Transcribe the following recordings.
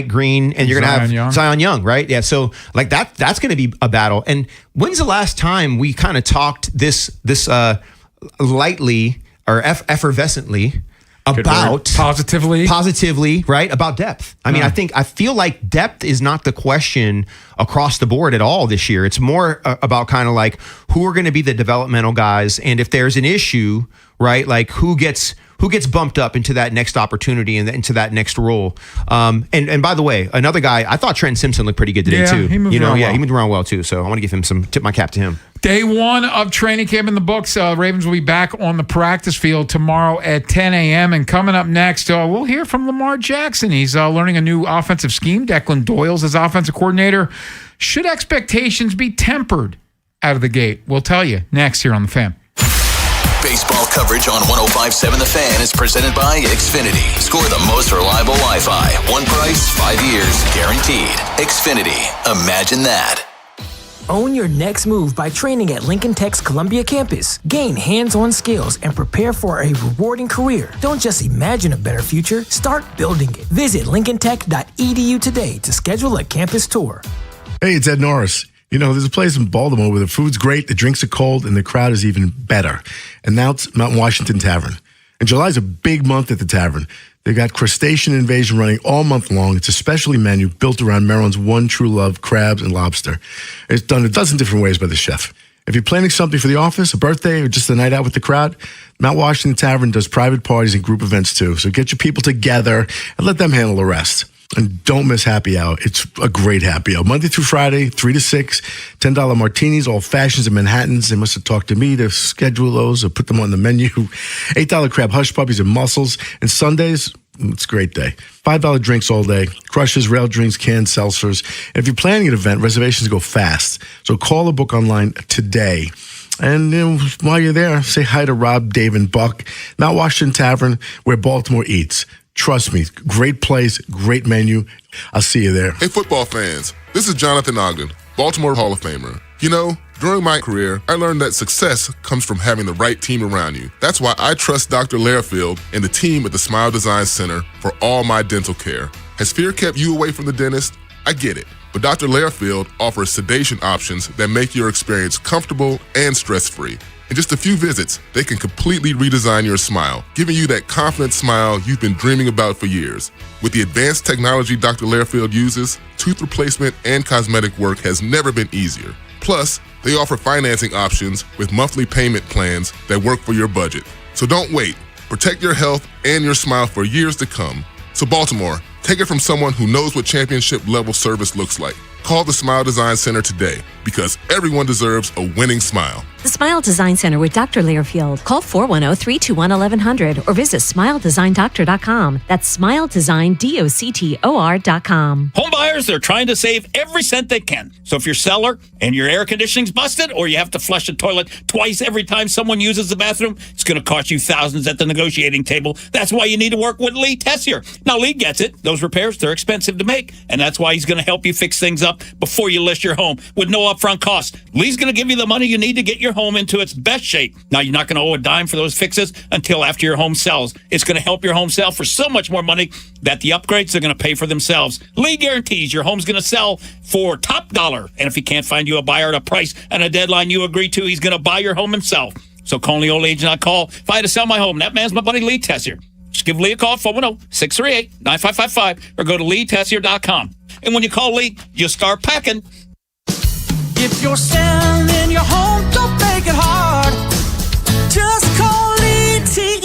Green, and you're going to have Zion Young, right? Yeah. So like that's going to be a battle. And when's the last time we kind of talked this lightly or effervescently about positively, right? About depth. I mean, I feel like depth is not the question across the board at all this year. It's more about kind of like who are going to be the developmental guys, and if there's an issue, right? Like who gets bumped up into that next opportunity and into that next role. And by the way, another guy, I thought Trenton Simpson looked pretty good today too. He moved around well. He moved around well too. So I want to give him tip my cap to him. Day one of training camp in the books. Ravens will be back on the practice field tomorrow at 10 a.m. And coming up next, we'll hear from Lamar Jackson. He's learning a new offensive scheme. Declan Doyle's his offensive coordinator. Should expectations be tempered out of the gate? We'll tell you next here on The Fan. Baseball coverage on 105.7 The Fan is presented by Xfinity. Score the most reliable Wi-Fi. One price, 5 years, guaranteed. Xfinity. Imagine that. Own your next move by training at Lincoln Tech's Columbia campus. Gain hands-on skills and prepare for a rewarding career. Don't just imagine a better future, start building it. Visit lincolntech.edu today to schedule a campus tour. Hey, it's Ed Norris. You know, there's a place in Baltimore where the food's great, the drinks are cold, and the crowd is even better. And now it's Mountain Washington Tavern. And July's a big month at the Tavern. They got Crustacean Invasion running all month long. It's a specialty menu built around Maryland's one true love, crabs and lobster. It's done a dozen different ways by the chef. If you're planning something for the office, a birthday, or just a night out with the crowd, Mount Washington Tavern does private parties and group events too. So get your people together and let them handle the rest. And don't miss happy hour. It's a great happy hour. Monday through Friday, 3 to 6, $10 martinis, all fashions and Manhattans. They must have talked to me to schedule those or put them on the menu. $8 crab hush puppies and mussels. And Sundays, it's a great day. $5 drinks all day. Crushes, rail drinks, canned seltzers. And if you're planning an event, reservations go fast. So call or book online today. And while you're there, say hi to Rob, Dave, and Buck. Mount Washington Tavern, where Baltimore eats. Trust me, great place, great menu. I'll see you there. Hey, football fans. This is Jonathan Ogden, Baltimore Hall of Famer. You know, during my career, I learned that success comes from having the right team around you. That's why I trust Dr. Lairfield and the team at the Smile Design Center for all my dental care. Has fear kept you away from the dentist? I get it. But Dr. Lairfield offers sedation options that make your experience comfortable and stress-free. In just a few visits, they can completely redesign your smile, giving you that confident smile you've been dreaming about for years. With the advanced technology Dr. Lairfield uses, tooth replacement and cosmetic work has never been easier. Plus, they offer financing options with monthly payment plans that work for your budget. So don't wait. Protect your health and your smile for years to come. So Baltimore, take it from someone who knows what championship-level service looks like. Call the Smile Design Center today, because everyone deserves a winning smile. The Smile Design Center with Dr. Learfield. Call 410-321-1100 or visit smiledesignDoctor.com. That's smiledesignDoctor.com. Home buyers, they're trying to save every cent they can. So if you're a seller and your air conditioning's busted, or you have to flush the toilet twice every time someone uses the bathroom, it's going to cost you thousands at the negotiating table. That's why you need to work with Lee Tessier. Now, Lee gets it. Those repairs, they're expensive to make, and that's why he's going to help you fix things up before you list your home with no upfront cost. Lee's going to give you the money you need to get your home into its best shape. Now, you're not going to owe a dime for those fixes until after your home sells. It's going to help your home sell for so much more money that the upgrades are going to pay for themselves. Lee guarantees your home's going to sell for top dollar. And if he can't find you a buyer at a price and a deadline you agree to, he's going to buy your home himself. So call the old agent I call. If I had to sell my home, that man's my buddy Lee Tessier. Just give Lee a call, 410-638-9555, or go to LeeTessier.com. And when you call Lee, you start packing. If you're selling your home, don't make it hard. Just call Lee Tessier.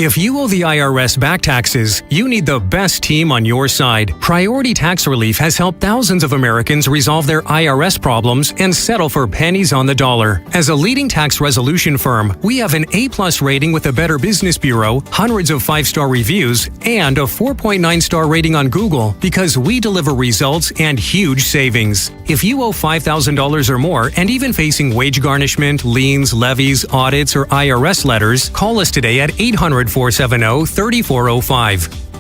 If you owe the IRS back taxes, you need the best team on your side. Priority Tax Relief has helped thousands of Americans resolve their IRS problems and settle for pennies on the dollar. As a leading tax resolution firm, we have an A+ rating with the Better Business Bureau, hundreds of 5-star reviews, and a 4.9-star rating on Google because we deliver results and huge savings. If you owe $5,000 or more and even facing wage garnishment, liens, levies, audits, or IRS letters, call us today at 800-470-3405.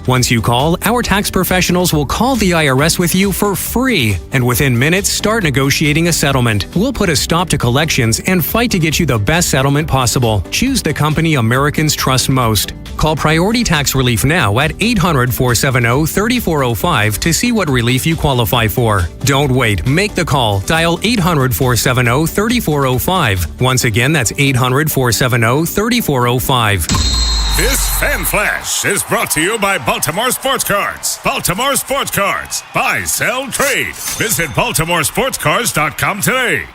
Once you call, our tax professionals will call the IRS with you for free, and within minutes, start negotiating a settlement. We'll put a stop to collections and fight to get you the best settlement possible. Choose the company Americans trust most. Call Priority Tax Relief now at 800-470-3405 to see what relief you qualify for. Don't wait. Make the call. Dial 800-470-3405. Once again, that's 800-470-3405. This Fan Flash is brought to you by Baltimore Sports Cards. Baltimore Sports Cards. Buy, sell, trade. Visit BaltimoreSportsCards.com today.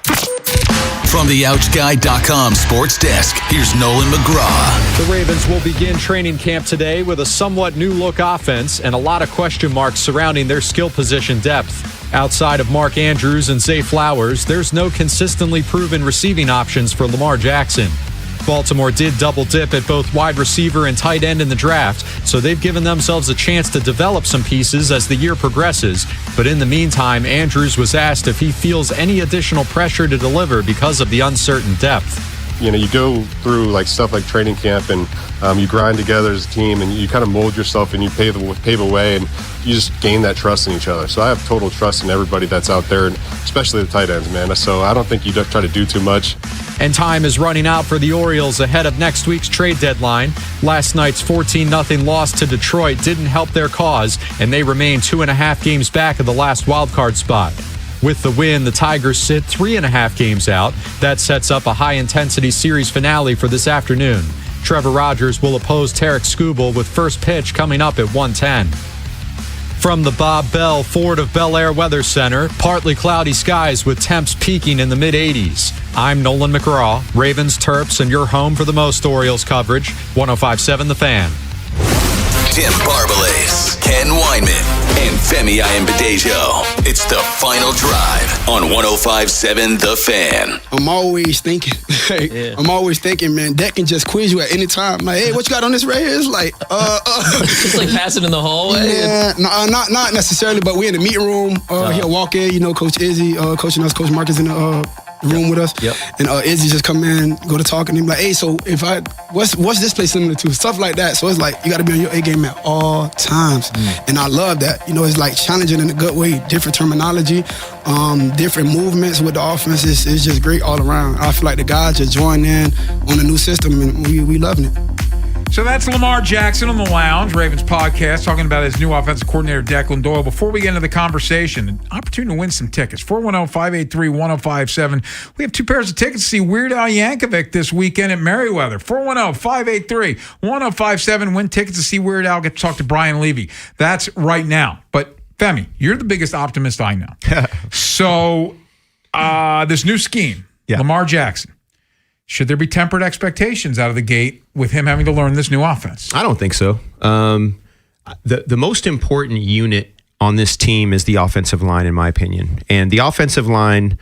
From the OutGuy.com sports desk, here's Nolan McGraw. The Ravens will begin training camp today with a somewhat new-look offense and a lot of question marks surrounding their skill position depth. Outside of Mark Andrews and Zay Flowers, there's no consistently proven receiving options for Lamar Jackson. Baltimore did double dip at both wide receiver and tight end in the draft, so they've given themselves a chance to develop some pieces as the year progresses. But in the meantime, Andrews was asked if he feels any additional pressure to deliver because of the uncertain depth. You know, you go through like stuff like training camp and you grind together as a team and you kind of mold yourself and you pave a way and you just gain that trust in each other. So I have total trust in everybody that's out there, and especially the tight ends, man. So I don't think you try to do too much. And time is running out for the Orioles ahead of next week's trade deadline. Last night's 14-0 loss to Detroit didn't help their cause, and they remain 2.5 games back of the last wildcard spot. With the win, the Tigers sit 3.5 games out. That sets up a high-intensity series finale for this afternoon. Trevor Rogers will oppose Tarek Skubal with first pitch coming up at 1:10. From the Bob Bell Ford of Bel Air Weather Center, partly cloudy skies with temps peaking in the mid-80s. I'm Nolan McGraw, Ravens, Terps, and your home for the most Orioles coverage, 105.7 The Fan. Tim Barbalas, Ken Weinman, and Femi Ayanbadejo. It's the final drive on 105.7 The Fan. I'm always thinking, man, Dak can just quiz you at any time. Like, hey, what you got on this right here? It's like, Just like passing in the hallway? Yeah, not necessarily, but we're in the meeting room. He'll walk in, Coach Izzy, coaching us, Coach Mark is in the room with us. Yep. And Izzy just come in, go to talk, and he's like, hey, so what's this place similar to? Stuff like that. So it's like, you got to be on your A game at all times. And I love that. It's like challenging in a good way, different terminology, different movements with the offense. It's just great all around. I feel like the guys just joined in on a new system, and we loving it. So that's Lamar Jackson on the Lounge, Ravens podcast, talking about his new offensive coordinator, Declan Doyle. Before we get into the conversation, an opportunity to win some tickets. 410-583-1057. We have 2 pairs of tickets to see Weird Al Yankovic this weekend at Merriweather. 410-583-1057. Win tickets to see Weird Al. Get to talk to Brian Levy. That's right now. But, Femi, you're the biggest optimist I know. So, this new scheme, Lamar Jackson. Should there be tempered expectations out of the gate with him having to learn this new offense? I don't think so. The most important unit on this team is the offensive line, in my opinion. And the offensive line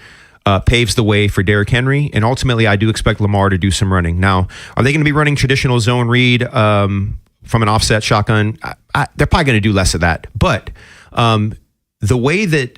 paves the way for Derrick Henry. And ultimately, I do expect Lamar to do some running. Now, are they going to be running traditional zone read from an offset shotgun? They're probably going to do less of that. But the way that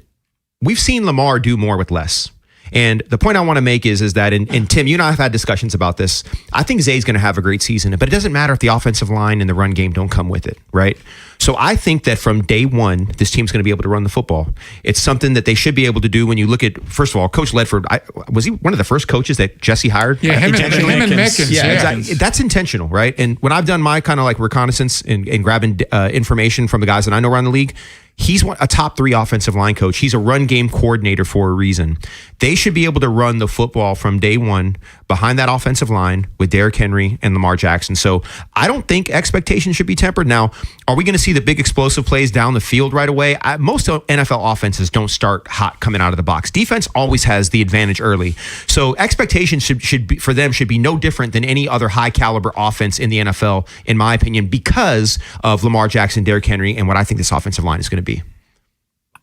we've seen Lamar do more with less. And the point I want to make is that, and Tim, you and I have had discussions about this. I think Zay's going to have a great season, but it doesn't matter if the offensive line and the run game don't come with it, right? So I think that from day one, this team's going to be able to run the football. It's something that they should be able to do when you look at, first of all, Coach Ledford, was he one of the first coaches that Jesse hired? Yeah, him and Mickens. Yeah, exactly. That's intentional, right? And when I've done my kind of like reconnaissance and grabbing information from the guys that I know around the league, he's a top 3 offensive line coach. He's a run game coordinator for a reason. They should be able to run the football from day one behind that offensive line with Derrick Henry and Lamar Jackson. So I don't think expectations should be tempered. Now, are we going to see the big explosive plays down the field right away? Most NFL offenses don't start hot coming out of the box. Defense always has the advantage early. So expectations should be no different than any other high caliber offense in the NFL, in my opinion, because of Lamar Jackson, Derrick Henry, and what I think this offensive line is going to be.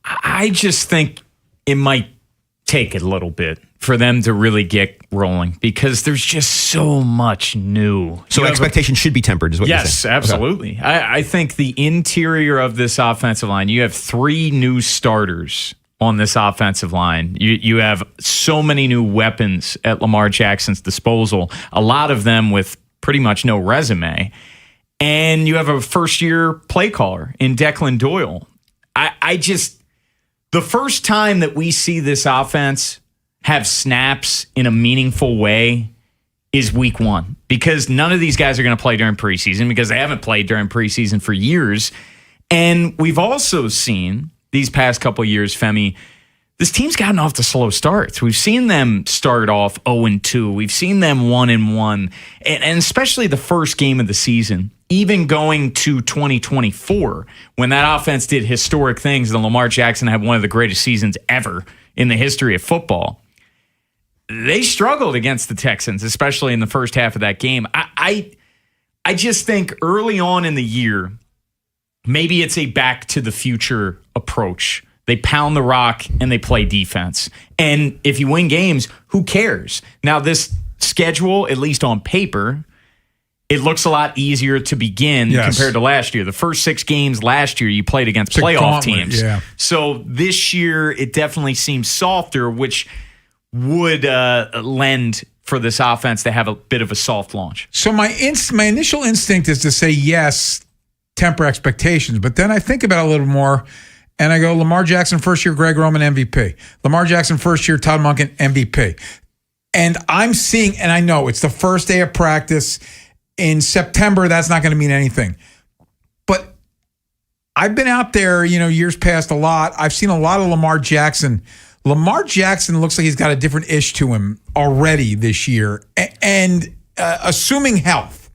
I just think it might take a little bit for them to really get rolling because there's just so much new. So expectations should be tempered, is what you're saying? Yes, absolutely. Okay. I think the interior of this offensive line, you have 3 new starters on this offensive line. You have so many new weapons at Lamar Jackson's disposal, a lot of them with pretty much no resume. and you have a first-year play caller in Declan Doyle. The first time that we see this offense have snaps in a meaningful way is week 1, because none of these guys are going to play during preseason because they haven't played during preseason for years. And we've also seen these past couple of years, Femi, this team's gotten off to slow starts. We've seen them start off 0-2. We've seen them 1-1. And especially the first game of the season, even going to 2024, when that offense did historic things and Lamar Jackson had one of the greatest seasons ever in the history of football. They struggled against the Texans, especially in the first half of that game. I just think early on in the year, maybe it's a back to the future approach. They pound the rock and they play defense. And if you win games, who cares? Now, this schedule, at least on paper, it looks a lot easier to begin compared to last year. The first 6 games last year, you played against playoff teams. Yeah. So this year, it definitely seems softer, which would lend for this offense to have a bit of a soft launch. So my initial instinct is to say yes, temper expectations, but then I think about it a little more, and I go, Lamar Jackson first year, Greg Roman MVP. Lamar Jackson first year, Todd Monken MVP. And I'm seeing, and I know it's the first day of practice in September. That's not going to mean anything, but I've been out there, years past a lot. I've seen a lot of Lamar Jackson. Lamar Jackson looks like he's got a different ish to him already this year. And assuming health,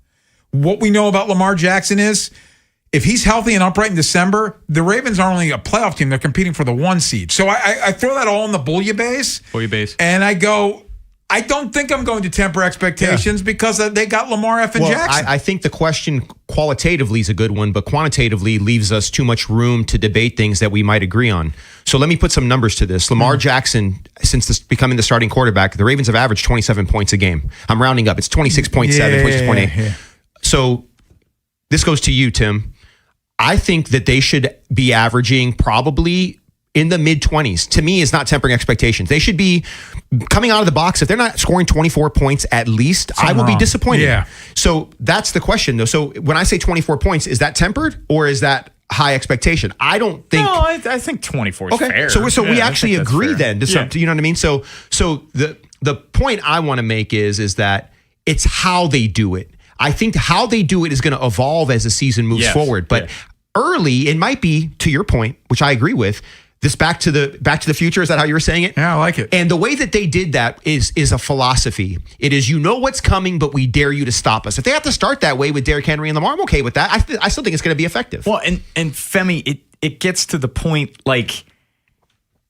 what we know about Lamar Jackson is if he's healthy and upright in December, the Ravens aren't only a playoff team, they're competing for the 1 seed. So I throw that all in the bouillabaisse. And I go, I don't think I'm going to temper expectations because they got Lamar Jackson. I think the question qualitatively is a good one, but quantitatively leaves us too much room to debate things that we might agree on. So let me put some numbers to this. Lamar Jackson, since becoming the starting quarterback, the Ravens have averaged 27 points a game. I'm rounding up. It's 26.7, 26.8. Yeah. So this goes to you, Tim. I think that they should be averaging probably in the mid-20s. To me, is not tempering expectations. They should be coming out of the box. If they're not scoring 24 points at least, I will be disappointed. Yeah. So that's the question, though. So when I say 24 points, is that tempered or is that high expectation? I don't think. No, I think 24 is fair. So we actually agree then. To you know what I mean? So the point I want to make is that it's how they do it. I think how they do it is going to evolve as the season moves forward. But early, it might be, to your point, which I agree with, this back to the future. Is that how you were saying it? Yeah, I like it. And the way that they did that is a philosophy. It is, what's coming, but we dare you to stop us. If they have to start that way with Derrick Henry and Lamar, I'm okay with that. I still think it's going to be effective. Well, and Femi, it gets to the point, like,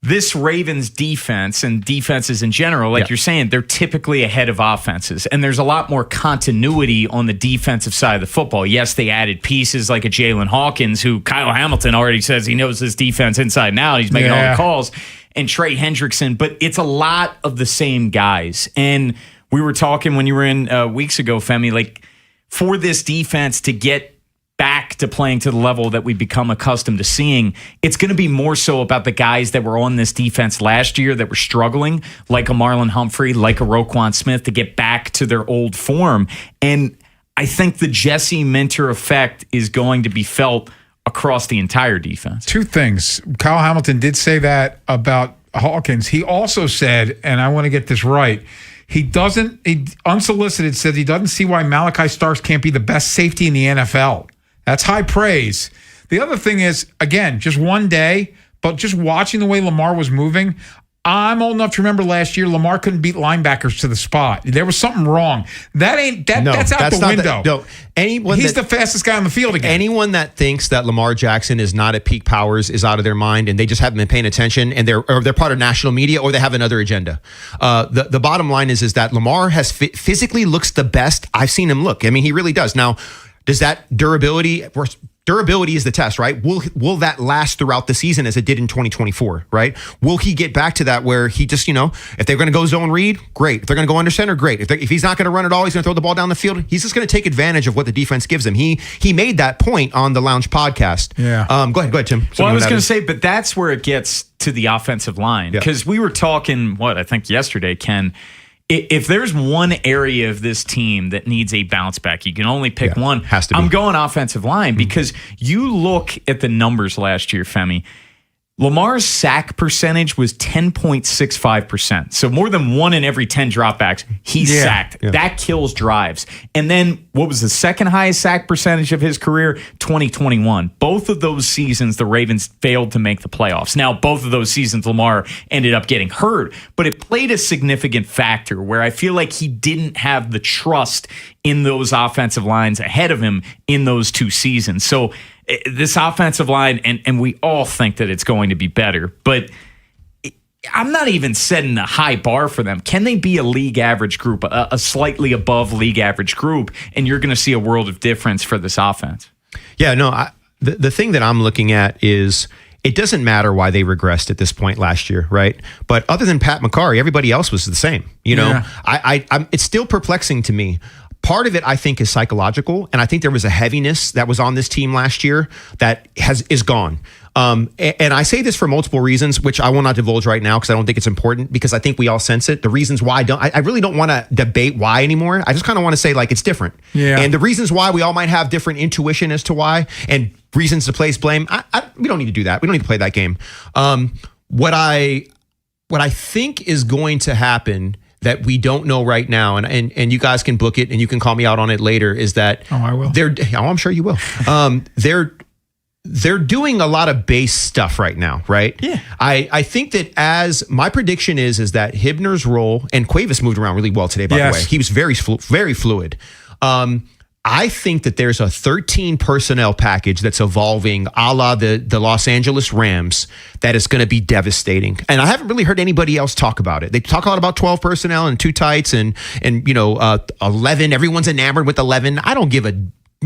this Ravens defense and defenses in general, like you're saying, they're typically ahead of offenses. And there's a lot more continuity on the defensive side of the football. Yes, they added pieces like a Jalen Hawkins, who Kyle Hamilton already says he knows his defense inside and out. He's making all the calls. And Trey Hendrickson. But it's a lot of the same guys. And we were talking when you were in weeks ago, Femi, like, for this defense to get back to playing to the level that we've become accustomed to seeing, it's going to be more so about the guys that were on this defense last year that were struggling, like a Marlon Humphrey, like a Roquan Smith, to get back to their old form. And I think the Jesse Minter effect is going to be felt across the entire defense. 2 things. Kyle Hamilton did say that about Hawkins. He also said, and I want to get this right, he unsolicited says he doesn't see why Malachi Starks can't be the best safety in the NFL. That's high praise. The other thing is, again, just one day, but just watching the way Lamar was moving, I'm old enough to remember last year Lamar couldn't beat linebackers to the spot. There was something wrong. That's out the window. He's the fastest guy on the field again. Anyone that thinks that Lamar Jackson is not at peak powers is out of their mind, and they just haven't been paying attention, and they're part of national media, or they have another agenda. The bottom line is that Lamar has physically looks the best I've seen him look. I mean, he really does. Now, does that durability is the test, right? Will that last throughout the season as it did in 2024, right? Will he get back to that where he just, if they're going to go zone read, great. If they're going to go under center, great. If he's not going to run it all, he's going to throw the ball down the field. He's just going to take advantage of what the defense gives him. He made that point on the Lounge podcast. Yeah. Go ahead, Tim. Well, I was going to say, but that's where it gets to the offensive line, because we were talking, I think yesterday, Ken, if there's one area of this team that needs a bounce back, you can only pick one. Has to be. I'm going offensive line because you look at the numbers last year, Femi. Lamar's sack percentage was 10.65%. So more than 1 in every 10 dropbacks, he's sacked. Yeah. That kills drives. And then what was the second highest sack percentage of his career? 2021. Both of those seasons, the Ravens failed to make the playoffs. Now, both of those seasons, Lamar ended up getting hurt, but it played a significant factor where I feel like he didn't have the trust in those offensive lines ahead of him in those 2 seasons. So this offensive line, and we all think that it's going to be better, but I'm not even setting a high bar for them. Can they be a league average group, a slightly above league average group, and you're going to see a world of difference for this offense? Yeah, no, the thing that I'm looking at is it doesn't matter why they regressed at this point last year, right? But other than Pat McCarry, everybody else was the same. You know, it's still perplexing to me. Part of it, I think, is psychological, and I think there was a heaviness that was on this team last year that is gone. And I say this for multiple reasons, which I will not divulge right now because I don't think it's important, because I think we all sense it. The reasons why I really don't want to debate why anymore. I just kind of want to say, like, it's different. Yeah. And the reasons why, we all might have different intuition as to why, and reasons to place blame. We don't need to do that. We don't need to play that game. What I think is going to happen that we don't know right now, and you guys can book it and you can call me out on it later, is that I will. I'm sure you will. They're doing a lot of base stuff right now, right? Yeah. I think that as my prediction is that Hibner's role, and Cuevas moved around really well today, by the way. He was very fluid. I think that there's a 13 personnel package that's evolving a la the Los Angeles Rams that is going to be devastating. And I haven't really heard anybody else talk about it. They talk a lot about 12 personnel and 2 tights and 11. Everyone's enamored with 11. I don't give a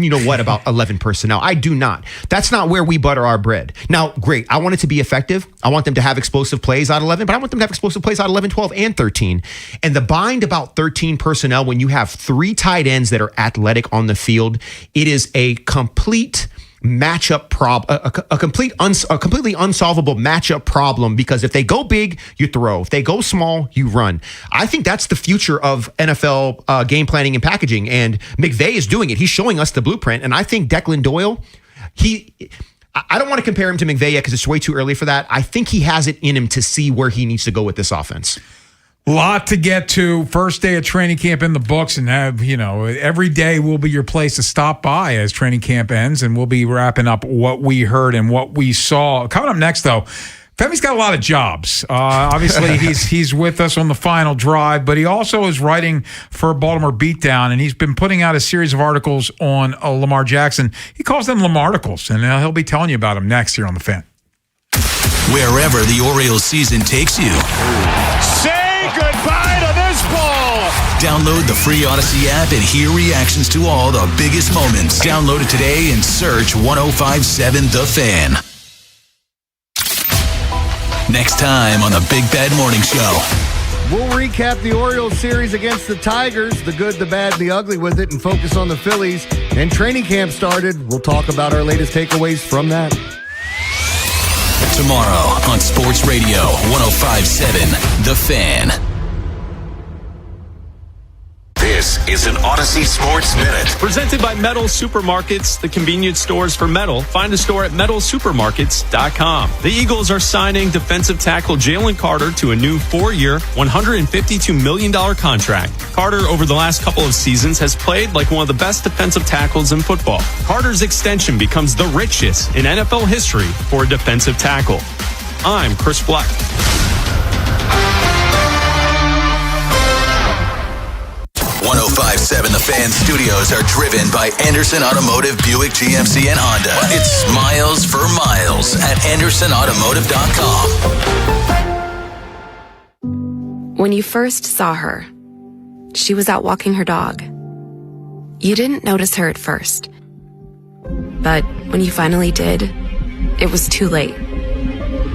about 11 personnel. I do not. That's not where we butter our bread. Now, great. I want it to be effective. I want them to have explosive plays out of 11, but I want them to have explosive plays out of 11, 12, and 13. And the bind about 13 personnel, when you have 3 tight ends that are athletic on the field, it is a complete matchup problem, a completely unsolvable matchup problem, because if they go big, you throw. If they go small, you run. I think that's the future of NFL game planning and packaging, and McVay is doing it. He's showing us the blueprint, and I think Declan Doyle, I don't want to compare him to McVay yet because it's way too early for that. I think he has it in him to see where he needs to go with this offense. Lot to get to. First day of training camp in the books, and every day will be your place to stop by as training camp ends, and we'll be wrapping up what we heard and what we saw. Coming up next, though, Femi's got a lot of jobs. Obviously, he's with us on the final drive, but he also is writing for Baltimore Beatdown, and he's been putting out a series of articles on Lamar Jackson. He calls them Lamarticles, and he'll be telling you about them next here on The Fan. Wherever the Orioles season takes you. Goodbye to this ball. Download the free Odyssey app and hear reactions to all the biggest moments. Download it today and search 105.7 The Fan. Next time on the Big Bad Morning Show. We'll recap the Orioles series against the Tigers, the good, the bad, the ugly with it, and focus on the Phillies. And training camp started. We'll talk about our latest takeaways from that. Tomorrow on Sports Radio 105.7 The Fan. This is an Odyssey Sports Minute. Presented by Metal Supermarkets, the convenience stores for metal. Find a store at metalsupermarkets.com. The Eagles are signing defensive tackle Jalen Carter to a new 4-year, $152 million contract. Carter, over the last couple of seasons, has played like one of the best defensive tackles in football. Carter's extension becomes the richest in NFL history for a defensive tackle. I'm Chris Black. 105.7 The Fan studios are driven by Anderson Automotive, Buick, GMC, and Honda. It's miles for miles at AndersonAutomotive.com. When you first saw her, she was out walking her dog. You didn't notice her at first. But when you finally did, it was too late.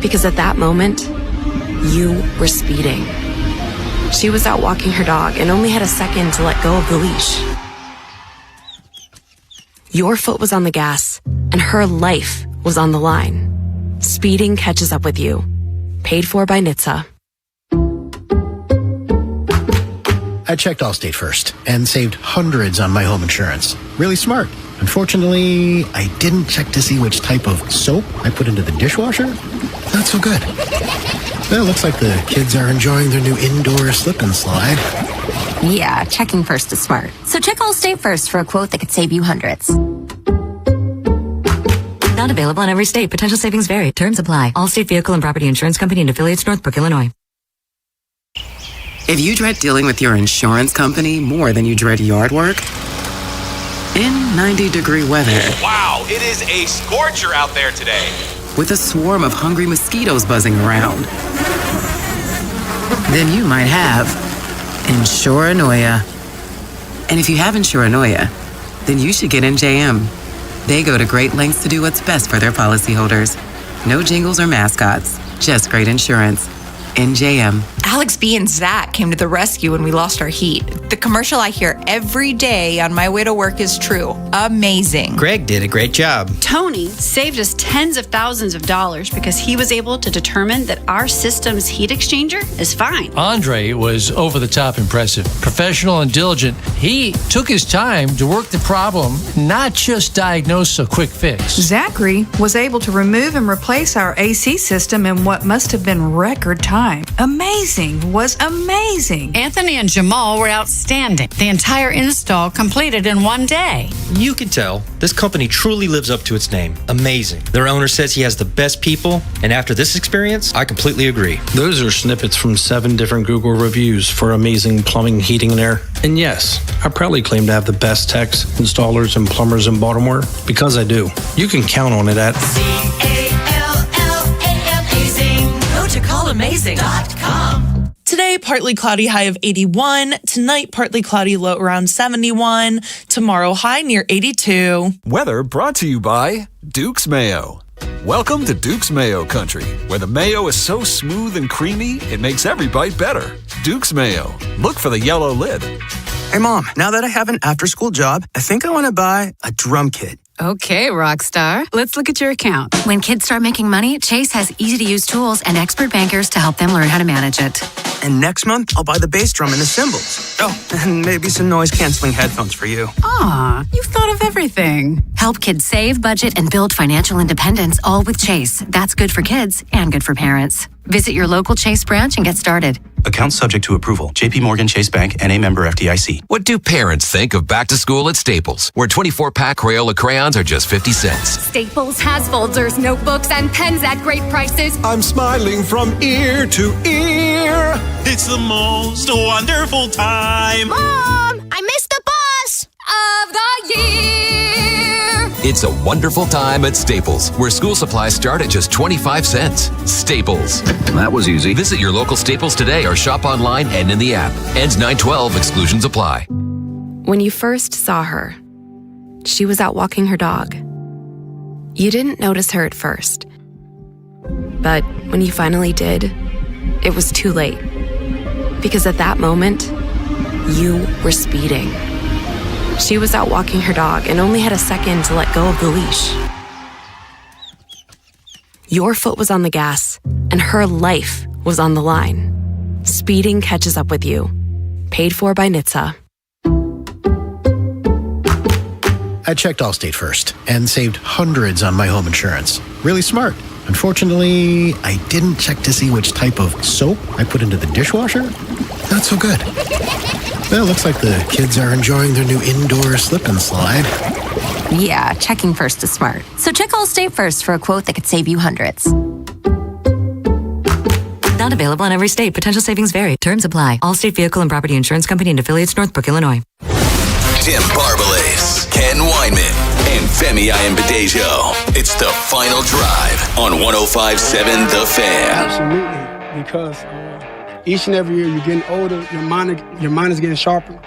Because at that moment, you were speeding. She was out walking her dog and only had a second to let go of the leash. Your foot was on the gas, and her life was on the line. Speeding catches up with you. Paid for by NHTSA. I checked Allstate first and saved hundreds on my home insurance. Really smart. Unfortunately, I didn't check to see which type of soap I put into the dishwasher. Not so good. Well, it looks like the kids are enjoying their new indoor slip and slide. Yeah, checking first is smart. So check Allstate first for a quote that could save you hundreds. Not available in every state. Potential savings vary. Terms apply. Allstate Vehicle and Property Insurance Company and affiliates, Northbrook, Illinois. If you dread dealing with your insurance company more than you dread yard work, in 90-degree weather, Wow, it is a scorcher out there today. with a swarm of hungry mosquitoes buzzing around, then you might have Insuranoia. And if you have Insuranoia, then you should get NJM. They go to great lengths to do what's best for their policyholders. No jingles or mascots, just great insurance. NJM. Alex B and Zach came to the rescue when we lost our heat. The commercial I hear every day on my way to work is true. Amazing. Greg did a great job. Tony saved us tens of thousands of dollars because he was able to determine that our system's heat exchanger is fine. Andre was over the top impressive, professional and diligent. He took his time to work the problem, not just diagnose a quick fix. Zachary was able to remove and replace our AC system in what must have been record time. Amazing, was amazing. Anthony and Jamal were outstanding. The entire install completed in one day. You can tell this company truly lives up to its name. Amazing. Their owner says he has the best people, and after this experience, I completely agree. Those are snippets from 7 different Google reviews for amazing plumbing, heating, and air. And yes, I proudly claim to have the best techs, installers, and plumbers in Baltimore because I do. You can count on it at Go to callamazing.com. Today, partly cloudy, high of 81. Tonight, partly cloudy, low around 71. Tomorrow, high near 82. Weather brought to you by Duke's Mayo. Welcome to Duke's Mayo Country, where the mayo is so smooth and creamy, it makes every bite better. Duke's Mayo. Look for the yellow lid. Hey, Mom, now that I have an after-school job, I think I want to buy a drum kit. Okay, Rockstar. Let's look at your account. When kids start making money, Chase has easy-to-use tools and expert bankers to help them learn how to manage it. And next month, I'll buy the bass drum and the cymbals. Oh, and maybe some noise-canceling headphones for you. Aw, you've thought of everything. Help kids save, budget, and build financial independence, all with Chase. That's good for kids and good for parents. Visit your local Chase branch and get started. Account subject to approval. JP Morgan Chase Bank, N.A. member FDIC. What do parents think of back to school at Staples, where 24-pack Crayola crayons are just 50 cents? Staples has folders, notebooks, and pens at great prices. I'm smiling from ear to ear. It's the most wonderful time. Mom, I missed the bus of the year. It's a wonderful time at Staples, where school supplies start at just 25 cents. Staples. That was easy. Visit your local Staples today or shop online and in the app. Ends 9/12. Exclusions apply. When you first saw her, she was out walking her dog. You didn't notice her at first. But when you finally did, it was too late. Because at that moment, you were speeding. She was out walking her dog and only had a second to let go of the leash. Your foot was on the gas, and her life was on the line. Speeding catches up with you. Paid for by NHTSA. I checked Allstate first and saved hundreds on my home insurance. Really smart. Unfortunately, I didn't check to see which type of soap I put into the dishwasher. Not so good. Well, it looks like the kids are enjoying their new indoor slip and slide. Yeah, checking first is smart. So check Allstate first for a quote that could save you hundreds. Not available in every state. Potential savings vary. Terms apply. Allstate Vehicle and Property Insurance Company and affiliates, Northbrook, Illinois. Tim Barbalace, Ken Weinman, and Femi Ayanbadejo. It's the final drive on 105.7 The Fan. Absolutely, because each and every year you're getting older, your mind is getting sharper.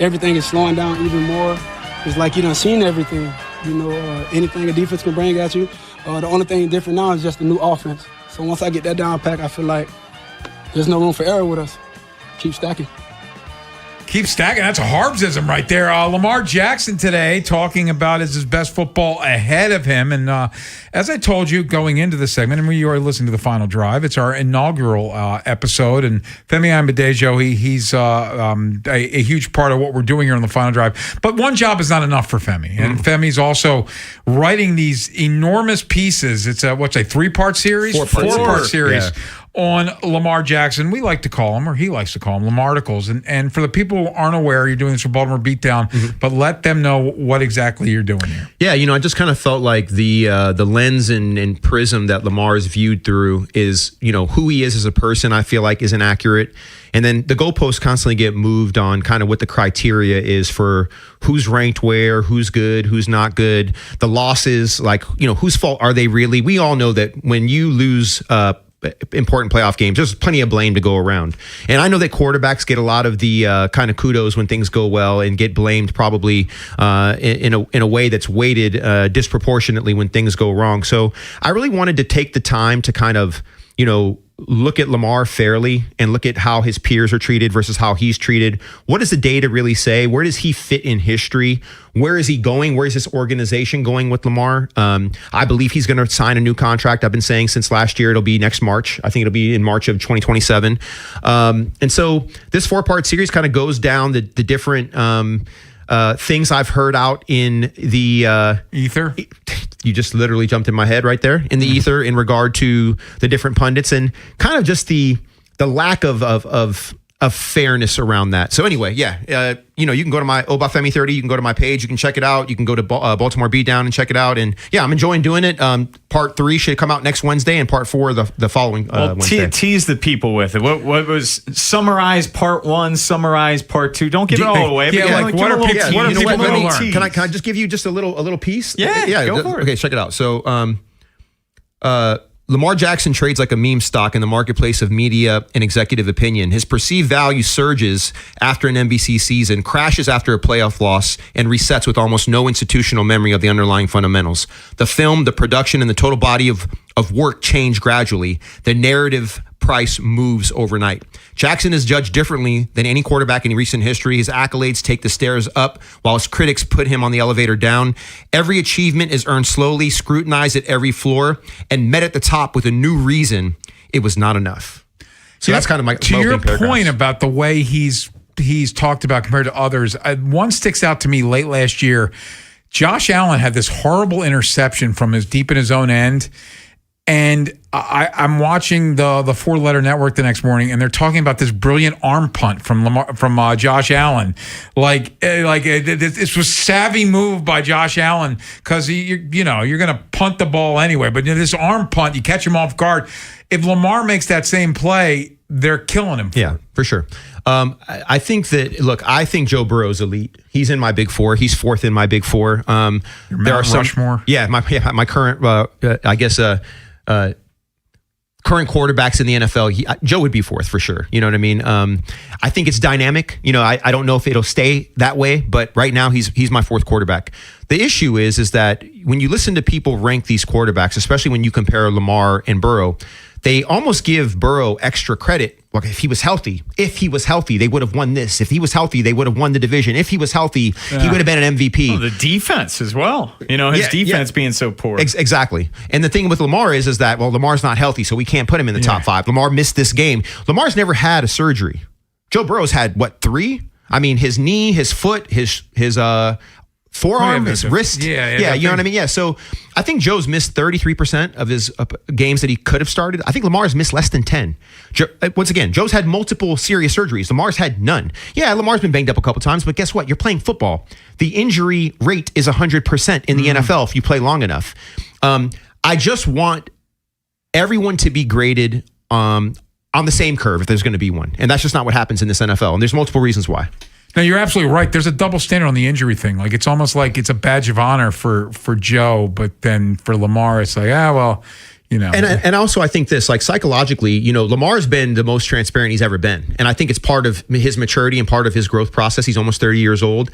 Everything is slowing down even more. It's like you done seen everything. You know, anything a defense can bring at you. The only thing different now is just the new offense. So once I get that down pack, I feel like there's no room for error with us. Keep stacking. Keep stacking. That's a Harbsism right there. Lamar Jackson today talking about his best football ahead of him. And as I told you going into the segment, and we are listening to the final drive, it's our inaugural episode. And Femi Adebayo, he's a huge part of what we're doing here on the final drive. But one job is not enough for Femi. And Femi's also writing these enormous pieces. It's a 3-part series? Four-part series. Yeah. On Lamar Jackson, we like to call him, or he likes to call them, Lamarticles. And for the people who aren't aware, you're doing this for Baltimore Beatdown, but let them know what exactly you're doing here. Yeah, I just kind of felt like the lens and prism that Lamar is viewed through is, who he is as a person, I feel like is inaccurate. And then the goalposts constantly get moved on kind of what the criteria is for who's ranked where, who's good, who's not good. The losses, like, whose fault are they really? We all know that when you lose important playoff games, there's plenty of blame to go around. And I know that quarterbacks get a lot of the kind of kudos when things go well and get blamed probably in a way that's weighted disproportionately when things go wrong. So I really wanted to take the time to kind of, look at Lamar fairly and look at how his peers are treated versus how he's treated. What does the data really say? Where does he fit in history? Where is he going? Where is this organization going with Lamar? I believe he's going to sign a new contract. I've been saying since last year, it'll be next March. I think it'll be in March of 2027. And so this 4-part series kind of goes down the different things I've heard out in the ether. You just literally jumped in my head right there in the ether in regard to the different pundits and kind of just the lack of fairness around that. So anyway, yeah, you can go to my Obafemi 30. You can go to my page. You can check it out. You can go to Baltimore Beatdown and check it out. And yeah, I'm enjoying doing it. Part 3 should come out next Wednesday, and part 4 the following Wednesday. Tease the people with it. What was summarize part 1, summarize part 2? Don't give it all away. Yeah, but what are people going to learn? Can I just give you just a little piece? Yeah, go for it. Okay, check it out. So Lamar Jackson trades like a meme stock in the marketplace of media and executive opinion. His perceived value surges after an NBC season, crashes after a playoff loss, and resets with almost no institutional memory of the underlying fundamentals. The film, the production, and the total body of work change gradually. The narrative price moves overnight. Jackson is judged differently than any quarterback in recent history. His accolades take the stairs up while his critics put him on the elevator down. Every achievement is earned slowly, scrutinized at every floor, and met at the top with a new reason it was not enough. So that's kind of my to your point about the way he's talked about compared to others. One sticks out to me late last year. Josh Allen had this horrible interception from deep in his own end. And I'm watching the 4-letter network the next morning, and they're talking about this brilliant arm punt from Josh Allen. This was savvy move by Josh Allen because you're going to punt the ball anyway. But this arm punt, you catch him off guard. If Lamar makes that same play, they're killing him. Yeah, for sure. I think Joe Burrow's elite. He's in my big 4. He's 4th in my big 4. There are some Rushmore. Yeah, my current current quarterbacks in the NFL, Joe would be 4th for sure. You know what I mean? I think it's dynamic. I don't know if it'll stay that way, but right now he's my 4th quarterback. The issue is that when you listen to people rank these quarterbacks, especially when you compare Lamar and Burrow, they almost give Burrow extra credit. Like if he was healthy, they would have won this. If he was healthy, they would have won the division. If he was healthy, he would have been an MVP. Oh, the defense as well. His defense being so poor. Exactly. And the thing with Lamar is that, Lamar's not healthy, so we can't put him in the top 5. Lamar missed this game. Lamar's never had a surgery. Joe Burrow's had, 3? I mean, his knee, his foot, his forearm, his wrist. You know what I mean? Yeah. So I think Joe's missed 33% of his games that he could have started. I think Lamar's missed less than 10. Once again, Joe's had multiple serious surgeries. Lamar's had none. Yeah, Lamar's been banged up a couple times, but guess what? You're playing football. The injury rate is 100% in the NFL if you play long enough. I just want everyone to be graded on the same curve if there's going to be one. And that's just not what happens in this NFL. And there's multiple reasons why. No, you're absolutely right. There's a double standard on the injury thing. Like it's almost like it's a badge of honor for Joe, but then for Lamar, it's like, And also I think this, like psychologically, Lamar's been the most transparent he's ever been. And I think it's part of his maturity and part of his growth process. He's almost 30 years old.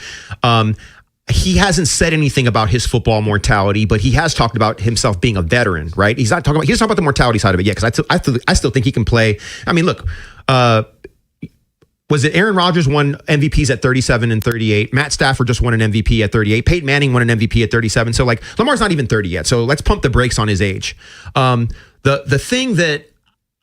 He hasn't said anything about his football mortality, but he has talked about himself being a veteran, right? He doesn't talk about the mortality side of it yet, because I still think he can play. I mean, look, was it Aaron Rodgers won MVPs at 37 and 38. Matt Stafford just won an MVP at 38. Peyton Manning won an MVP at 37. So like Lamar's not even 30 yet. So let's pump the brakes on his age. The thing that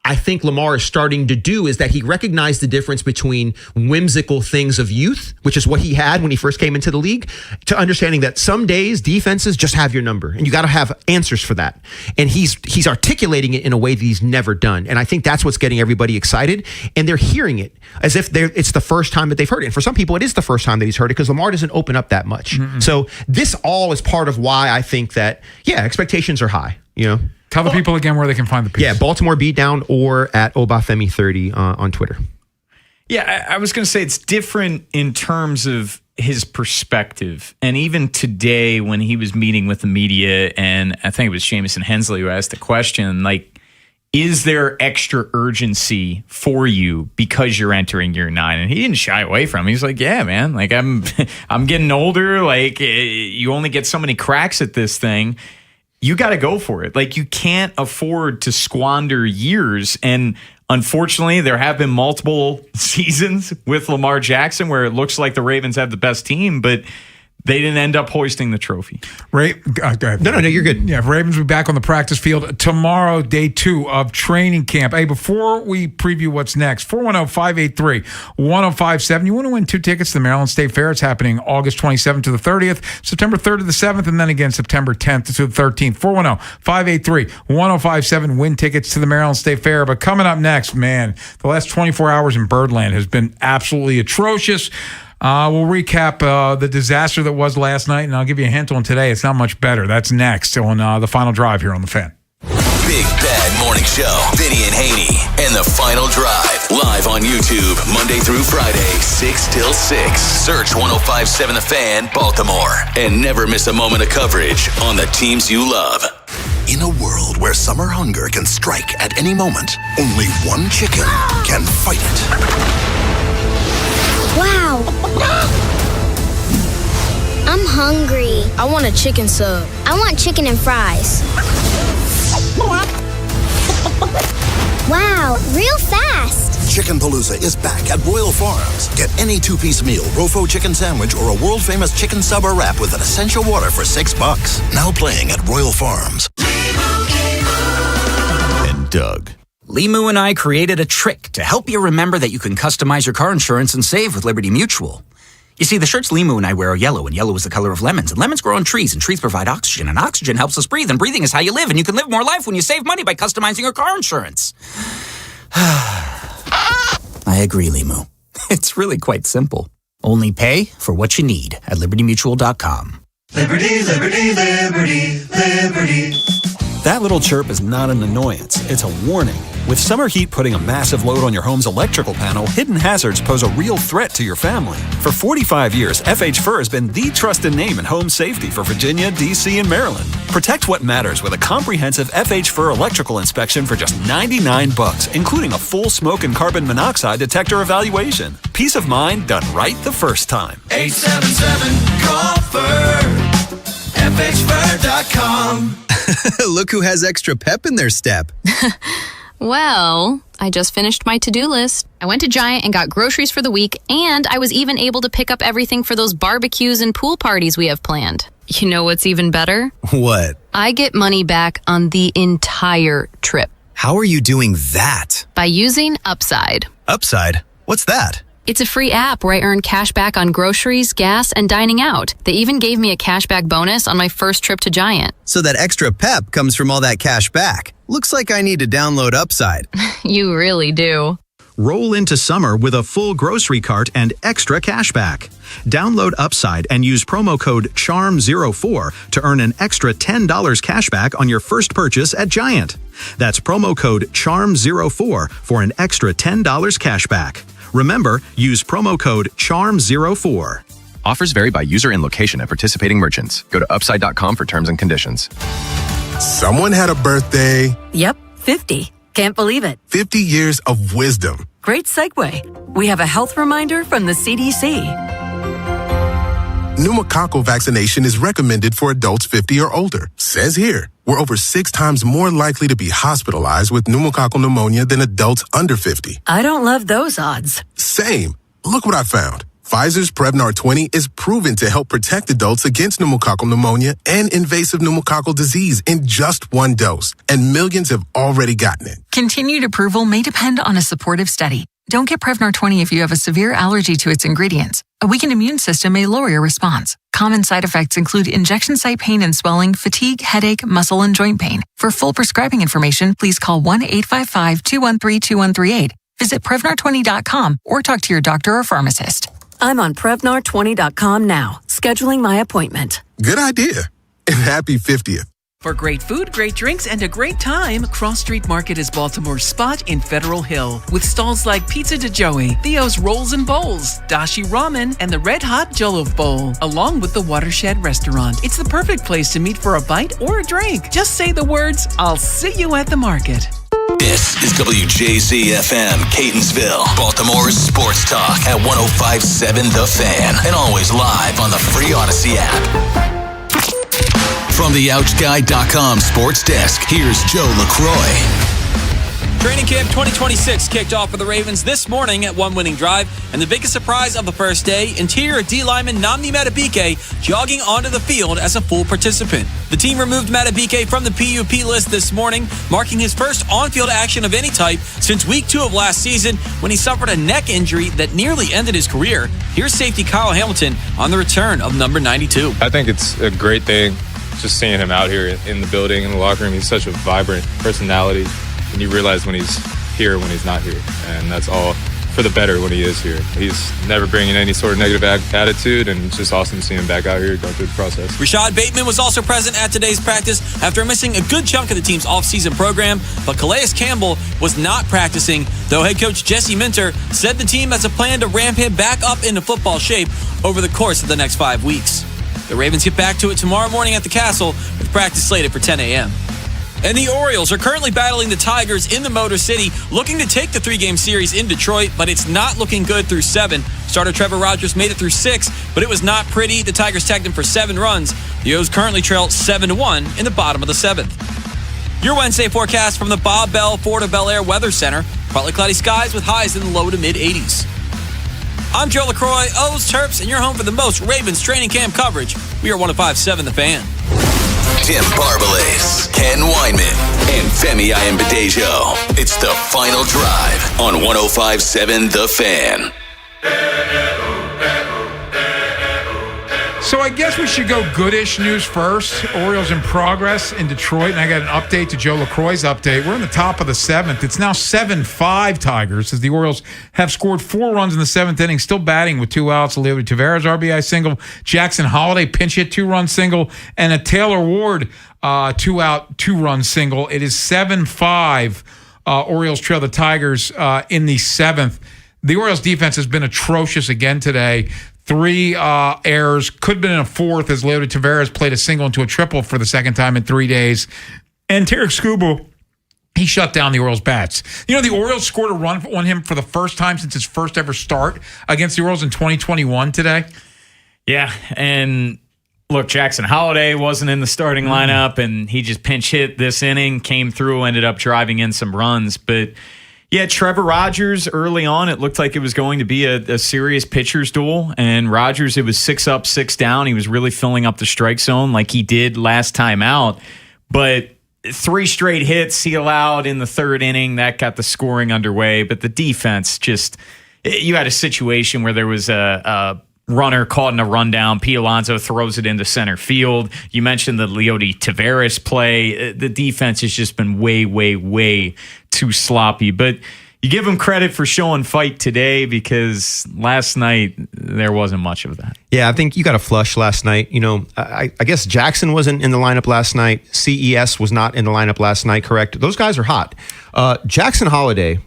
I think Lamar is starting to do is that he recognized the difference between whimsical things of youth, which is what he had when he first came into the league, to understanding that some days defenses just have your number and you got to have answers for that. And he's articulating it in a way that he's never done. And I think that's what's getting everybody excited. And they're hearing it as if it's the first time that they've heard it. And for some people, it is the first time that he's heard it because Lamar doesn't open up that much. Mm-hmm. So this all is part of why I think that, expectations are high, Tell the people again where they can find the piece. Yeah, Baltimore Beatdown or at Obafemi30 on Twitter. Yeah, I was going to say it's different in terms of his perspective. And even today when he was meeting with the media, and I think it was Jamison Hensley who asked the question, like, is there extra urgency for you because you're entering year 9? And he didn't shy away from it. He's like, yeah, man, like I'm getting older. Like you only get so many cracks at this thing. You got to go for it. Like, you can't afford to squander years. And unfortunately, there have been multiple seasons with Lamar Jackson where it looks like the Ravens have the best team, but they didn't end up hoisting the trophy. Go ahead. No, you're good. Yeah, Ravens will be back on the practice field tomorrow, day 2 of training camp. Hey, before we preview what's next, 410-583-1057. You want to win 2 tickets to the Maryland State Fair. It's happening August 27th to the 30th, September 3rd to the 7th, and then again September 10th to the 13th. 410-583-1057. Win tickets to the Maryland State Fair. But coming up next, man, the last 24 hours in Birdland has been absolutely atrocious. We'll recap the disaster that was last night, and I'll give you a hint on today. It's not much better. That's next on the Final Drive here on The Fan. Big Bad Morning Show, Vinny and Haynie, and The Final Drive, live on YouTube, Monday through Friday, 6 till 6. Search 105.7 The Fan, Baltimore, and never miss a moment of coverage on the teams you love. In a world where summer hunger can strike at any moment, only one chicken can fight it. Wow. I'm hungry. I want a chicken sub. I want chicken and fries. Wow, real fast. Chicken Palooza is back at Royal Farms. Get any 2-piece meal, Rofo chicken sandwich, or a world-famous chicken sub or wrap with an essential water for $6. Now playing at Royal Farms. And Doug. Limu and I created a trick to help you remember that you can customize your car insurance and save with Liberty Mutual. You see, the shirts Limu and I wear are yellow, and yellow is the color of lemons. And lemons grow on trees, and trees provide oxygen, and oxygen helps us breathe, and breathing is how you live, and you can live more life when you save money by customizing your car insurance. I agree, Limu. It's really quite simple. Only pay for what you need at libertymutual.com. Liberty, liberty, liberty, liberty. That little chirp is not an annoyance, it's a warning. With summer heat putting a massive load on your home's electrical panel, hidden hazards pose a real threat to your family. For 45 years, FH Fur has been the trusted name in home safety for Virginia, D.C., and Maryland. Protect what matters with a comprehensive FH Fur electrical inspection for just $99, including a full smoke and carbon monoxide detector evaluation. Peace of mind done right the first time. 877-CALL-FUR. FHFur.com. Look who has extra pep in their step. Well, I just finished my to-do list. I went to Giant and got groceries for the week, and I was even able to pick up everything for those barbecues and pool parties we have planned. You know what's even better? What? I get money back on the entire trip. How are you doing that? By using Upside. Upside? What's that? It's a free app where I earn cash back on groceries, gas, and dining out. They even gave me a cashback bonus on my first trip to Giant. So that extra pep comes from all that cash back. Looks like I need to download Upside. You really do. Roll into summer with a full grocery cart and extra cash back. Download Upside and use promo code CHARM04 to earn an extra $10 cash back on your first purchase at Giant. That's promo code CHARM04 for an extra $10 cash back. Remember, use promo code CHARM04. Offers vary by user and location at participating merchants. Go to upside.com for terms and conditions. Someone had a birthday. Yep, 50. Can't believe it. 50 years of wisdom. Great segue. We have a health reminder from the CDC. Pneumococcal vaccination is recommended for adults 50 or older. Says here, we're over 6 times more likely to be hospitalized with pneumococcal pneumonia than adults under 50. I don't love those odds. Same. Look what I found. Pfizer's Prevnar 20 is proven to help protect adults against pneumococcal pneumonia and invasive pneumococcal disease in just one dose, and millions have already gotten it. Continued approval may depend on a supportive study. Don't get Prevnar 20 if you have a severe allergy to its ingredients. A weakened immune system may lower your response. Common side effects include injection site pain and swelling, fatigue, headache, muscle, and joint pain. For full prescribing information, please call 1-855-213-2138. Visit Prevnar20.com or talk to your doctor or pharmacist. I'm on Prevnar20.com now, scheduling my appointment. Good idea. And happy 50th. For great food, great drinks, and a great time, Cross Street Market is Baltimore's spot in Federal Hill. With stalls like Pizza de Joey, Theo's Rolls and Bowls, Dashi Ramen, and the Red Hot Jollof Bowl, along with the Watershed Restaurant. It's the perfect place to meet for a bite or a drink. Just say the words, "I'll see you at the market." This is WJZ-FM, Catonsville, Baltimore's sports talk at 105.7 The Fan, and always live on the free Odyssey app. From the OutGuy.com sports desk, here's Joe LaCroix. Training Camp 2026 kicked off for the Ravens this morning at one winning drive, and the biggest surprise of the first day, interior D lineman Nnamdi Madubuike jogging onto the field as a full participant. The team removed Madubuike from the PUP list this morning, marking his first on-field action of any type since week 2 of last season when he suffered a neck injury that nearly ended his career. Here's safety Kyle Hamilton on the return of number 92. I think it's a great thing just seeing him out here in the building, in the locker room. He's such a vibrant personality. And you realize when he's here, when he's not here. And that's all for the better when he is here. He's never bringing any sort of negative attitude, and it's just awesome to see him back out here going through the process. Rashad Bateman was also present at today's practice after missing a good chunk of the team's offseason program, but Calais Campbell was not practicing, though head coach Jesse Minter said the team has a plan to ramp him back up into football shape over the course of the next 5 weeks. The Ravens get back to it tomorrow morning at the Castle with practice slated for 10 a.m. And the Orioles are currently battling the Tigers in the Motor City, looking to take the 3-game series in Detroit, but it's not looking good through 7. Starter Trevor Rogers made it through 6, but it was not pretty. The Tigers tagged him for 7 runs. The O's currently trail 7-1 in the bottom of the 7th. Your Wednesday forecast from the Bob Bell Florida Bel Air Weather Center. Partly cloudy skies with highs in the low to mid-80s. I'm Joe LaCroix, O's Terps, and you're home for the most Ravens training camp coverage. We are 105.7 The Fan. Tim Barbalas, Ken Weinman, and Femi Ayanbadejo. It's the Final Drive on 105.7 The Fan. So I guess we should go goodish news first. Orioles in progress in Detroit, and I got an update to Joe LaCroix's update. We're in the top of the 7th. It's now 7-5 Tigers as the Orioles have scored 4 runs in the 7th inning, still batting with 2 outs. Leody Taveras RBI single, Jackson Holiday pinch hit 2-run single, and a Taylor Ward 2-out 2-run single. It is 7-5. Orioles trail the Tigers in the 7th. The Orioles defense has been atrocious again today. 3 errors, could have been in a 4th as Leody Taveras played a single into a triple for the second time in 3 days. And Tarek Skubal, he shut down the Orioles' bats. You know, the Orioles scored a run on him for the first time since his first ever start against the Orioles in 2021 today. Yeah, and look, Jackson Holiday wasn't in the starting lineup, and he just pinch hit this inning, came through, ended up driving in some runs, but yeah, Trevor Rogers, early on, it looked like it was going to be a serious pitcher's duel. And Rogers, it was 6 up, 6 down. He was really filling up the strike zone like he did last time out. But 3 straight hits he allowed in the 3rd inning. That got the scoring underway. But the defense just, you had a situation where there was a runner caught in a rundown. Pete Alonso throws it into center field. You mentioned the Leody Taveras play. The defense has just been way, way, way too sloppy. But you give them credit for showing fight today because last night there wasn't much of that. Yeah, I think you got a flush last night. You know, I guess Jackson wasn't in the lineup last night. CES was not in the lineup last night, correct? Those guys are hot. Jackson Holiday,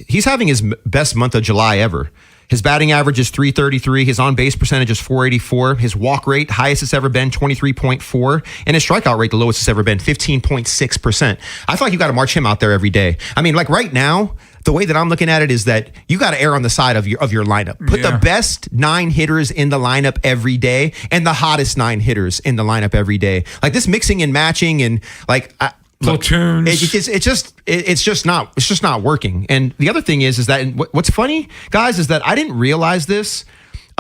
he's having his best month of July ever. His batting average is .333. His on-base percentage is .484. His walk rate, highest it's ever been, 23.4. And his strikeout rate, the lowest it's ever been, 15.6%. I feel like you got to march him out there every day. I mean, like right now, the way that I'm looking at it is that you got to err on the side of your lineup. Put the best 9 hitters in the lineup every day and the hottest 9 hitters in the lineup every day. Like this mixing and matching and like platoons. It's just not working. And the other thing is that what's funny, guys, is that I didn't realize this.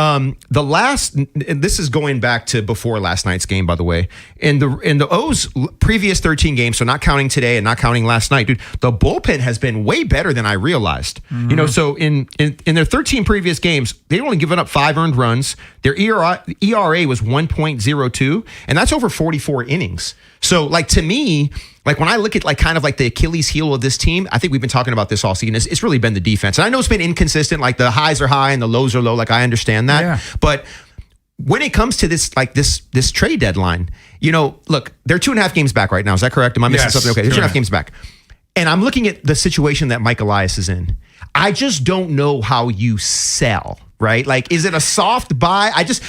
And this is going back to before last night's game, by the way. In the O's previous 13 games, so not counting today and not counting last night, dude, the bullpen has been way better than I realized. Mm-hmm. So in their 13 previous games, they'd only given up 5 earned runs. Their ERA was 1.02, and that's over 44 innings. So, like, to me, like, when I look at, like, kind of like the Achilles heel of this team, I think we've been talking about this all season. It's really been the defense. And I know it's been inconsistent. Like, the highs are high and the lows are low. Like, I understand that. Yeah. But when it comes to this, like, this trade deadline, look, they're 2.5 games back right now. Is that correct? Am I missing something? Okay, they're 2.5 games back. And I'm looking at the situation that Mike Elias is in. I just don't know how you sell. Right? Like, is it a soft buy? I just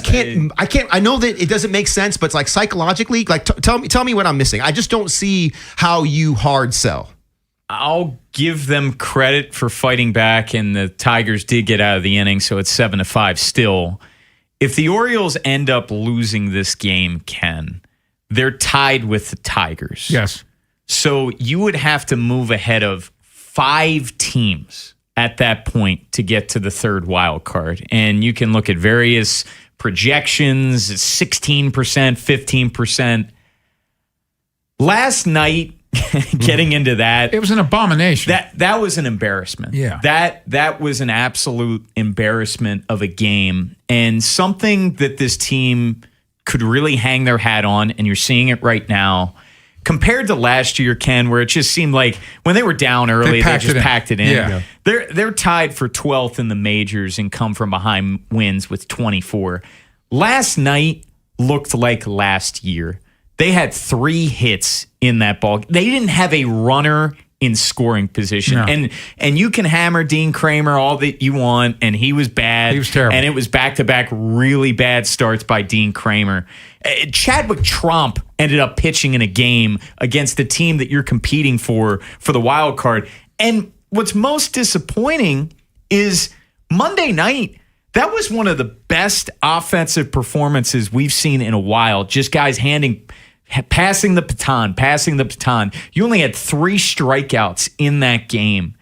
can't. I know that it doesn't make sense, but it's like psychologically, like, tell me what I'm missing. I just don't see how you hard sell. I'll give them credit for fighting back, and the Tigers did get out of the inning, so it's 7-5 still. If the Orioles end up losing this game, Ken, they're tied with the Tigers. Yes. So you would have to move ahead of 5 teams at that point to get to the third wild card. And you can look at various projections, 16%, 15%. Last night, getting into that, it was an abomination. That was an embarrassment. Yeah. That was an absolute embarrassment of a game, and something that this team could really hang their hat on, and you're seeing it right now. Compared to last year, Ken, where it just seemed like when they were down early, they just packed it in. Yeah. They're tied for 12th in the majors and come from behind wins with 24. Last night looked like last year. They had 3 hits in that ball. They didn't have a runner in scoring position. No. And you can hammer Dean Kramer all that you want, and he was bad. He was terrible. And it was back-to-back really bad starts by Dean Kramer. Chadwick Tromp ended up pitching in a game against the team that you're competing for the wild card. And what's most disappointing is Monday night, that was one of the best offensive performances we've seen in a while. Just guys passing the baton. You only had 3 strikeouts in that game.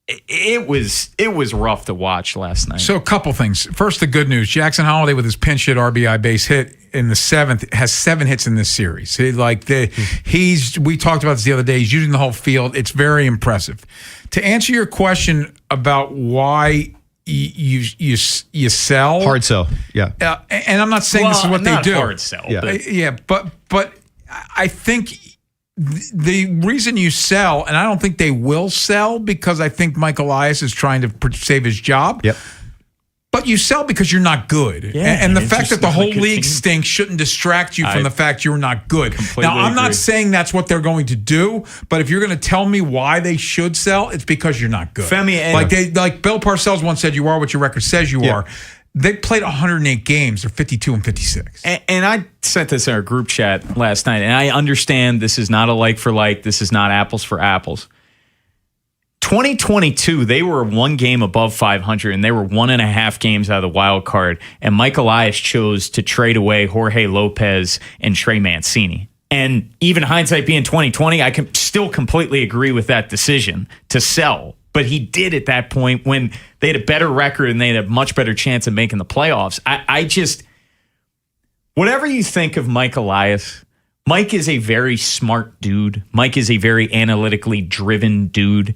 It was rough to watch last night. So a couple things. First, the good news. Jackson Holliday with his pinch hit RBI base hit in the 7th has 7 hits in this series. We talked about this the other day. He's using the whole field. It's very impressive. To answer your question about why you sell, hard sell, yeah. And I'm not saying this is what they do. Hard sell, but I think the reason you sell, and I don't think they will sell because I think Mike Elias is trying to save his job. Yep. But you sell because you're not good. Yeah, and the fact that the whole like a league team. stinks shouldn't distract you from the fact you're not good. Completely Now, I'm not agree. saying that's what they're going to do, but if you're going to tell me why they should sell, it's because you're not good. Femi, and- like Bill Parcells once said, you are what your record says you are. They played 108 games. They're 52 and 56. And I sent this in our group chat last night, and I understand this is not a like for like. This is not apples for apples. 2022, they were 1 game above 500, and they were 1.5 games out of the wild card. And Mike Elias chose to trade away Jorge Lopez and Trey Mancini. And even hindsight being 2020, I can still completely agree with that decision to sell. But he did at that point when they had a better record and they had a much better chance of making the playoffs. I just, whatever you think of Mike Elias, Mike is a very smart dude. Mike is a very analytically driven dude.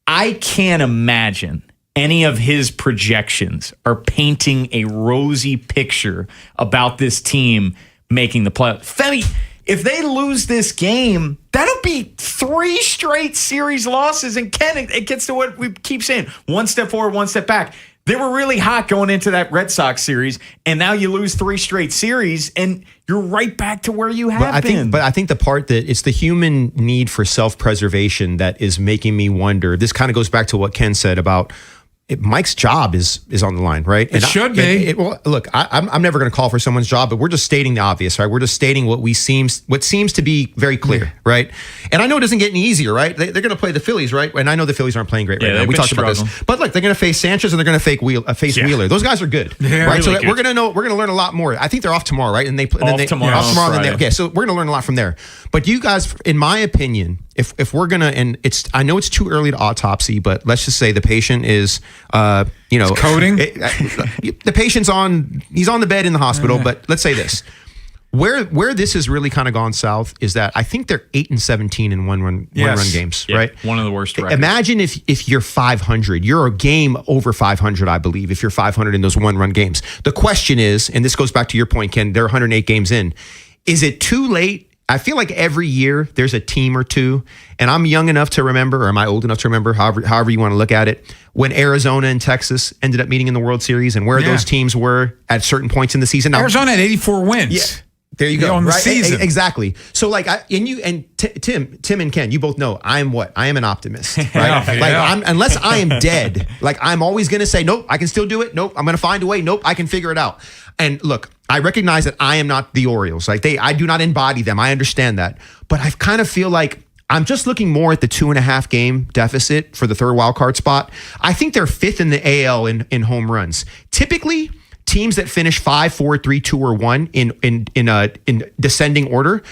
I can't imagine any of his projections are painting a rosy picture about this team making the playoffs. Femi, if they lose this game, that'll be 3 straight series losses. And Ken, it gets to what we keep saying. 1 step forward, 1 step back. They were really hot going into that Red Sox series, and now you lose 3 straight series, and you're right back to where you have been. But I think the part that it's the human need for self-preservation that is making me wonder. This kind of goes back to what Ken said about Mike's job is on the line, right? It should be. Well, look, I'm never going to call for someone's job, but we're just stating the obvious, right? We're just stating what seems to be very clear, right? And I know it doesn't get any easier, right? They're going to play the Phillies, right? And I know the Phillies aren't playing great right now. We talked about this, but look, they're going to face Sanchez and they're going to face Wheeler. Those guys are good, right? So we're going to learn a lot more. I think they're off tomorrow, right? And tomorrow. Okay, so we're going to learn a lot from there. But you guys, in my opinion, if we're gonna, and I know it's too early to autopsy, but let's just say the patient is, it's coding. The patient's he's on the bed in the hospital. But let's say this, where this has really kind of gone south is that I think they're 8-17 in one run games, right? One of the worst records. Imagine if you're 500, you're a game over 500, I believe, if you're 500 in those 1-run games. The question is, and this goes back to your point, Ken, they're 108 games in. Is it too late? I feel like every year there's a team or two, and I'm young enough to remember, or am I old enough to remember, however you want to look at it, when Arizona and Texas ended up meeting in the World Series and where those teams were at certain points in the season. Now, Arizona had 84 wins. Yeah. There you go. On the season. Exactly. So like, Tim and Ken, you both know I am an optimist, right? Unless I am dead, like I'm always going to say, nope, I can still do it. Nope, I'm going to find a way. Nope, I can figure it out. And look, I recognize that I am not the Orioles. I do not embody them. I understand that. But I kind of feel like I'm just looking more at the 2.5 game deficit for the third wild card spot. I think they're 5th in the AL in home runs. Typically, teams that finish 5, 4, 3, 2, or 1 in descending order.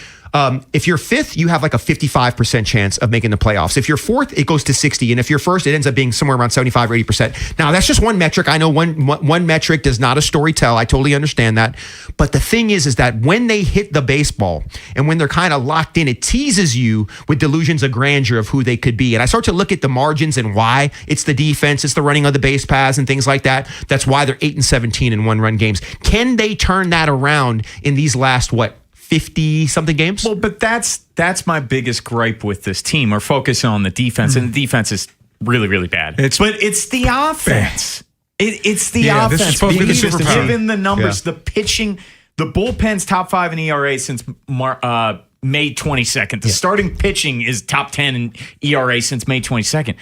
If you're 5th, you have like a 55% chance of making the playoffs. If you're 4th, it goes to 60. And if you're 1st, it ends up being somewhere around 75 or 80%. Now, that's just one metric. I know one metric does not a story tell. I totally understand that. But the thing is that when they hit the baseball and when they're kind of locked in, it teases you with delusions of grandeur of who they could be. And I start to look at the margins and why. It's the defense, it's the running of the base paths and things like that. That's why they're 8-17 in 1-run games. Can they turn that around in these last, 50-something games? Well, but that's my biggest gripe with this team. We're focusing on the defense, and the defense is really, really bad. But it's the offense. It's the offense. This is supposed to be the superpower. Given the numbers, the pitching, the bullpen's top 5 in ERA since May 22nd. The starting pitching is top 10 in ERA since May 22nd.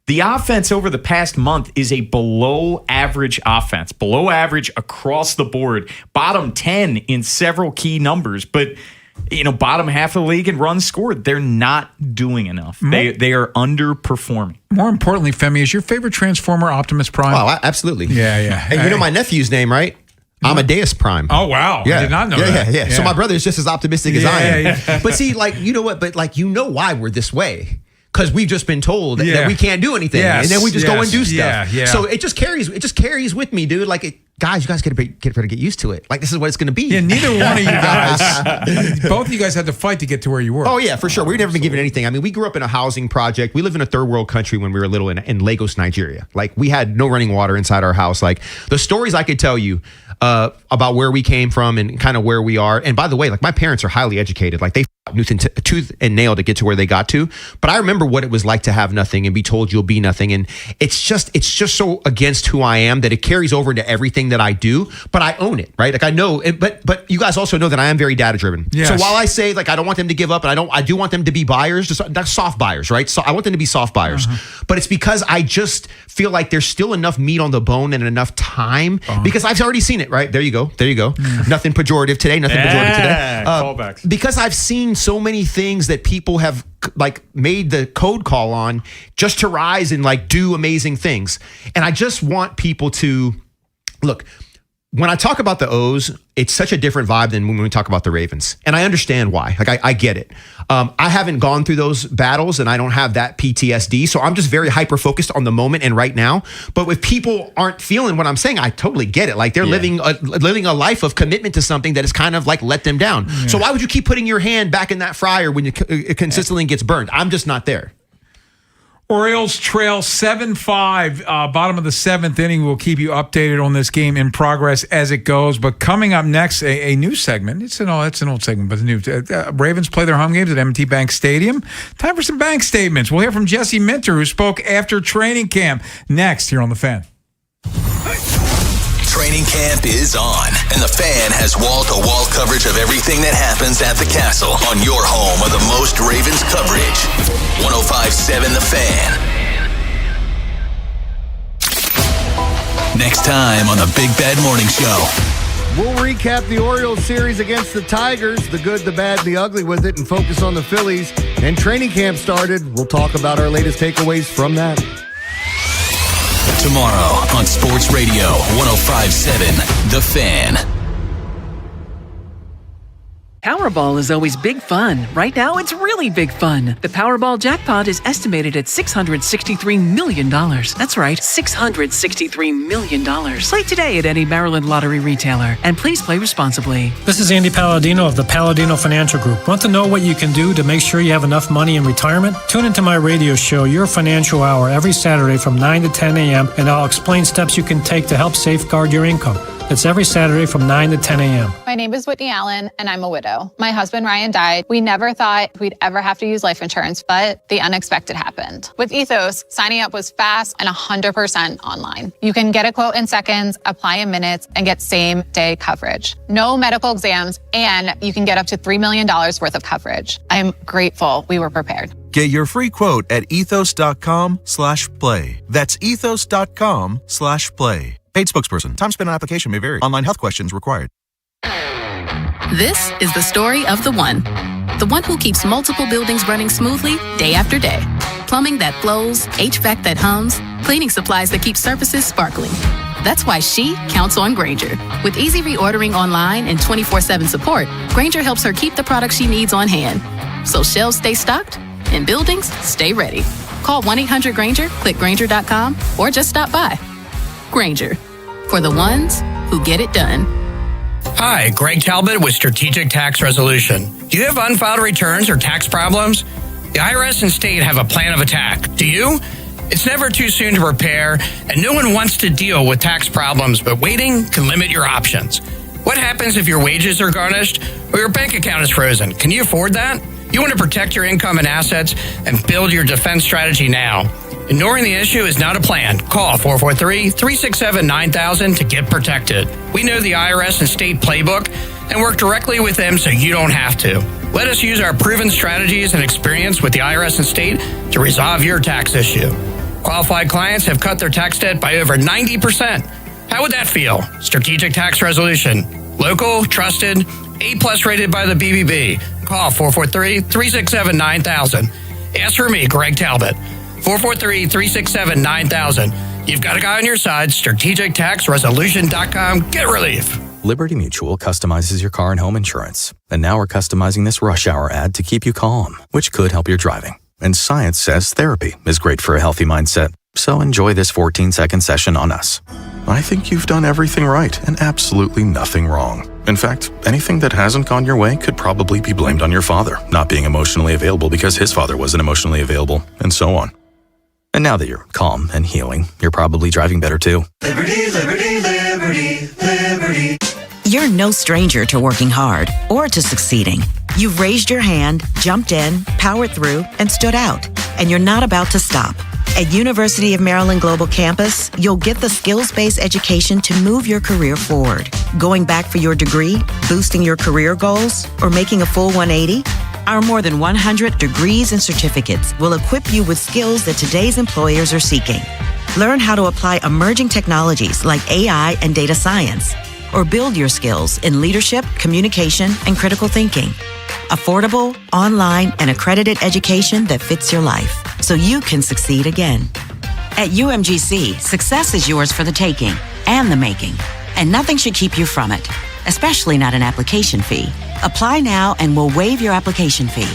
The offense over the past month is a below average offense, below average across the board, bottom 10 in several key numbers, but bottom half of the league in runs scored. They're not doing enough. They are underperforming. More importantly, Femi, is your favorite Transformer Optimus Prime? Oh, absolutely. Yeah. And you know my nephew's name, right? Amadeus Prime. Oh, wow. I did not know that. Yeah. So my brother is just as optimistic as I am. Yeah. But see, you know what? But why we're this way. Because we've just been told that we can't do anything, and then we just go and do stuff. Yeah. So it just carries with me, dude. Guys, you guys get to get used to it. This is what it's going to be. Yeah, neither one of you guys, both of you guys had to fight to get to where you were. Oh yeah, for sure. We've never been given anything. I mean, we grew up in a housing project. We live in a third world country when we were little in Lagos, Nigeria. We had no running water inside our house. The stories I could tell you about where we came from and kind of where we are. And by the way, my parents are highly educated. They tooth and nail to get to where they got to. But I remember what it was like to have nothing and be told you'll be nothing. And it's just so against who I am that it carries over into everything that I do. But I own it, right? I know it, but you guys also know that I am very data driven. Yes. So while I say I don't want them to give up, and I do want them to be buyers, just not soft buyers, right? So I want them to be soft buyers. But it's because I just feel like there's still enough meat on the bone and enough time because I've already seen it, right? There you go. Nothing pejorative today. Callbacks. Because I've seen so many things that people have made the code call on just to rise and do amazing things. And I just want people to look. When I talk about the O's, it's such a different vibe than when we talk about the Ravens. And I understand why. I get it. I haven't gone through those battles and I don't have that PTSD. So I'm just very hyper-focused on the moment and right now. But if people aren't feeling what I'm saying, I totally get it. They're living a life of commitment to something that is kind of let them down. Yeah. So why would you keep putting your hand back in that fryer when it consistently gets burned? I'm just not there. Orioles trail 7-5, bottom of the 7th inning. We'll keep you updated on this game in progress as it goes. But coming up next, a new segment. It's an old segment, but new. Ravens play their home games at M&T Bank Stadium. Time for some bank statements. We'll hear from Jesse Minter, who spoke after training camp. Next, here on The Fan. Training camp is on, and The Fan has wall-to-wall coverage of everything that happens at the Castle on your home of the most Ravens coverage. 105.7 The Fan. time on the Big Bad Morning Show. We'll recap the Orioles series against the Tigers, the good, the bad, the ugly with it, and focus on the Phillies. And training camp started. We'll talk about our latest takeaways from that. Tomorrow on Sports Radio 105.7 The Fan. Powerball is always big fun. Right now, it's really big fun. The Powerball jackpot is estimated at $663 million. That's right, $663 million. Play today at any Maryland lottery retailer. And please play responsibly. This is Andy Palladino of the Palladino Financial Group. Want to know what you can do to make sure you have enough money in retirement? Tune into my radio show, Your Financial Hour, every Saturday from 9 to 10 a.m., and I'll explain steps you can take to help safeguard your income. It's every Saturday from 9 to 10 a.m. My name is Whitney Allen, and I'm a widow. My husband, Ryan, died. We never thought we'd ever have to use life insurance, but the unexpected happened. With Ethos, signing up was fast and 100% online. You can get a quote in seconds, apply in minutes, and get same-day coverage. No medical exams, and you can get up to $3 million worth of coverage. I'm grateful we were prepared. Get your free quote at ethos.com/play. That's ethos.com/play. Paid spokesperson. Time spent on application may vary. Online health questions required. This is the story of the one who keeps multiple buildings running smoothly day after day. Plumbing that flows, HVAC that hums, cleaning supplies that keep surfaces sparkling. That's why she counts on Grainger. With easy reordering online and 24/7 support, Grainger helps her keep the products she needs on hand. So shelves stay stocked and buildings stay ready. Call 1-800-GRAINGER, click Grainger.com, or just stop by. Grainger, for the ones who get it done. Hi, Greg Talbot with Strategic Tax Resolution. Do you have unfiled returns or tax problems? The IRS and state have a plan of attack. Do you? It's never too soon to prepare, and no one wants to deal with tax problems, but waiting can limit your options. What happens if your wages are garnished or your bank account is frozen? Can you afford that? You want to protect your income and assets and build your defense strategy now. Ignoring the issue is not a plan. Call 443-367-9000 to get protected. We know the IRS and state playbook and work directly with them so you don't have to. Let us use our proven strategies and experience with the IRS and state to resolve your tax issue. Qualified clients have cut their tax debt by over 90%. How would that feel? Strategic Tax Resolution. Local, trusted, A+ rated by the BBB. Call 443-367-9000. Ask for me, Greg Talbot. 443-367-9000. You've got a guy on your side. StrategicTaxResolution.com. Get relief. Liberty Mutual customizes your car and home insurance. And now we're customizing this rush hour ad to keep you calm, which could help your driving. And science says therapy is great for a healthy mindset. So enjoy this 14-second session on us. I think you've done everything right and absolutely nothing wrong. In fact, anything that hasn't gone your way could probably be blamed on your father not being emotionally available because his father wasn't emotionally available, and so on. And now that you're calm and healing, you're probably driving better too. Liberty, liberty, liberty, liberty. You're no stranger to working hard or to succeeding. You've raised your hand, jumped in, powered through, and stood out. And you're not about to stop. At University of Maryland Global Campus, you'll get the skills-based education to move your career forward. Going back for your degree, boosting your career goals, or making a full 180? Our more than 100 degrees and certificates will equip you with skills that today's employers are seeking. Learn how to apply emerging technologies like AI and data science, or build your skills in leadership, communication, and critical thinking. Affordable, online, and accredited education that fits your life, so you can succeed again. At UMGC, success is yours for the taking and the making, and nothing should keep you from it, especially not an application fee. Apply now and we'll waive your application fee.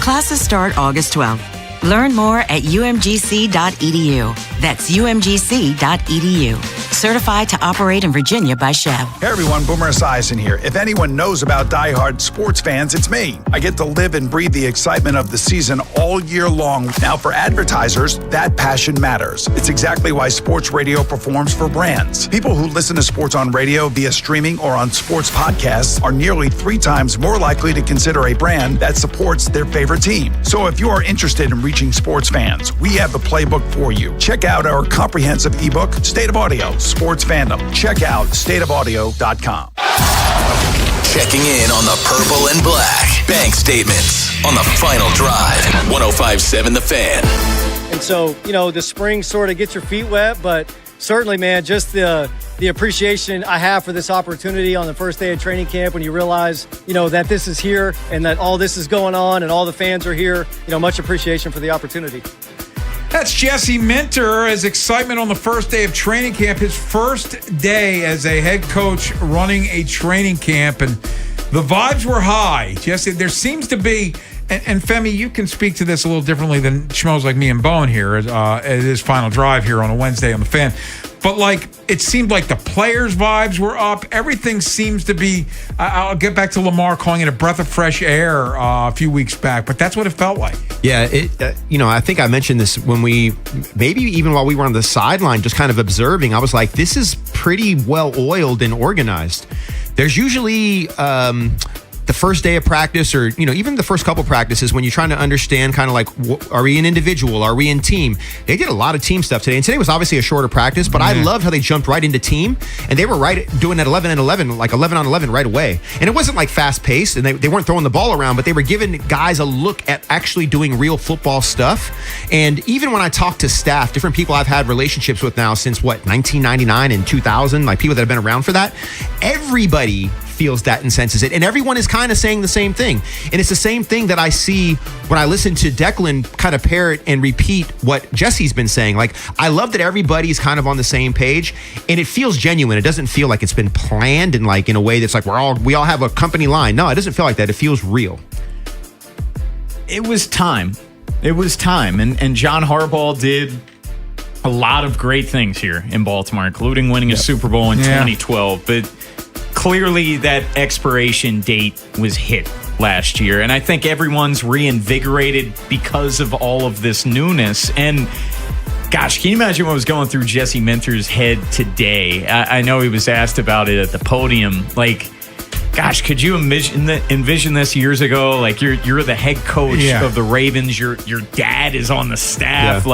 Classes start August 12th. Learn more at umgc.edu. That's umgc.edu. Certified to operate in Virginia by Chev. Hey everyone, Boomer Esiason here. If anyone knows about diehard sports fans, it's me. I get to live and breathe the excitement of the season all year long. Now for advertisers, that passion matters. It's exactly why sports radio performs for brands. People who listen to sports on radio via streaming or on sports podcasts are nearly 3 times more likely to consider a brand that supports their favorite team. So if you are interested in reaching sports fans, we have the playbook for you. Check out our comprehensive ebook, State of Audio, Sports Fandom. Check out stateofaudio.com. Checking in on the purple and black. Bank statements on the final drive. 105.7 The Fan. And so, the spring sort of gets your feet wet, but certainly, man, just the appreciation I have for this opportunity on the first day of training camp when you realize, that this is here and that all this is going on and all the fans are here. Much appreciation for the opportunity. That's Jesse Minter. His excitement on the first day of training camp, his first day as a head coach running a training camp, and the vibes were high. Jesse, there seems to be, and Femi, you can speak to this a little differently than schmoes like me and Bone here at his final drive here on a Wednesday on the Fan. But it seemed like the players' vibes were up. Everything seems to be. I'll get back to Lamar calling it a breath of fresh air a few weeks back, but that's what it felt like. Yeah, I think I mentioned this when maybe even while we were on the sideline, just kind of observing. I was like, this is pretty well oiled and organized. There's usually the first day of practice, or even the first couple practices, when you're trying to understand kind of are we an individual, are we in team? They did a lot of team stuff today, and today was obviously a shorter practice, but I loved how they jumped right into team, and they were doing that 11 and 11, like 11 on 11 right away. And it wasn't fast paced, and they weren't throwing the ball around, but they were giving guys a look at actually doing real football stuff. And even when I talk to staff, different people I've had relationships with now since 1999 and 2000, people that have been around for that, everybody feels that and senses it, and everyone is kind of saying the same thing. And it's the same thing that I see when I listen to Declan kind of parrot and repeat what Jesse's been saying. I love that everybody's kind of on the same page, and it feels genuine. It doesn't feel like it's been planned and in a way that's we all have a company line. No, it doesn't feel like that. It feels real. It was time. And John Harbaugh did a lot of great things here in Baltimore, including winning a Super Bowl in 2012. But clearly that expiration date was hit last year, and I think everyone's reinvigorated because of all of this newness. And gosh, can you imagine what was going through Jesse Minter's head today? I know he was asked about it at the podium. Gosh, could you envision this years ago? You're the head coach of the Ravens. Your dad is on the staff.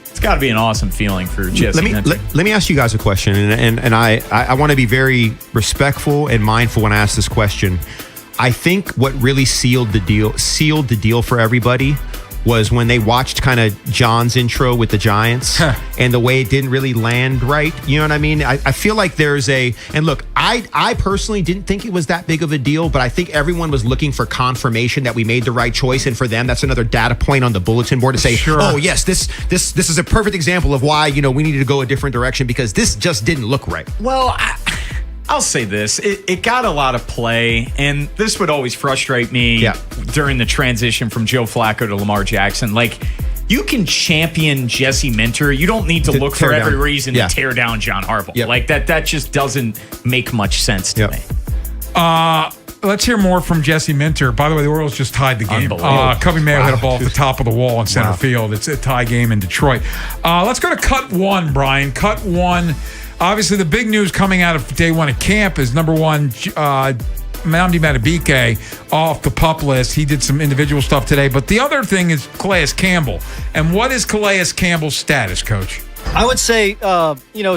It's got to be an awesome feeling for Jesse. Let me ask you guys a question, and I want to be very respectful and mindful when I ask this question. I think what really sealed the deal for everybody was when they watched kind of John's intro with the Giants and the way it didn't really land right. You know what I mean? I feel like there's and look, I personally didn't think it was that big of a deal, but I think everyone was looking for confirmation that we made the right choice. And for them, that's another data point on the bulletin board to say, oh yes, this is a perfect example of why, we needed to go a different direction, because this just didn't look right. Well, I'll say this. It got a lot of play, and this would always frustrate me during the transition from Joe Flacco to Lamar Jackson. You can champion Jesse Minter. You don't need to look for every reason to tear down John Harbaugh. That just doesn't make much sense to me. Let's hear more from Jesse Minter. By the way, the Orioles just tied the game. Cubby Mayo hit a ball off the top of the wall in center field. It's a tie game in Detroit. Let's go to cut one, Brian. Cut one. Obviously, the big news coming out of day one of camp is, number one, Mamdi Madubuike off the PUP list. He did some individual stuff today. But the other thing is Calais Campbell. And what is Calais Campbell's status, Coach? I would say,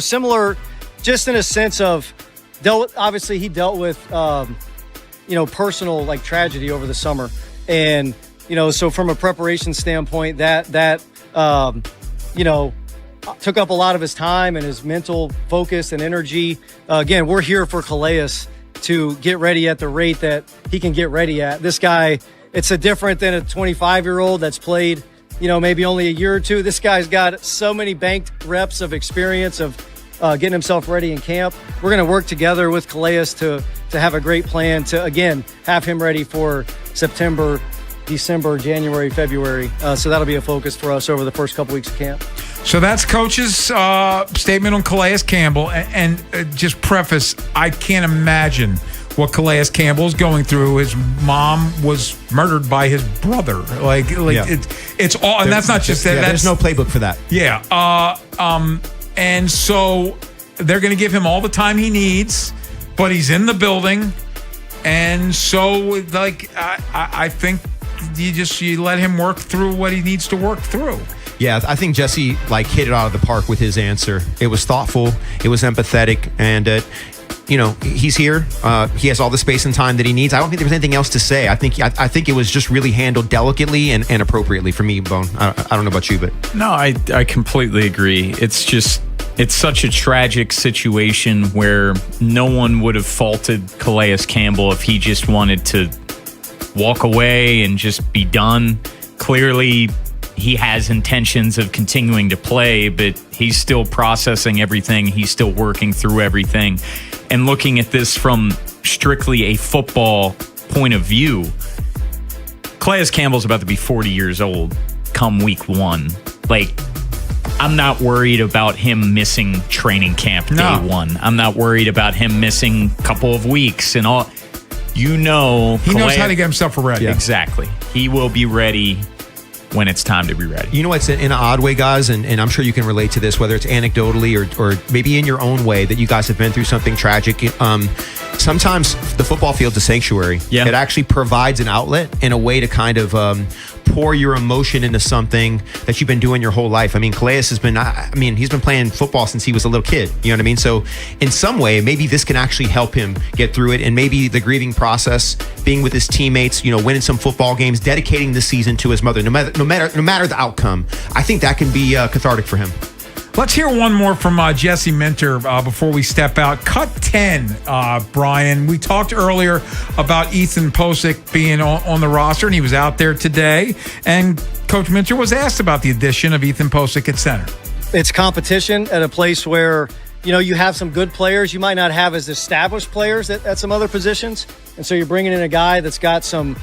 similar, just in a sense of, obviously he dealt with, personal tragedy over the summer. And, so from a preparation standpoint, that took up a lot of his time and his mental focus and energy. Again, we're here for Calais to get ready at the rate that he can get ready at. This guy, it's different than a 25-year-old that's played, maybe only a year or two. This guy's got so many banked reps of experience of getting himself ready in camp. We're going to work together with Calais to have a great plan to, again, have him ready for September, December, January, February. So that'll be a focus for us over the first couple weeks of camp. So that's Coach's statement on Calais Campbell. And just preface, I can't imagine what Calais Campbell is going through. His mom was murdered by his brother. It's all, and that's not just that. There's no playbook for that. Yeah. And so they're going to give him all the time he needs, but he's in the building. And so, I think you let him work through what he needs to work through. Yeah, I think Jesse hit it out of the park with his answer. It was thoughtful, it was empathetic, and he's here. He has all the space and time that he needs. I don't think there was anything else to say. I think it was just really handled delicately and appropriately for me, Bone. I don't know about you, but no, I completely agree. It's just It's such a tragic situation where no one would have faulted Calais Campbell if he just wanted to walk away and just be done. Clearly, he has intentions of continuing to play, but he's still processing everything. He's still working through everything. And looking at this from strictly a football point of view, Calais Campbell's about to be 40 years old come week 1. Like, I'm not worried about him missing training camp day 1. I'm not worried about him missing a couple of weeks and all. He knows how to get himself ready. Exactly. He will be ready when it's time to be ready. You know what's in an odd way, guys, and I'm sure you can relate to this, whether it's anecdotally or maybe in your own way that you guys have been through something tragic. Sometimes the football field's a sanctuary. Yeah. It actually provides an outlet and a way to kind of pour your emotion into something that you've been doing your whole life. I mean, Calais has been, he's been playing football since he was a little kid. You know what I mean? So in some way, maybe this can actually help him get through it. And maybe the grieving process, being with his teammates, winning some football games, dedicating the season to his mother, no matter the outcome, I think that can be cathartic for him. Let's hear one more from Jesse Minter before we step out. Cut 10, Brian. We talked earlier about Ethan Posick being on the roster, and he was out there today. And Coach Minter was asked about the addition of Ethan Posick at center. It's competition at a place where, you have some good players. You might not have as established players at some other positions. And so you're bringing in a guy that's got some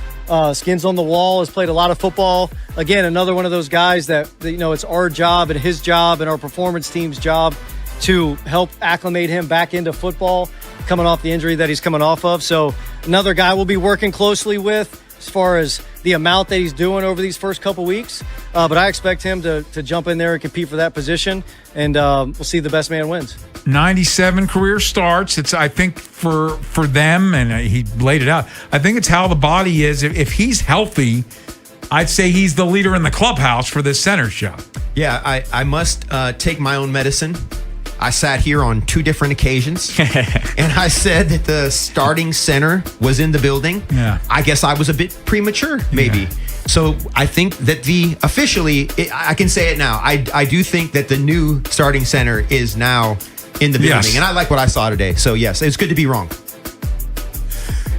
skins on the wall, has played a lot of football. Again, another one of those guys that it's our job and his job and our performance team's job to help acclimate him back into football, coming off the injury that he's coming off of. So another guy we'll be working closely with as far as the amount that he's doing over these first couple weeks. But I expect him to jump in there and compete for that position, and we'll see the best man wins. 97 career starts. It's, I think, for them, and he laid it out, I think it's how the body is. If he's healthy, I'd say he's the leader in the clubhouse for this center job. Yeah, I must take my own medicine. I sat here on 2 different occasions, and I said that the starting center was in the building. Yeah. I guess I was a bit premature, maybe. Yeah. So I think that I can say it now. I do think that the new starting center is now in the building. Yes. And I like what I saw today. So, yes, it's good to be wrong.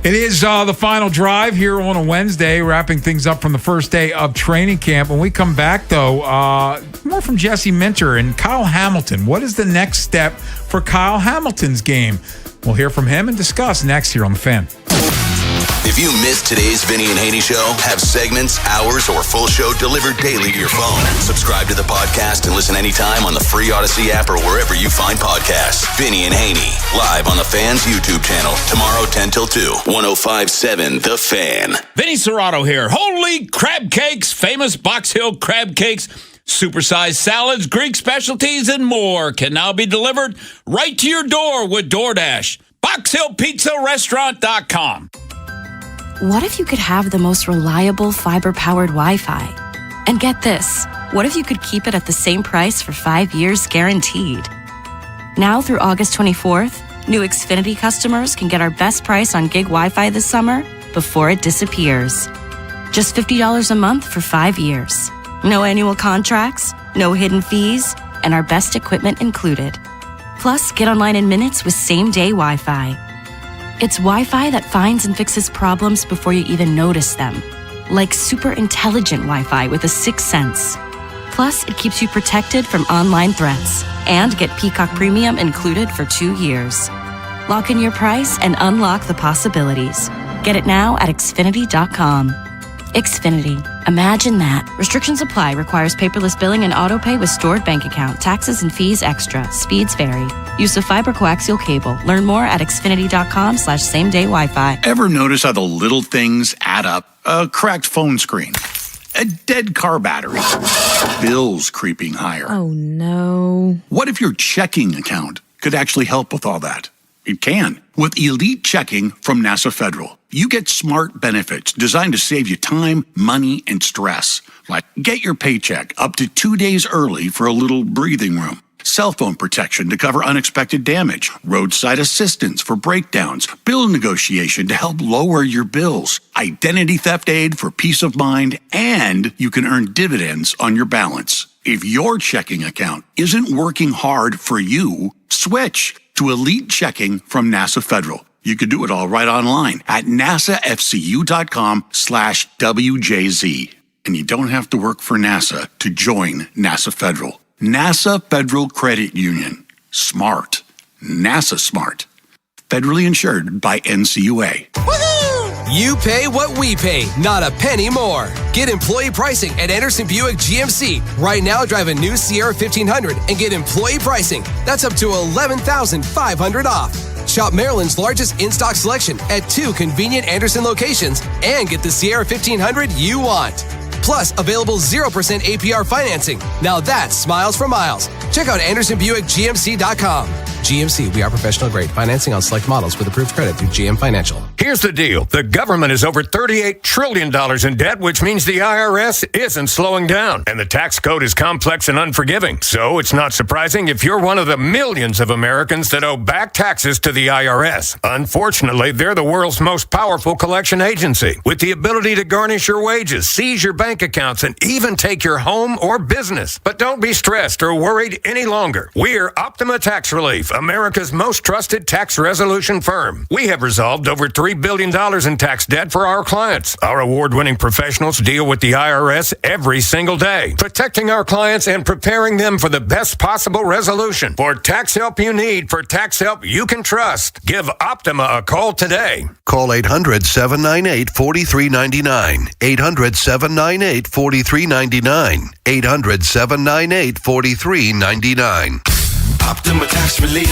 It is the final drive here on a Wednesday, wrapping things up from the first day of training camp. When we come back, though, more from Jesse Minter and Kyle Hamilton. What is the next step for Kyle Hamilton's game? We'll hear from him and discuss next here on The Fan. If you missed today's Vinny and Haynie show, have segments, hours, or full show delivered daily to your phone. Subscribe to the podcast and listen anytime on the free Odyssey app or wherever you find podcasts. Vinny and Haynie, live on the Fan's YouTube channel, tomorrow 10 till 2, 105.7 The Fan. Vinny Serrato here. Holy crab cakes, famous Box Hill crab cakes, supersized salads, Greek specialties, and more can now be delivered right to your door with DoorDash. BoxHillPizzaRestaurant.com. What if you could have the most reliable fiber-powered Wi-Fi? And get this, what if you could keep it at the same price for 5 years guaranteed? Now through August 24th, new Xfinity customers can get our best price on gig Wi-Fi this summer before it disappears. Just $50 a month for 5 years. No annual contracts, no hidden fees, and our best equipment included. Plus, get online in minutes with same-day Wi-Fi. It's Wi-Fi that finds and fixes problems before you even notice them. Like super intelligent Wi-Fi with a 6th sense. Plus, it keeps you protected from online threats. And get Peacock Premium included for 2 years. Lock in your price and unlock the possibilities. Get it now at Xfinity.com. Xfinity. Imagine that. Restrictions apply. Requires paperless billing and autopay with stored bank account. Taxes and fees extra. Speeds vary. Use of fiber coaxial cable. Learn more at Xfinity.com/same-day Wi-Fi. Ever notice how the little things add up? A cracked phone screen, a dead car battery, bills creeping higher. Oh, no. What if your checking account could actually help with all that? It can. With Elite Checking from NASA Federal, you get smart benefits designed to save you time, money, and stress. Like get your paycheck up to 2 days early for a little breathing room. Cell phone protection to cover unexpected damage. Roadside assistance for breakdowns. Bill negotiation to help lower your bills. Identity theft aid for peace of mind. And you can earn dividends on your balance. If your checking account isn't working hard for you, switch to Elite Checking from NASA Federal. You could do it all right online at nasafcu.com/WJZ. And you don't have to work for NASA to join NASA Federal. NASA Federal Credit Union. Smart. NASA smart. Federally insured by NCUA. You pay what we pay, not a penny more. Get employee pricing at Anderson Buick GMC. Right now, drive a new Sierra 1500 and get employee pricing. That's up to $11,500 off. Shop Maryland's largest in-stock selection at 2 convenient Anderson locations and get the Sierra 1500 you want. Plus, available 0% APR financing. Now that's smiles for miles. Check out AndersonBuickGMC.com. GMC, we are professional grade. Financing on select models with approved credit through GM Financial. Here's the deal. The government is over $38 trillion in debt, which means the IRS isn't slowing down. And the tax code is complex and unforgiving. So it's not surprising if you're one of the millions of Americans that owe back taxes to the IRS. Unfortunately, they're the world's most powerful collection agency, with the ability to garnish your wages, seize your bank accounts, and even take your home or business. But don't be stressed or worried any longer. We're Optima Tax Relief, America's most trusted tax resolution firm. We have resolved over $3 billion in tax debt for our clients. Our award-winning professionals deal with the IRS every single day, protecting our clients and preparing them for the best possible resolution. For tax help you need, for tax help you can trust, give Optima a call today. Call 800-798-4399. 800-798-4399. 800-798-4399. Optima Tax Relief.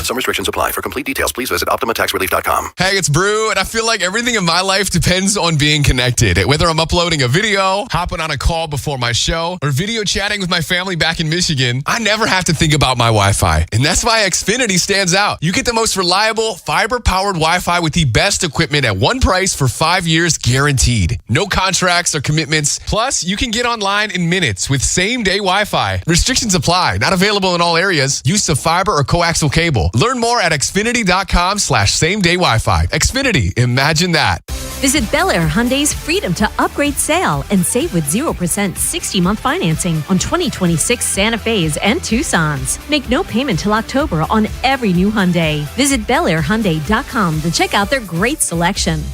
Some restrictions apply. For complete details, please visit OptimaTaxRelief.com. Hey, it's Brew, and I feel like everything in my life depends on being connected. Whether I'm uploading a video, hopping on a call before my show, or video chatting with my family back in Michigan, I never have to think about my Wi-Fi. And that's why Xfinity stands out. You get the most reliable, fiber-powered Wi-Fi with the best equipment at one price for 5 years guaranteed. No contracts or commitments. Plus, you can get online in minutes with same-day Wi-Fi. Restrictions apply. Not available in all areas. Use of fiber or coaxial cable. Learn more at Xfinity.com/same-day Wi-Fi. Xfinity, imagine that. Visit Bel Air Hyundai's Freedom to Upgrade sale and save with 0% 60-month financing on 2026 Santa Fe's and Tucson's. Make no payment till October on every new Hyundai. Visit BelAirHyundai.com to check out their great selection.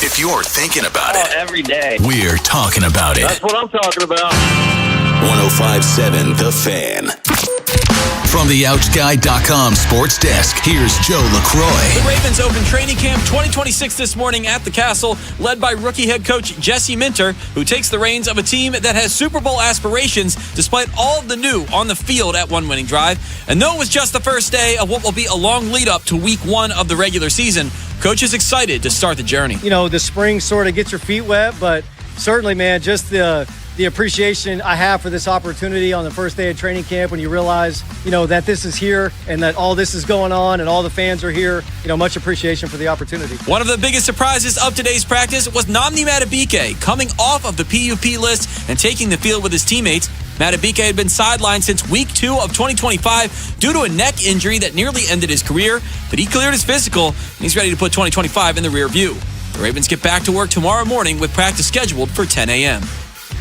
If you're thinking about it every day, we're talking about it. That's what I'm talking about. 105.7 The Fan. From the OutGuy.com sports desk, here's Joe LaCroix. The Ravens open training camp 2026 this morning at the Castle, led by rookie head coach Jesse Minter, who takes the reins of a team that has Super Bowl aspirations despite all of the new on the field at one winning drive. And though it was just the first day of what will be a long lead up to week 1 of the regular season, coach is excited to start the journey. You know, the spring sort of gets your feet wet, but certainly, man, just the appreciation I have for this opportunity on the first day of training camp when you realize, you know, that this is here and that all this is going on and all the fans are here. You know, much appreciation for the opportunity. One of the biggest surprises of today's practice was Nnamdi Madubuike coming off of the PUP list and taking the field with his teammates. Madubuike had been sidelined since week 2 of 2025 due to a neck injury that nearly ended his career, but he cleared his physical and he's ready to put 2025 in the rear view. The Ravens get back to work tomorrow morning with practice scheduled for 10 a.m.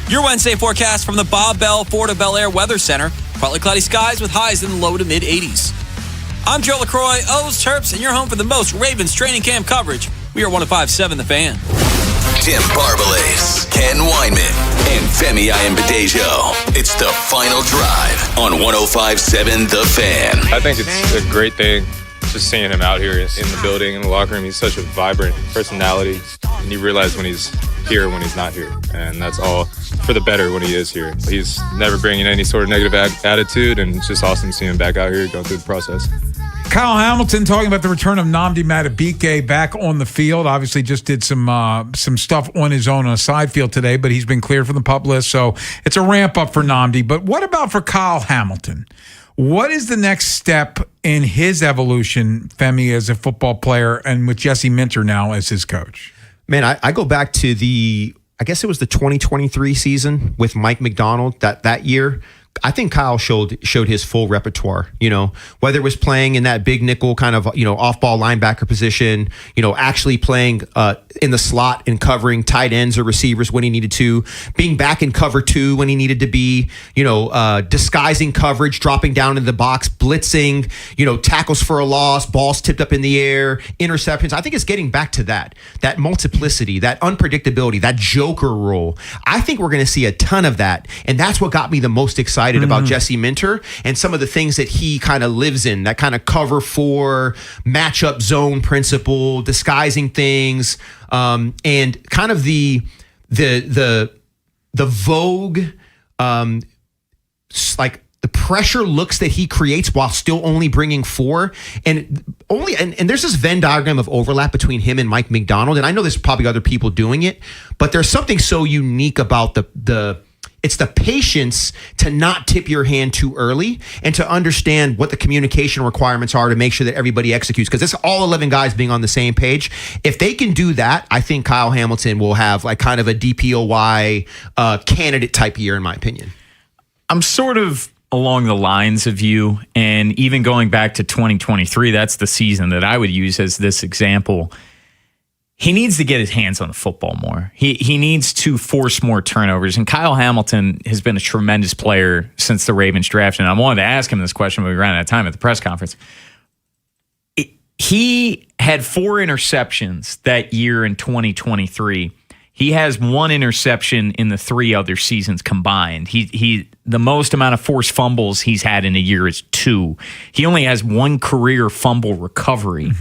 Your Wednesday forecast from the Bob Bell Florida Bel Air Weather Center. Partly cloudy skies with highs in the low to mid 80s. I'm Joe LaCroix, O's Terps, and you're home for the most Ravens training camp coverage. We are 105.7 The Fan. Tim Barbalas, Ken Weinman, and Femi Ayanbadejo. It's the final drive on 105.7 The Fan. I think it's a great thing just seeing him out here in the building, in the locker room. He's such a vibrant personality, and you realize when he's here, when he's not here, and that's all for the better when he is here. He's never bringing any sort of negative attitude, and it's just awesome seeing him back out here going through the process. Kyle Hamilton talking about the return of Nnamdi Madubuike back on the field. Obviously just did some stuff on his own on a side field today, but he's been cleared from the PUP list, so it's a ramp up for Nnamdi. But what about for Kyle Hamilton? What is the next step in his evolution, Femi, as a football player and with Jesse Minter now as his coach? Man, I go back to I guess it was the 2023 season with Mike McDonald that year. I think Kyle showed his full repertoire, whether it was playing in that big nickel kind of, off-ball linebacker position, actually playing in the slot and covering tight ends or receivers when he needed to, being back in cover 2 when he needed to be, disguising coverage, dropping down into the box, blitzing, tackles for a loss, balls tipped up in the air, interceptions. I think it's getting back to that multiplicity, that unpredictability, that joker role. I think we're going to see a ton of that. And that's what got me the most excited about Jesse Minter and some of the things that he kind of lives in, that kind of cover 4 matchup zone principle, disguising things, and kind of the vogue, like the pressure looks that he creates while still only bringing 4 and there's this Venn diagram of overlap between him and Mike McDonald. And I know there's probably other people doing it, but there's something so unique about it's the patience to not tip your hand too early and to understand what the communication requirements are to make sure that everybody executes. Because it's all 11 guys being on the same page. If they can do that, I think Kyle Hamilton will have like kind of a DPOY candidate type year, in my opinion. I'm sort of along the lines of you, and even going back to 2023, that's the season that I would use as this example. He needs to get his hands on the football more. He needs to force more turnovers. And Kyle Hamilton has been a tremendous player since the Ravens drafted. And I wanted to ask him this question when we ran out of time at the press conference. He had 4 interceptions that year in 2023. He has 1 interception in the 3 other seasons combined. The most amount of forced fumbles he's had in a year is 2. He only has 1 career fumble recovery.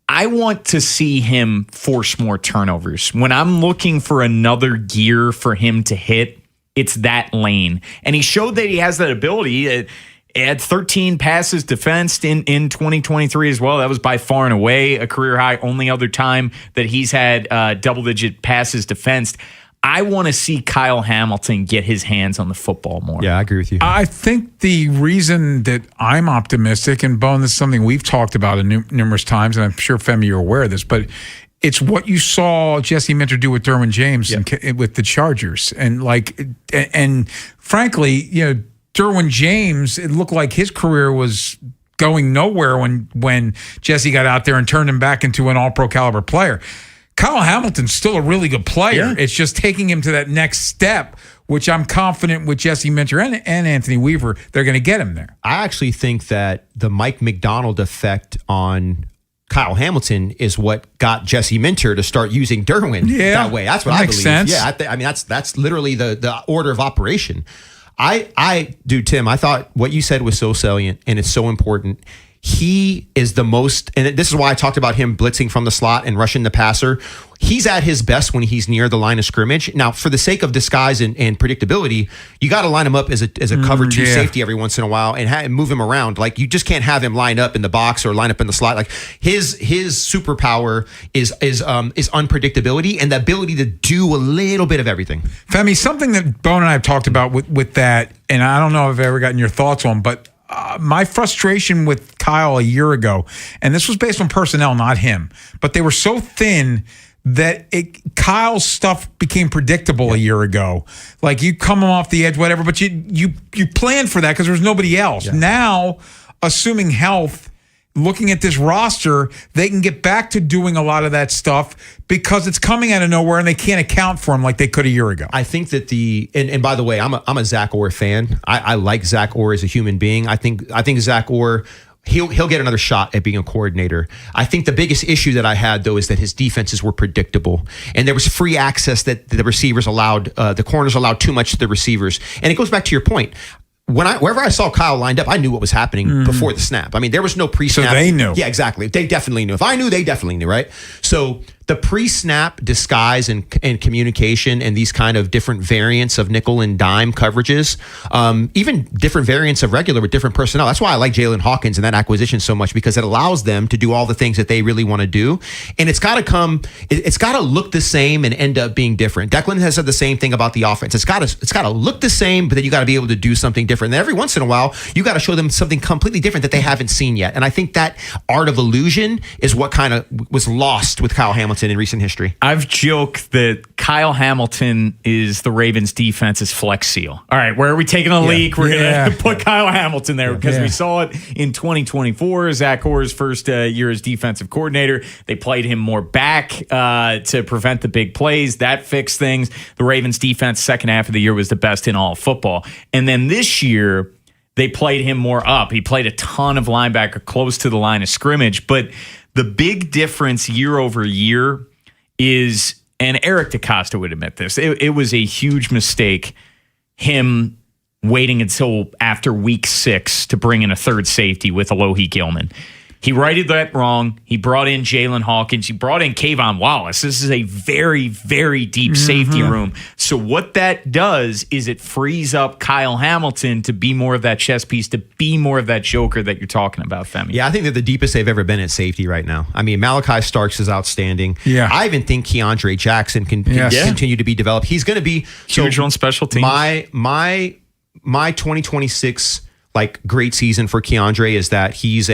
I want to see him force more turnovers. When I'm looking for another gear for him to hit, it's that lane. And he showed that he has that ability. He had 13 passes defensed in 2023 as well. That was by far and away a career high. Only other time that he's had double-digit passes defensed. I want to see Kyle Hamilton get his hands on the football more. Yeah, I agree with you. I think the reason that I'm optimistic, and Bone, this is something we've talked about numerous times, and I'm sure, Femi, you're aware of this, but it's what you saw Jesse Minter do with Derwin James and with the Chargers. And frankly, Derwin James, it looked like his career was going nowhere when Jesse got out there and turned him back into an all-pro caliber player. Kyle Hamilton's still a really good player. Yeah. It's just taking him to that next step, which I'm confident with Jesse Minter and Anthony Weaver, they're going to get him there. I actually think that the Mike McDonald effect on Kyle Hamilton is what got Jesse Minter to start using Derwin that way. That's what I believe. Sense. Yeah, I mean that's literally the order of operation. Tim, I thought what you said was so salient and it's so important. He is the most, and this is why I talked about him blitzing from the slot and rushing the passer. He's at his best when he's near the line of scrimmage. Now, for the sake of disguise and predictability, you got to line him up as a cover 2 safety every once in a while and move him around. Like, you just can't have him line up in the box or line up in the slot. Like, his superpower is unpredictability and the ability to do a little bit of everything. Femi, something that Bone and I have talked about with that, and I don't know if I've ever gotten your thoughts on, but my frustration with Kyle a year ago, and this was based on personnel, not him, but they were so thin that Kyle's stuff became predictable a year ago. Like, you come him off the edge, whatever, but you planned for that because there was nobody else. Yeah. Now, assuming health, looking at this roster, they can get back to doing a lot of that stuff because it's coming out of nowhere and they can't account for him like they could a year ago. I think that and by the way, I'm a Zach Orr fan. I like Zach Orr as a human being. I think Zach Orr, he'll get another shot at being a coordinator. I think the biggest issue that I had, though, is that his defenses were predictable and there was free access that the receivers allowed, the corners allowed too much to the receivers. And it goes back to your point. Wherever I saw Kyle lined up, I knew what was happening before the snap. I mean, there was no pre-snap. So they knew. Yeah, exactly. They definitely knew. If I knew, they definitely knew, right? So the pre-snap disguise and communication and these kind of different variants of nickel and dime coverages, even different variants of regular with different personnel. That's why I like Jalen Hawkins and that acquisition so much, because it allows them to do all the things that they really want to do. And it's got to look the same and end up being different. Declan has said the same thing about the offense. It's got to look the same, but then you got to be able to do something different. And every once in a while, you got to show them something completely different that they haven't seen yet. And I think that art of illusion is what kind of was lost with Kyle Hamilton Hamilton in recent history. I've joked that Kyle Hamilton is the Ravens defense's flex seal. All right, where are we taking a leak? We're going to put Kyle Hamilton there because we saw it in 2024. Zach Orr's first year as defensive coordinator. They played him more back to prevent the big plays. That fixed things. The Ravens defense second half of the year was the best in all of football. And then this year, they played him more up. He played a ton of linebacker close to the line of scrimmage. But the big difference year over year is, and Eric DeCosta would admit this, it was a huge mistake, him waiting until after week 6 to bring in a third safety with Alohi Gilman. He righted that wrong. He brought in Jalen Hawkins. He brought in Kayvon Wallace. This is a very, very deep safety room. So what that does is it frees up Kyle Hamilton to be more of that chess piece, to be more of that joker that you're talking about, Femi. Yeah, I think they're the deepest they've ever been at safety right now. I mean, Malachi Starks is outstanding. Yeah. I even think Keandre Jackson can continue to be developed. He's going to be huge on special teams. My 2026 great season for Keandre is that he's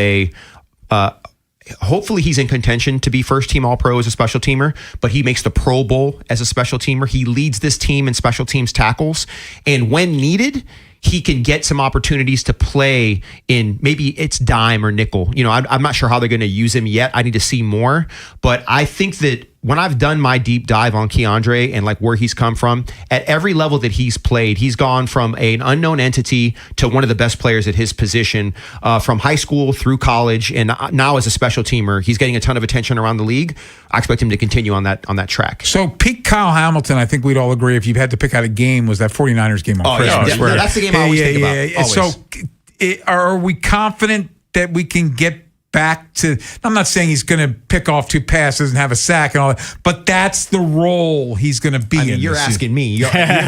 hopefully he's in contention to be first team All-Pro as a special teamer, but he makes the Pro Bowl as a special teamer. He leads this team in special teams tackles, and when needed, he can get some opportunities to play in maybe it's dime or nickel. I'm not sure how they're going to use him yet. I need to see more, but I think that when I've done my deep dive on Keandre and where he's come from, at every level that he's played, he's gone from an unknown entity to one of the best players at his position, from high school through college, and now as a special teamer, he's getting a ton of attention around the league. I expect him to continue on that track. So peak Kyle Hamilton, I think we'd all agree, if you've had to pick out a game, was that 49ers game on Christmas. Yeah. That's the game I always think about. Always. So are we confident that we can get back to, I'm not saying he's going to pick off 2 passes and have a sack and all that, but that's the role he's going to be in. You're asking me. I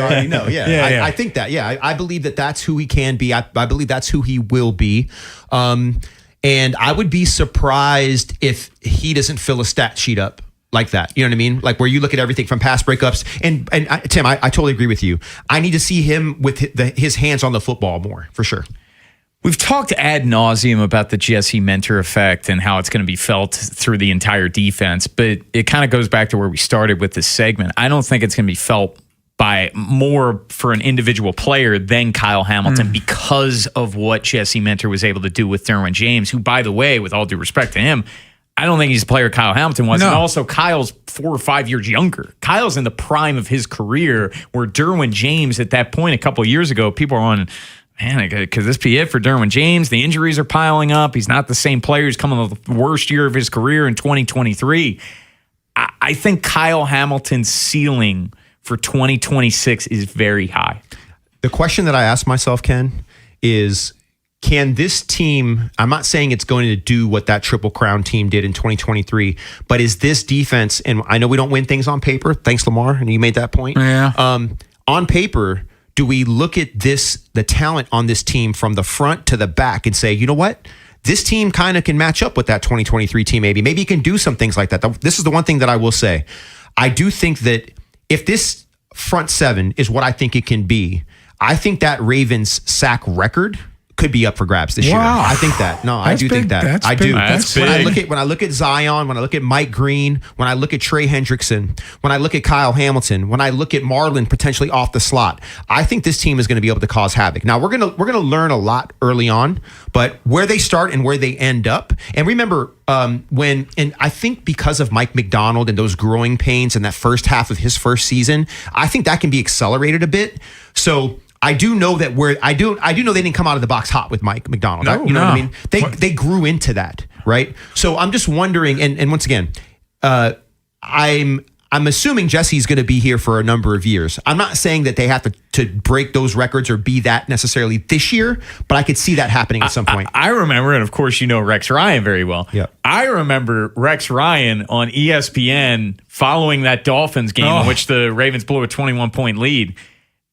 already know. Yeah. I think that. Yeah, I believe that that's who he can be. I believe that's who he will be. And I would be surprised if he doesn't fill a stat sheet up like that. You know what I mean? Where you look at everything from pass breakups. And Tim, I totally agree with you. I need to see him with his hands on the football more, for sure. We've talked ad nauseum about the Jesse Minter effect and how it's going to be felt through the entire defense, but it kind of goes back to where we started with this segment. I don't think it's going to be felt by more for an individual player than Kyle Hamilton because of what Jesse Minter was able to do with Derwin James, who, by the way, with all due respect to him, I don't think he's a player Kyle Hamilton was. No. And also, Kyle's 4 or 5 years younger. Kyle's in the prime of his career, where Derwin James, at that point a couple of years ago, people are on, man, could this be it for Derwin James? The injuries are piling up. He's not the same player. He's coming off the worst year of his career in 2023. I think Kyle Hamilton's ceiling for 2026 is very high. The question that I ask myself, Ken, is can this team, I'm not saying it's going to do what that Triple Crown team did in 2023, but is this defense, and I know we don't win things on paper, thanks Lamar, and you made that point. Yeah. On paper, do we look at the talent on this team from the front to the back and say, you know what? This team kind of can match up with that 2023 team maybe. Maybe you can do some things like that. This is the one thing that I will say. I do think that if this front seven is what I think it can be, I think that Ravens sack record could be up for grabs this year. I think that. No, I do think that. I do. That's big. When I look at Zion, when I look at Mike Green, when I look at Trey Hendrickson, when I look at Kyle Hamilton, when I look at Marlon potentially off the slot, I think this team is going to be able to cause havoc. Now we're gonna learn a lot early on, but where they start and where they end up. And remember, and I think because of Mike McDonald and those growing pains in that first half of his first season, I think that can be accelerated a bit. So I do know that I do know they didn't come out of the box hot with Mike McDonald. What I mean? They grew into that, right? So I'm just wondering, and once again, I'm assuming Jesse's going to be here for a number of years. I'm not saying that they have to break those records or be that necessarily this year, but I could see that happening at some point. I remember, and of course you know Rex Ryan very well. Yeah. I remember Rex Ryan on ESPN following that Dolphins game in which the Ravens blew a 21-point lead.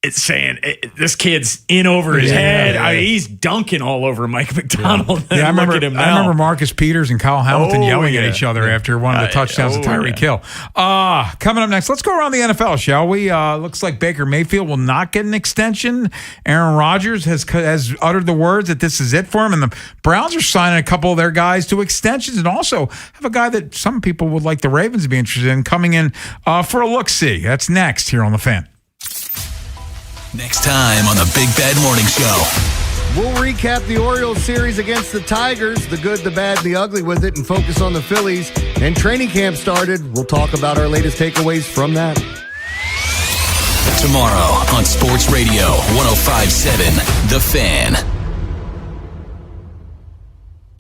it's saying this kid's in over his head. I mean, he's dunking all over Mike McDonald. I remember Marcus Peters and Kyle Hamilton yelling at each other after one of the touchdowns of Tyreek Hill. Coming up next, let's go around the NFL, shall we? Looks like Baker Mayfield will not get an extension. Aaron Rodgers has uttered the words that this is it for him, and the Browns are signing a couple of their guys to extensions, and also have a guy that some people would like the Ravens to be interested in coming in for a look-see. That's next here on The Fan. Next time on the Big Bad Morning Show. We'll recap the Orioles series against the Tigers, the good, the bad, and the ugly with it, and focus on the Phillies. And training camp started. We'll talk about our latest takeaways from that. Tomorrow on Sports Radio 105.7 The Fan.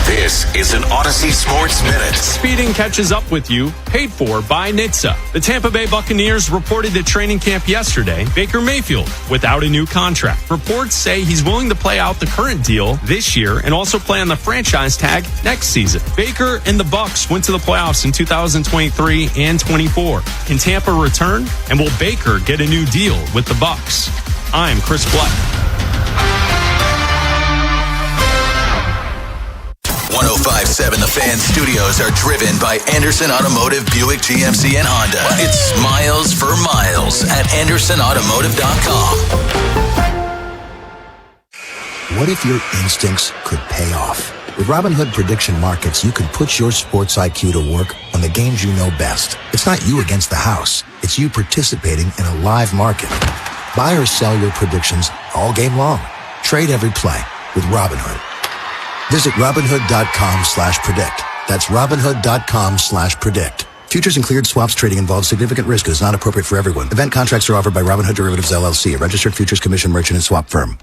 This is an Odyssey Sports Minute. Speeding catches up with you, paid for by NHTSA. The Tampa Bay Buccaneers reported at training camp yesterday Baker Mayfield without a new contract. Reports say he's willing to play out the current deal this year and also play on the franchise tag next season. Baker and the Bucs went to the playoffs in 2023 and 24. Can Tampa return? And will Baker get a new deal with the Bucs? I'm Chris Black. 105.7 The Fan studios are driven by Anderson Automotive, Buick, GMC, and Honda. It's miles for miles at AndersonAutomotive.com. What if your instincts could pay off? With Robinhood Prediction Markets, you can put your sports IQ to work on the games you know best. It's not you against the house. It's you participating in a live market. Buy or sell your predictions all game long. Trade every play with Robinhood. Visit Robinhood.com/predict. That's Robinhood.com/predict. Futures and cleared swaps trading involves significant risk and is not appropriate for everyone. Event contracts are offered by Robinhood Derivatives LLC, a registered futures commission merchant and swap firm.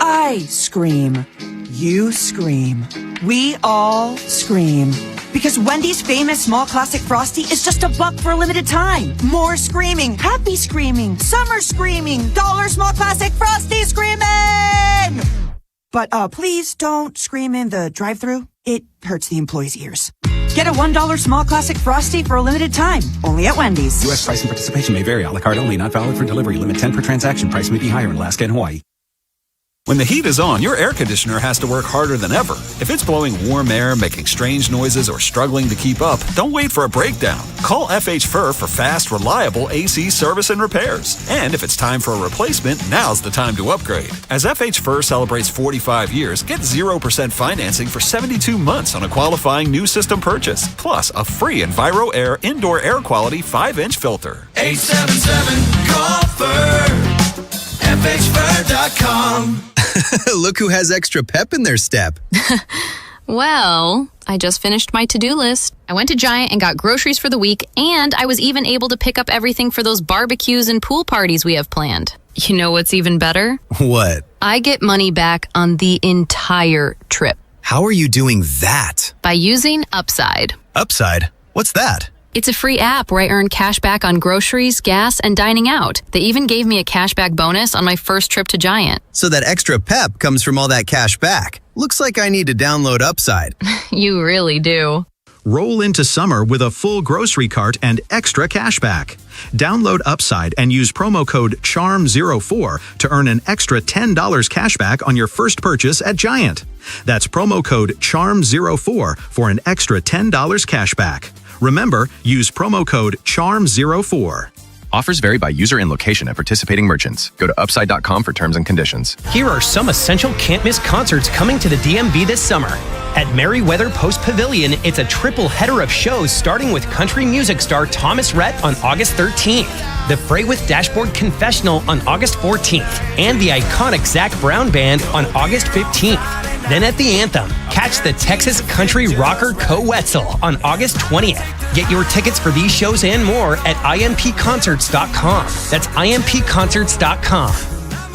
I scream. You scream. We all scream. Because Wendy's famous small classic Frosty is just $1 for a limited time. More screaming, happy screaming, summer screaming, dollar small classic Frosty screaming! But please don't scream in the drive-thru. It hurts the employees' ears. Get a $1 small classic Frosty for a limited time. Only at Wendy's. U.S. price and participation may vary. A la carte only. Not valid for delivery. Limit 10 per transaction. Price may be higher in Alaska and Hawaii. When the heat is on, your air conditioner has to work harder than ever. If it's blowing warm air, making strange noises, or struggling to keep up, don't wait for a breakdown. Call FH Fur for fast, reliable AC service and repairs. And if it's time for a replacement, now's the time to upgrade. As FH Fur celebrates 45 years, get 0% financing for 72 months on a qualifying new system purchase. Plus, a free Enviro Air indoor air quality 5-inch filter. 877-CALL-FUR. FHFur.com. Look who has extra pep in their step. Well, I just finished my to-do list. I went to Giant and got groceries for the week, and I was even able to pick up everything for those barbecues and pool parties we have planned. You know what's even better? What? I get money back on the entire trip. How are you doing that? By using Upside. Upside? What's that? It's a free app where I earn cash back on groceries, gas, and dining out. They even gave me a cashback bonus on my first trip to Giant. So that extra pep comes from all that cash back. Looks like I need to download Upside. You really do. Roll into summer with a full grocery cart and extra cash back. Download Upside and use promo code CHARM04 to earn an extra $10 cash back on your first purchase at Giant. That's promo code CHARM04 for an extra $10 cash back. Remember, use promo code CHARM04. Offers vary by user and location at participating merchants. Go to upside.com for terms and conditions. Here are some essential can't-miss concerts coming to the DMV this summer. At Merriweather Post Pavilion, it's a triple header of shows starting with country music star Thomas Rhett on August 13th, the Fray with Dashboard Confessional on August 14th, and the iconic Zac Brown Band on August 15th. Then at the Anthem, catch the Texas country rocker Co Wetzel on August 20th. Get your tickets for these shows and more at impconcerts.com. That's impconcerts.com.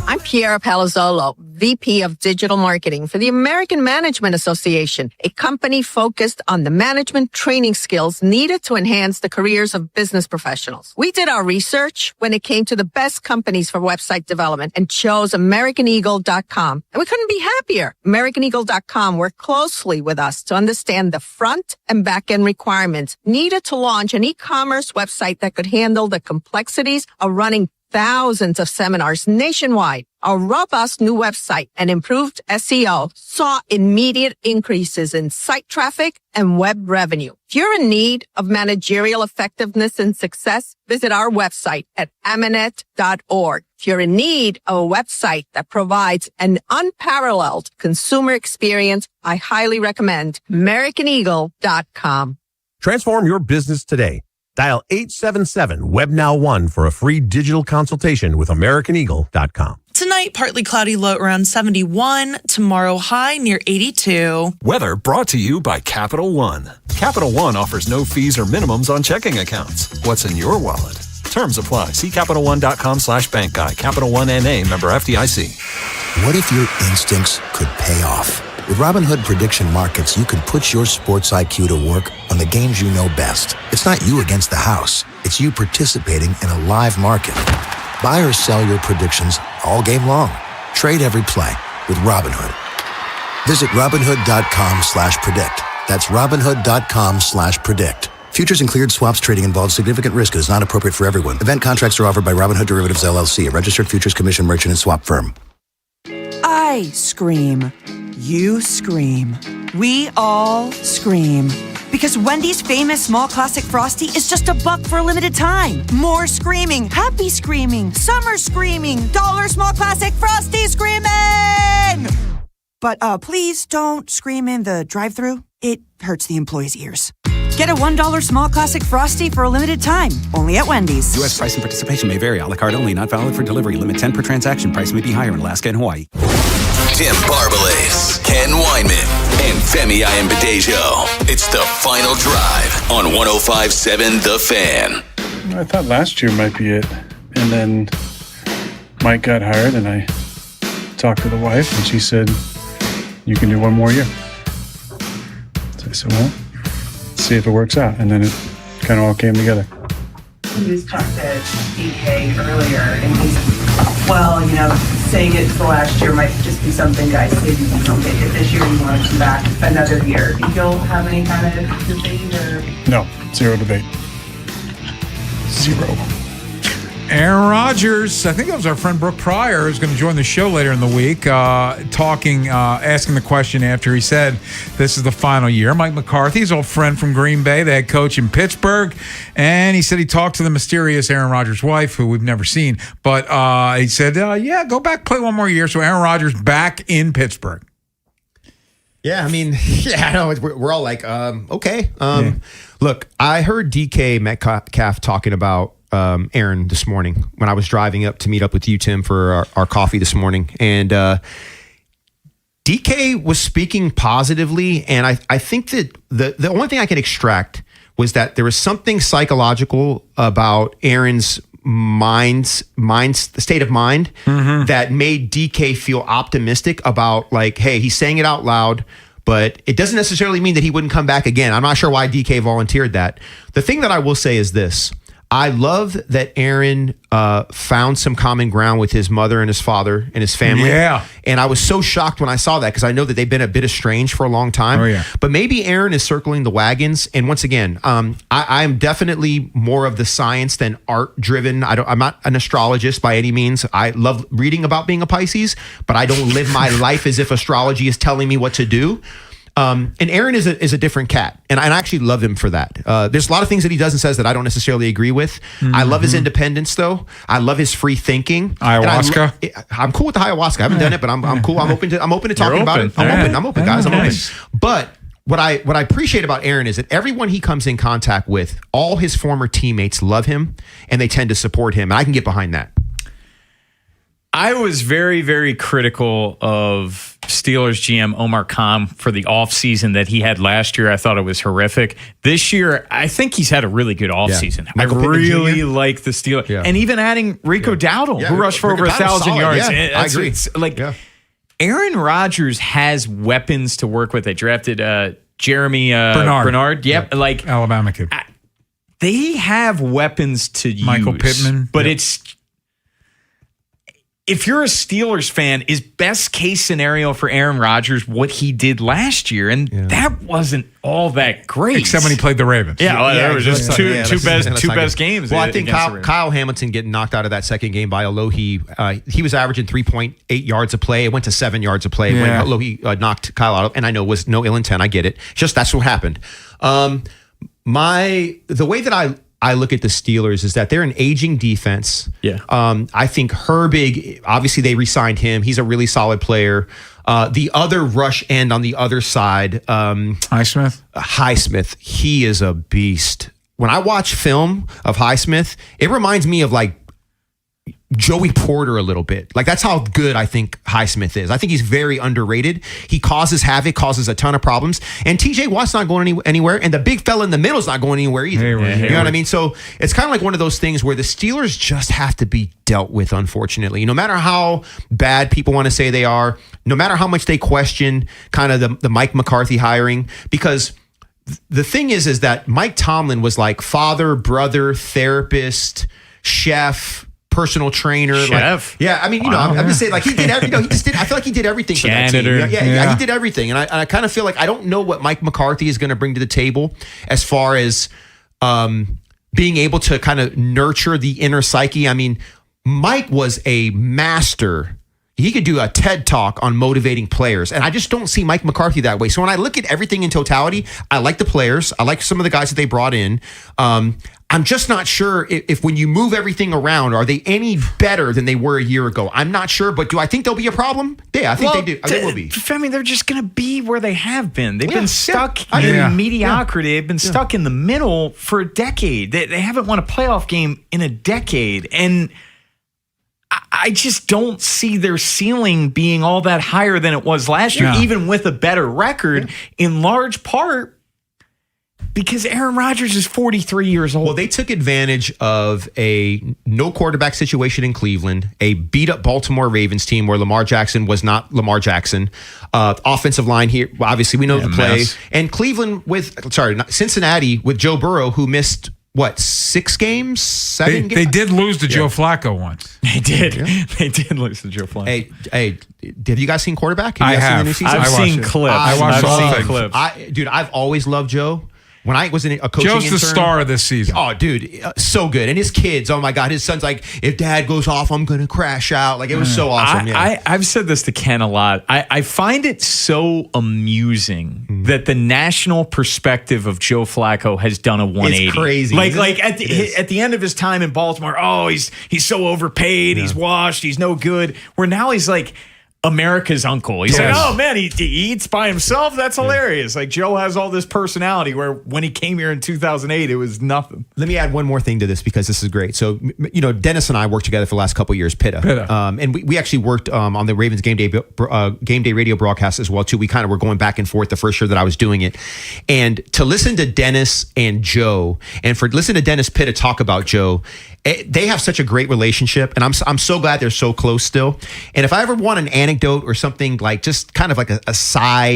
I'm Piera Palazzolo, VP of Digital Marketing for the American Management Association, a company focused on the management training skills needed to enhance the careers of business professionals. We did our research when it came to the best companies for website development and chose AmericanEagle.com. And we couldn't be happier. AmericanEagle.com worked closely with us to understand the front and back end requirements needed to launch an e-commerce website that could handle the complexities of running thousands of seminars nationwide, a robust new website, and improved SEO saw immediate increases in site traffic and web revenue. If you're in need of managerial effectiveness and success, visit our website at amanet.org. If you're in need of a website that provides an unparalleled consumer experience, I highly recommend AmericanEagle.com. Transform your business today. Dial 877-WebNow1 for a free digital consultation with AmericanEagle.com. Tonight, partly cloudy, low around 71. Tomorrow, high near 82. Weather brought to you by Capital One. Capital One offers no fees or minimums on checking accounts. What's in your wallet? Terms apply. See CapitalOne.com/bank guide. Capital One NA, member FDIC. What if your instincts could pay off? With Robinhood Prediction Markets, you can put your sports IQ to work on the games you know best. It's not you against the house. It's you participating in a live market. Buy or sell your predictions all game long. Trade every play with Robinhood. Visit Robinhood.com/predict. That's Robinhood.com/predict. Futures and cleared swaps trading involves significant risk and is not appropriate for everyone. Event contracts are offered by Robinhood Derivatives LLC, a registered futures commission merchant and swap firm. I scream. You scream. We all scream. Because Wendy's famous small classic Frosty is just $1 for a limited time. More screaming, happy screaming, summer screaming, dollar small classic Frosty screaming! But please don't scream in the drive-thru. It hurts the employees' ears. Get a $1 small classic Frosty for a limited time. Only at Wendy's. U.S. price and participation may vary. A la carte only. Not valid for delivery. Limit 10 per transaction. Price may be higher in Alaska and Hawaii. Tim Barbalas, Ken Weinman, and Femi Ayanbadejo. It's the Final Drive on 105.7 The Fan. I thought last year might be it. And then Mike got hired, and I talked to the wife, and she said, you can do one more year. So I said, well, let's see if it works out. And then it kind of all came together. We just talked to DK earlier, and he's, well, you know, saying it for last year might just be something guys say you don't make it this year, you want to come back another year. Do you have any kind of debate or? No, zero debate. Zero. Aaron Rodgers, I think that was our friend Brooke Pryor, who's going to join the show later in the week, asking the question after he said this is the final year. Mike McCarthy, his old friend from Green Bay, the head coach in Pittsburgh, and he said he talked to the mysterious Aaron Rodgers' wife, who we've never seen, but he said, yeah, go back, play one more year. So Aaron Rodgers back in Pittsburgh. Yeah, I mean, I know we're all like, okay. Look, I heard DK Metcalf talking about Aaron this morning when I was driving up to meet up with you, Tim, for our coffee this morning. And DK was speaking positively. And I think that the only thing I could extract was that there was something psychological about Aaron's state of mind that made DK feel optimistic about, like, hey, he's saying it out loud, but it doesn't necessarily mean that he wouldn't come back again. I'm not sure why DK volunteered that. The thing that I will say is this. I love that Aaron found some common ground with his mother and his father and his family. Yeah. And I was so shocked when I saw that, because I know that they've been a bit estranged for a long time. Oh, yeah. But maybe Aaron is circling the wagons. And once again, I'm definitely more of the science than art driven. I'm not an astrologist by any means. I love reading about being a Pisces, but I don't live my life as if astrology is telling me what to do. And Aaron is a different cat, and I actually love him for that. There's a lot of things that he does and says that I don't necessarily agree with. I love his independence, though. I love his free thinking. Ayahuasca. I'm cool with the ayahuasca. I haven't done it, but I'm cool. I'm open to talking about it. I'm open, guys. I'm open. But what I appreciate about Aaron is that everyone he comes in contact with, all his former teammates love him, and they tend to support him. And I can get behind that. I was very, very critical of Steelers GM Omar Khan for the offseason that he had last year. I thought it was horrific. This year, I think he's had a really good offseason. I really like the Steelers. Yeah. And even adding Rico Dowdle, who rushed for over 1,000 yards. Yeah, I agree. Aaron Rodgers has weapons to work with. They drafted Jeremy Bernard. Yep. Like Alabama kid. They have weapons to use. Michael Pittman. But if you're a Steelers fan, is best case scenario for Aaron Rodgers what he did last year? And that wasn't all that great. Except when he played the Ravens. There was just two best games. Well, I think Kyle Hamilton getting knocked out of that second game by Alohi. He was averaging 3.8 yards a play. It went to 7 yards a play when Alohi knocked Kyle out. And I know it was no ill intent. I get it. Just that's what happened. The way that I look at the Steelers is that they're an aging defense. Yeah. I think Herbig, obviously they re-signed him. He's a really solid player. The other rush end on the other side, Highsmith, he is a beast. When I watch film of Highsmith, it reminds me of like Joey Porter a little bit. Like that's how good I think Highsmith is. I think he's very underrated. He causes havoc, causes a ton of problems. And TJ Watt's not going anywhere. And the big fella in the middle is not going anywhere either. You know what I mean? So it's kind of like one of those things where the Steelers just have to be dealt with, unfortunately. No matter how bad people want to say they are, no matter how much they question kind of the Mike McCarthy hiring, because the thing is that Mike Tomlin was like father, brother, therapist, chef, personal trainer, chef. I mean, I'm just saying, like he did everything. I feel like he did everything for that team. He did everything, and I kind of feel like I don't know what Mike McCarthy is going to bring to the table as far as being able to kind of nurture the inner psyche. I mean, Mike was a master. He could do a TED talk on motivating players. And I just don't see Mike McCarthy that way. So when I look at everything in totality, I like the players. I like some of the guys that they brought in. I'm just not sure if when you move everything around, are they any better than they were a year ago? I'm not sure, but do I think there'll be a problem? Yeah, I think they do. They will be. I mean, they're just going to be where they have been. They've been stuck in mediocrity. They've been stuck in the middle for a decade. They haven't won a playoff game in a decade. And I just don't see their ceiling being all that higher than it was last year, even with a better record, in large part because Aaron Rodgers is 43 years old. Well, they took advantage of a no quarterback situation in Cleveland, a beat-up Baltimore Ravens team where Lamar Jackson was not Lamar Jackson. Offensive line here, obviously we know the play. And Cleveland Cincinnati with Joe Burrow, who missed, 6 games? 7 games? They did lose to Joe Flacco once. They did. Yeah. They did lose to Joe Flacco. Hey, have you guys seen quarterback? I have. I've seen clips. I've seen clips. I've always loved Joe. When I was a coaching Joe's intern, the star of this season. Oh, dude, so good. And his kids, oh my God, his son's like, if dad goes off, I'm going to crash out. Like, it was so awesome. I've said this to Ken a lot. I find it so amusing that the national perspective of Joe Flacco has done a 180. It's crazy. Like at the end of his time in Baltimore, he's so overpaid, he's washed, he's no good. Where now he's like America's uncle. He's like, oh man, he eats by himself. That's hilarious. Like Joe has all this personality where when he came here in 2008, it was nothing. Let me add one more thing to this because this is great. So, Dennis and I worked together for the last couple of years, Pitta. And we actually worked on the Ravens game day radio broadcast as well too. We kind of were going back and forth the first year that I was doing it. And to listen to Dennis and Joe, and for listen to Dennis Pitta talk about Joe, they have such a great relationship, and I'm so glad they're so close still. And if I ever want an anecdote or something like just kind of like a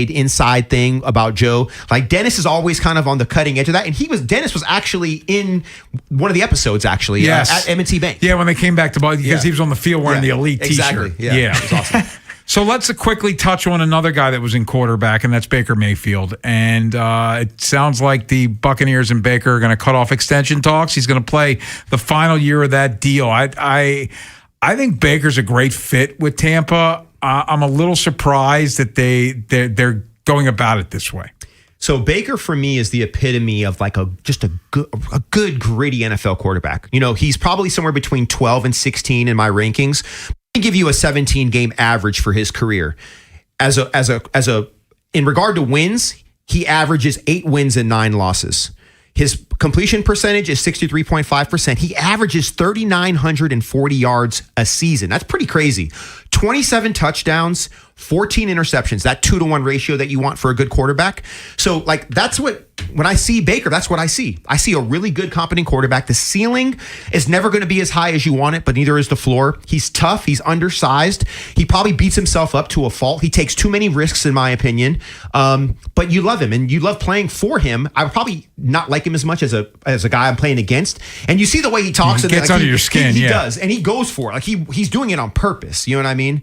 inside thing about Joe, like Dennis is always kind of on the cutting edge of that. And Dennis was actually in one of the episodes actually at M&T Bank. Yeah, when they came back to Boston because he was on the field wearing the elite exactly. T-shirt. Yeah, it was awesome. So let's quickly touch on another guy that was in quarterback, and that's Baker Mayfield. And it sounds like the Buccaneers and Baker are going to cut off extension talks. He's going to play the final year of that deal. I think Baker's a great fit with Tampa. I'm a little surprised that they're going about it this way. So Baker for me is the epitome of like a good gritty NFL quarterback. He's probably somewhere between 12 and 16 in my rankings. Give you a 17 game average for his career. As a in regard to wins, he averages 8 wins and 9 losses. His completion percentage is 63.5%. He averages 3,940 yards a season. That's pretty crazy. 27 touchdowns, 14 interceptions. That 2-to-1 ratio that you want for a good quarterback. So like that's what when I see Baker, that's what I see. I see a really good, competent quarterback. The ceiling is never going to be as high as you want it, but neither is the floor. He's tough. He's undersized. He probably beats himself up to a fault. He takes too many risks, in my opinion. But you love him, and you love playing for him. I would probably not like him as much as a guy I'm playing against. And you see the way he talks. He gets under your skin. He does, and he goes for it. Like he's doing it on purpose. You know what I mean?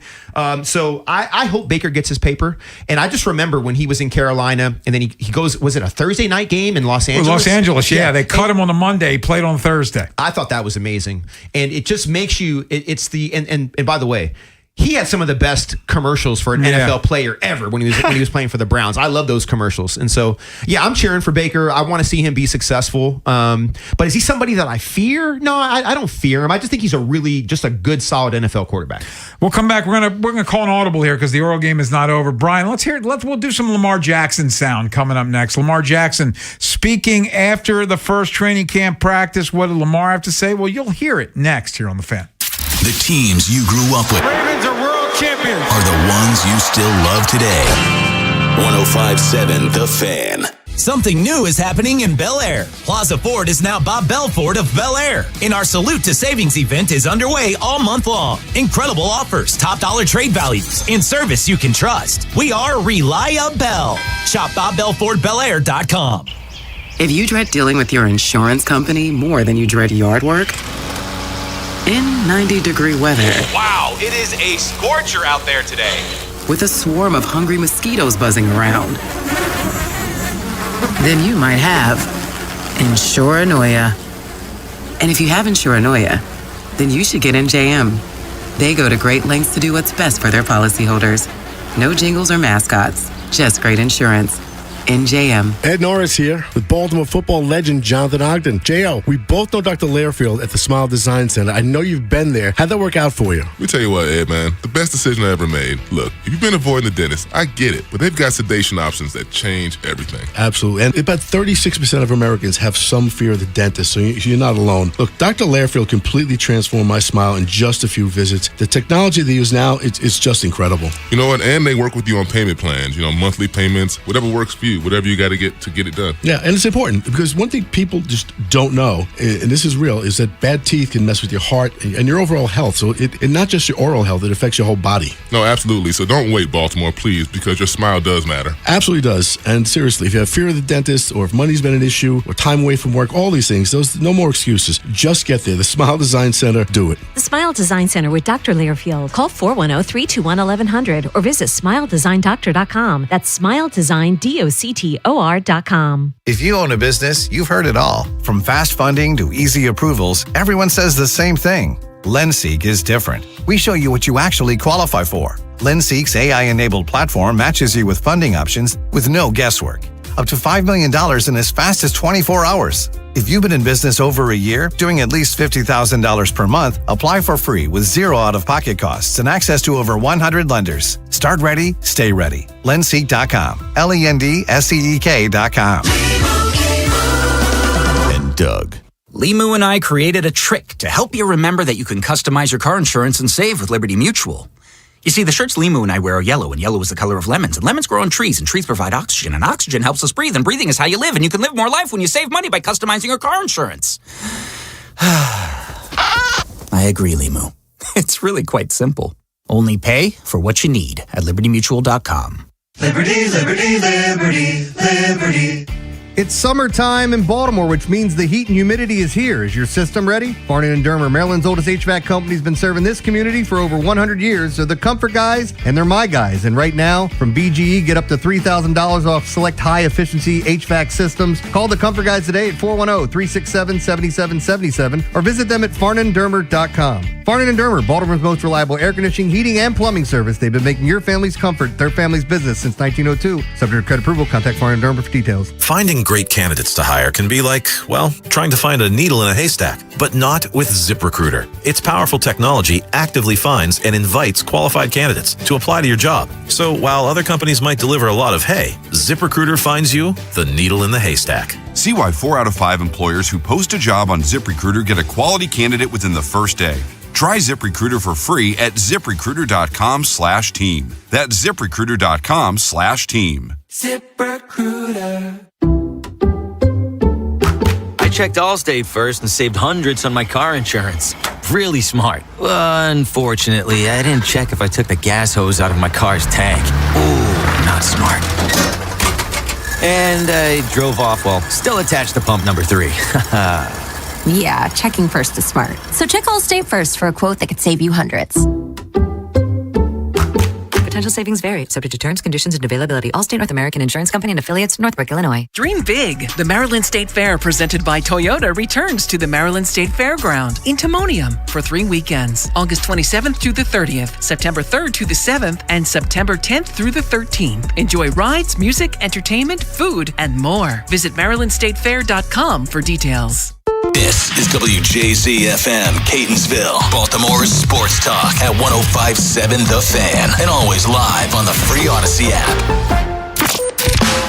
So I hope Baker gets his paper. And I just remember when he was in Carolina, and then he goes. Was it a Thursday night game in Los Angeles? Los Angeles, yeah. They cut him on the Monday. He played on Thursday. I thought that was amazing, and it just makes you. It's the and by the way, he had some of the best commercials for an NFL player ever when he was playing for the Browns. I love those commercials, and so yeah, I'm cheering for Baker. I want to see him be successful. But is he somebody that I fear? No, I don't fear him. I just think he's just a good, solid NFL quarterback. We'll come back. We're gonna call an audible here because the oral game is not over. Brian, let's hear it. We'll do some Lamar Jackson sound coming up next. Lamar Jackson speaking after the first training camp practice. What did Lamar have to say? Well, you'll hear it next here on The Fan. The teams you grew up with Ravens are world champions. Are the ones you still love today. 105.7 The Fan. Something new is happening in Bel Air. Plaza Ford is now Bob Bell Ford of Bel Air. And our Salute to Savings event is underway all month long. Incredible offers, top dollar trade values, and service you can trust. We are Reliable. Shop BobBellFordBelAir.com. If you dread dealing with your insurance company more than you dread yard work, in 90-degree weather. Wow, it is a scorcher out there today. With a swarm of hungry mosquitoes buzzing around. Then you might have Insuranoia. And if you have Insuranoia, then you should get NJM. They go to great lengths to do what's best for their policyholders. No jingles or mascots, just great insurance. NJM. Ed Norris here with Baltimore football legend Jonathan Ogden. J.O., we both know Dr. Learfield at the Smile Design Center. I know you've been there. How'd that work out for you? Let me tell you what, Ed, man. The best decision I ever made. Look, if you've been avoiding the dentist, I get it, but they've got sedation options that change everything. Absolutely. And about 36% of Americans have some fear of the dentist, so you're not alone. Look, Dr. Learfield completely transformed my smile in just a few visits. The technology they use now, it's just incredible. You know what? And they work with you on payment plans, monthly payments, whatever works for you. Whatever you got to get it done. Yeah, and it's important because one thing people just don't know, and this is real, is that bad teeth can mess with your heart and your overall health. So it not just your oral health, it affects your whole body. No, absolutely. So don't wait, Baltimore, please, because your smile does matter. Absolutely does. And seriously, if you have fear of the dentist or if money's been an issue or time away from work, all these things, those no more excuses. Just get there. The Smile Design Center, do it. The Smile Design Center with Dr. Learfield. Call 410-321-1100 or visit smiledesignDoctor.com. That's smiledesignDoctor.com. If you own a business, you've heard it all. From fast funding to easy approvals, everyone says the same thing. LendSeek is different. We show you what you actually qualify for. LendSeek's AI-enabled platform matches you with funding options with no guesswork. Up to $5 million in as fast as 24 hours. If you've been in business over a year, doing at least $50,000 per month, apply for free with zero out-of-pocket costs and access to over 100 lenders. Start ready, stay ready. Lendseek.com. LENDSEEK.com. And Doug. Limu and I created a trick to help you remember that you can customize your car insurance and save with Liberty Mutual. You see, the shirts Limu and I wear are yellow, and yellow is the color of lemons, and lemons grow on trees, and trees provide oxygen, and oxygen helps us breathe, and breathing is how you live, and you can live more life when you save money by customizing your car insurance. I agree, Limu. It's really quite simple. Only pay for what you need at libertymutual.com. Liberty, liberty, liberty, liberty. It's summertime in Baltimore, which means the heat and humidity is here. Is your system ready? Farnan & Dermer, Maryland's oldest HVAC company, has been serving this community for over 100 years. They're the comfort guys, and they're my guys. And right now, from BGE, get up to $3,000 off select high-efficiency HVAC systems. Call the comfort guys today at 410-367-7777 or visit them at farnanddermer.com. Farnan & Dermer, Baltimore's most reliable air conditioning, heating, and plumbing service. They've been making your family's comfort their family's business since 1902. Subject to credit approval. Contact Farnan & Dermer for details. Finding great candidates to hire can be like, well, trying to find a needle in a haystack, but not with ZipRecruiter. Its powerful technology actively finds and invites qualified candidates to apply to your job. So while other companies might deliver a lot of hay, ZipRecruiter finds you the needle in the haystack. See why 4 out of 5 employers who post a job on ZipRecruiter get a quality candidate within the first day. Try ZipRecruiter for free at ZipRecruiter.com/team. That's ZipRecruiter.com/team. ZipRecruiter. checked Allstate first and saved hundreds on my car insurance. Really smart. Unfortunately, I didn't check if I took the gas hose out of my car's tank. Ooh, not smart. And I drove off while still attached to pump number 3. Yeah, checking first is smart. So check Allstate first for a quote that could save you hundreds. Potential savings vary, subject to terms, conditions, and availability. Allstate North American Insurance Company and affiliates, Northbrook, Illinois. Dream big. The Maryland State Fair, presented by Toyota, returns to the Maryland State Fairground in Timonium for 3 weekends. August 27th through the 30th, September 3rd to the 7th, and September 10th through the 13th. Enjoy rides, music, entertainment, food, and more. Visit MarylandStateFair.com for details. This is WJZ-FM, Catonsville, Baltimore's sports talk at 105.7 The Fan, and always live on the free Odyssey app.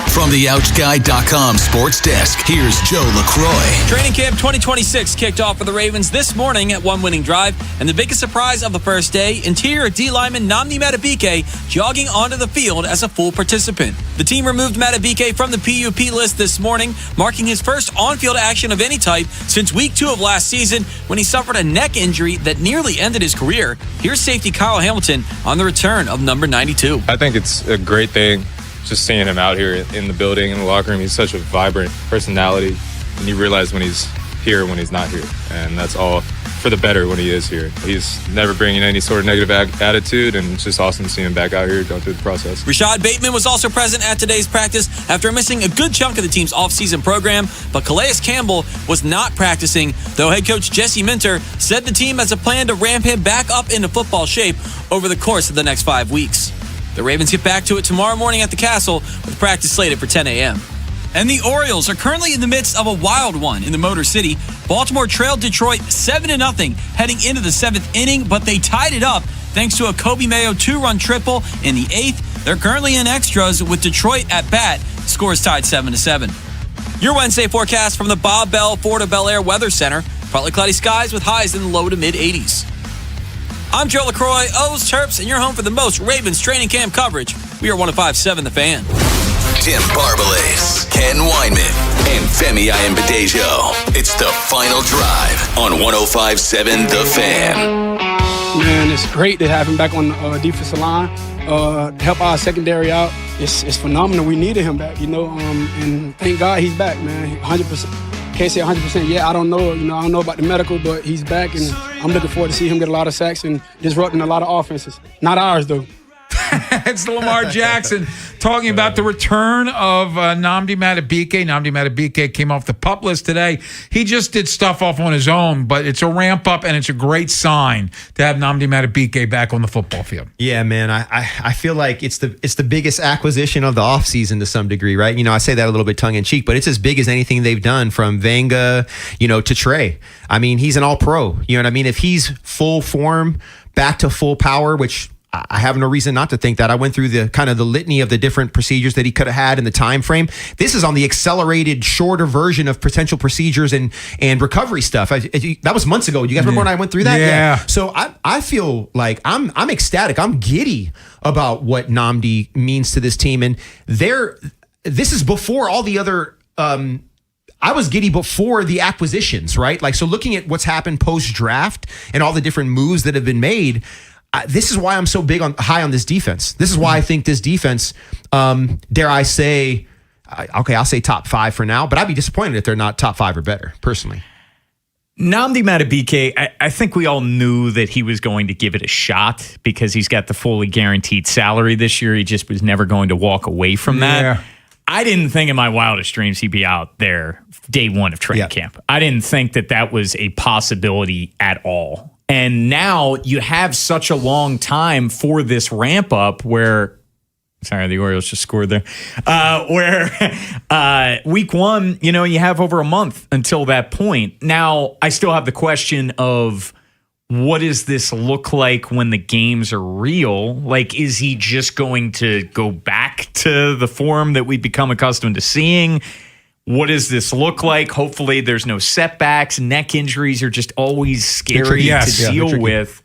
From the OutGuy.com sports desk, here's Joe LaCroix. Training camp 2026 kicked off for the Ravens this morning at one winning drive, and the biggest surprise of the first day, interior D lineman Nnamdi Madubuike jogging onto the field as a full participant. The team removed Madubuike from the PUP list this morning, marking his first on-field action of any type since week 2 of last season when he suffered a neck injury that nearly ended his career. Here's safety Kyle Hamilton on the return of number 92. I think it's a great thing just seeing him out here in the building, in the locker room. He's such a vibrant personality, and you realize when he's here, when he's not here. And that's all for the better when he is here. He's never bringing any sort of negative attitude, and it's just awesome to see him back out here going through the process. Rashad Bateman was also present at today's practice after missing a good chunk of the team's offseason program, but Calais Campbell was not practicing, though head coach Jesse Minter said the team has a plan to ramp him back up into football shape over the course of the next 5 weeks. The Ravens get back to it tomorrow morning at the Castle with practice slated for 10 a.m. And the Orioles are currently in the midst of a wild one in the Motor City. Baltimore trailed Detroit 7-0 heading into the 7th inning, but they tied it up thanks to a Kobe Mayo 2-run triple in the 8th. They're currently in extras with Detroit at bat. Scores tied 7-7. Your Wednesday forecast from the Bob Bell Ford of Bel Air Weather Center. Partly cloudy skies with highs in the low to mid 80s. I'm Joe LaCroix, O's Terps, and you're home for the most Ravens training camp coverage. We are 105.7 The Fan. Tim Barbalace, Ken Weinman, and Femi Ayanbadejo. It's the final drive on 105.7 The Fan. Man, it's great to have him back on the defensive line. Help our secondary out. It's phenomenal. We needed him back, and thank God he's back, man. 100%. Can't say 100% yet. I don't know. I don't know about the medical, but he's back, and I'm looking forward to see him get a lot of sacks and disrupting a lot of offenses. Not ours, though. It's Lamar Jackson talking about the return of Nnamdi Madubuike. Nnamdi Madubuike came off the PUP list today. He just did stuff off on his own, but it's a ramp up, and it's a great sign to have Nnamdi Madubuike back on the football field. Yeah, man, I feel like it's the biggest acquisition of the offseason to some degree, right? I say that a little bit tongue-in-cheek, but it's as big as anything they've done from Vanga, to Trey. I mean, he's an all-pro. You know what I mean? If he's full form, back to full power, which I have no reason not to think that. I went through the kind of the litany of the different procedures that he could have had in the time frame. This is on the accelerated, shorter version of potential procedures and recovery stuff. That was months ago. You guys remember when I went through that? Yeah. So I feel like I'm ecstatic. I'm giddy about what Nnamdi means to this team. And this is before all the other I was giddy before the acquisitions, right? Like, so looking at what's happened post-draft and all the different moves that have been made, this is why I'm so high on this defense. This is why I think this defense, dare I say, I'll say top 5 for now, but I'd be disappointed if they're not top 5 or better, personally. Nnamdi Madubuike, I think we all knew that he was going to give it a shot because he's got the fully guaranteed salary this year. He just was never going to walk away from that. Yeah. I didn't think in my wildest dreams he'd be out there day one of training camp. I didn't think that was a possibility at all. And now you have such a long time for this ramp up where, sorry, the Orioles just scored there, where week 1, you have over a month until that point. Now, I still have the question of what does this look like when the games are real? Like, is he just going to go back to the form that we've become accustomed to seeing? What does this look like? Hopefully there's no setbacks. Neck injuries are just always scary to deal with.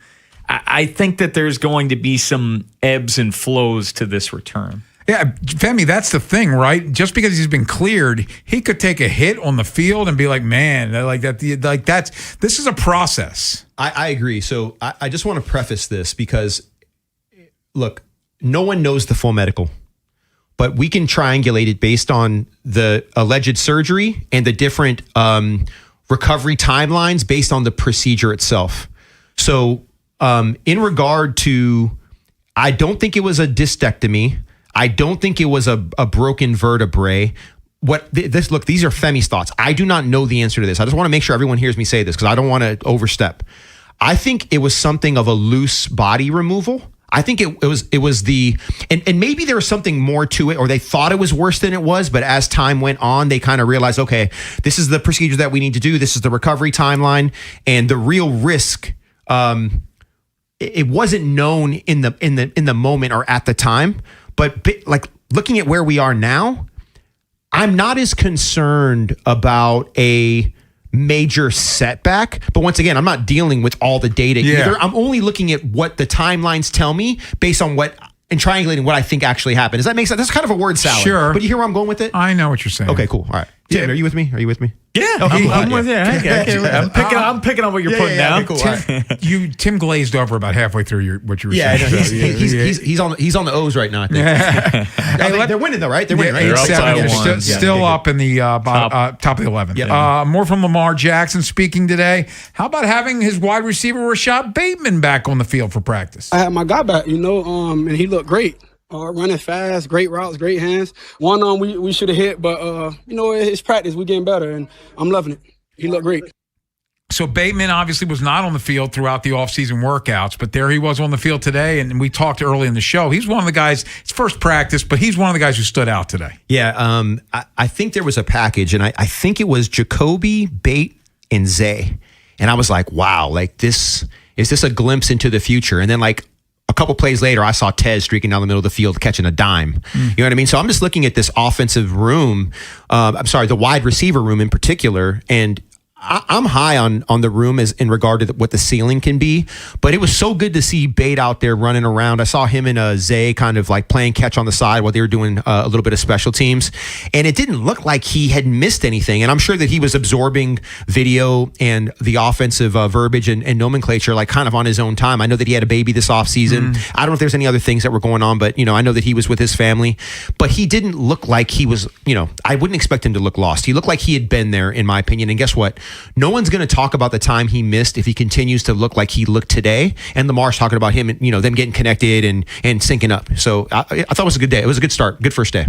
I think that there's going to be some ebbs and flows to this return. Yeah, Femi, that's the thing, right? Just because he's been cleared, he could take a hit on the field and be like, man, this is a process. I agree. So I just want to preface this because, look, no one knows the full medical, but we can triangulate it based on the alleged surgery and the different recovery timelines based on the procedure itself. So in regard to, I don't think it was a discectomy. I don't think it was a broken vertebrae. Look, these are Femi's thoughts. I do not know the answer to this. I just want to make sure everyone hears me say this because I don't want to overstep. I think it was something of a loose body removal. I think it was and maybe there was something more to it, or they thought it was worse than it was. But as time went on, they kind of realized, okay, this is the procedure that we need to do. This is the recovery timeline, and the real risk. It wasn't known in the moment or at the time, but like looking at where we are now, I'm not as concerned about a major setback. But once again, I'm not dealing with all the data either. I'm only looking at what the timelines tell me based on and triangulating what I think actually happened. Does that make sense? That's kind of a word salad. Sure. But you hear where I'm going with it? I know what you're saying. Okay, cool. All right. Tim, are you with me? Yeah, Okay, I'm with you. I'm picking on what you're putting down. Okay, cool. Tim glazed over about halfway through what you were saying. He's on the O's right now, I think. They're winning though, right? They're winning, right? They're still up in the top of the 11th. Yeah. More from Lamar Jackson speaking today. How about having his wide receiver Rashad Bateman back on the field for practice? I had my guy back, and he looked great. Running fast, great routes, great hands. One on we should have hit, but it's practice. We're getting better, and I'm loving it. He looked great. So Bateman obviously was not on the field throughout the offseason workouts, but there he was on the field today, and we talked early in the show. He's one of the guys, it's first practice, but he's one of the guys who stood out today. Yeah, I think there was a package, and I think it was Jacoby, Bate, and Zay. And I was like, wow, like is this a glimpse into the future? And then a couple plays later, I saw Tez streaking down the middle of the field catching a dime. You know what I mean? So I'm just looking at this offensive room. The wide receiver room in particular, and I'm high on the room as in regard to what the ceiling can be, but it was so good to see Bate out there running around. I saw him and Zay kind of like playing catch on the side while they were doing a little bit of special teams, and it didn't look like he had missed anything. And I'm sure that he was absorbing video and the offensive verbiage and nomenclature like kind of on his own time. I know that he had a baby this offseason. I don't know if there's any other things that were going on, but I know that he was with his family, but he didn't look like he was, I wouldn't expect him to look lost. He looked like he had been there, in my opinion. And guess what? No one's going to talk about the time he missed if he continues to look like he looked today. And Lamar's talking about him, them getting connected and syncing up. So I thought it was a good day. It was a good start. Good first day.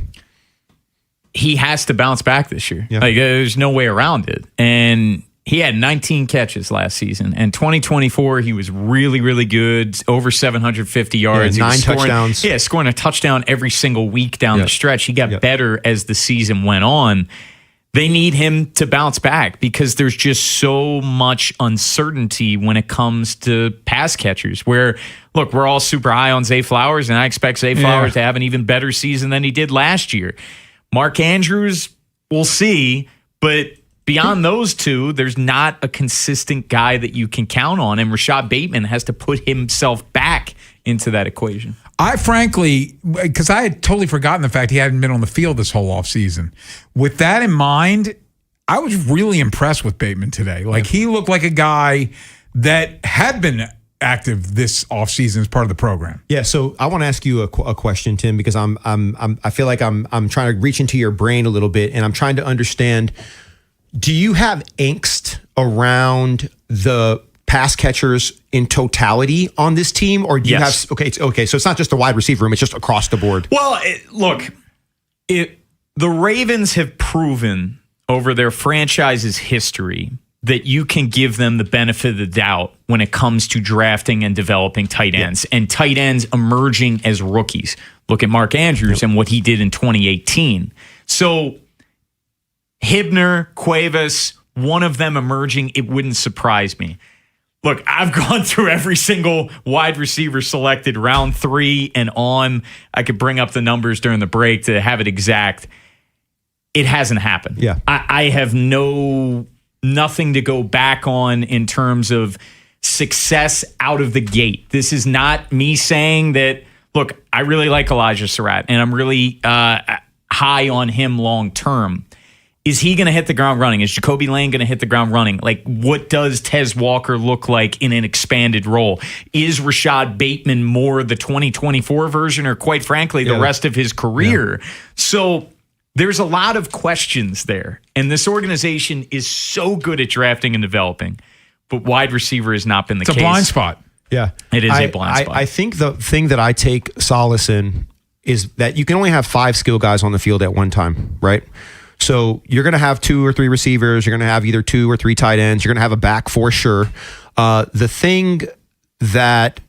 He has to bounce back this year. Yeah. There's no way around it. And he had 19 catches last season. And 2024, he was really, really good. Over 750 yards. Yeah, 9 touchdowns. Yeah, scoring a touchdown every single week down the stretch. He got better as the season went on. They need him to bounce back because there's just so much uncertainty when it comes to pass catchers. Where, look, we're all super high on Zay Flowers, and I expect Zay Flowers to have an even better season than he did last year. Mark Andrews, we'll see, but beyond those two, there's not a consistent guy that you can count on, and Rashad Bateman has to put himself back into that equation. I frankly, because I had totally forgotten the fact he hadn't been on the field this whole offseason. With that in mind, I was really impressed with Bateman today. He looked like a guy that had been active this offseason as part of the program. Yeah, so I want to ask you a question, Tim, because I feel like I'm trying to reach into your brain a little bit, and I'm trying to understand. Do you have angst around the pass catchers in totality on this team, or do you have okay? So it's not just the wide receiver room; it's just across the board. Well, the Ravens have proven over their franchise's history that you can give them the benefit of the doubt when it comes to drafting and developing tight ends and tight ends emerging as rookies. Look at Mark Andrews and what he did in 2018. So Hibner, Cuevas, one of them emerging, it wouldn't surprise me. Look, I've gone through every single wide receiver selected round 3 and on. I could bring up the numbers during the break to have it exact. It hasn't happened. Yeah. I have nothing to go back on in terms of success out of the gate. This is not me saying that, look, I really like Elijah Surratt, and I'm really high on him long term. Is he going to hit the ground running? Is Jacoby Lane going to hit the ground running? Like, what does Tez Walker look like in an expanded role? Is Rashad Bateman more the 2024 version, or quite frankly, the rest of his career? Yeah. So there's a lot of questions there. And this organization is so good at drafting and developing, but wide receiver has not been the case. It's a blind spot. Yeah. It is a blind spot. I think the thing that I take solace in is that you can only have 5 skill guys on the field at one time, right? So you're going to have 2 or 3 receivers. You're going to have either 2 or 3 tight ends. You're going to have a back for sure. The thing that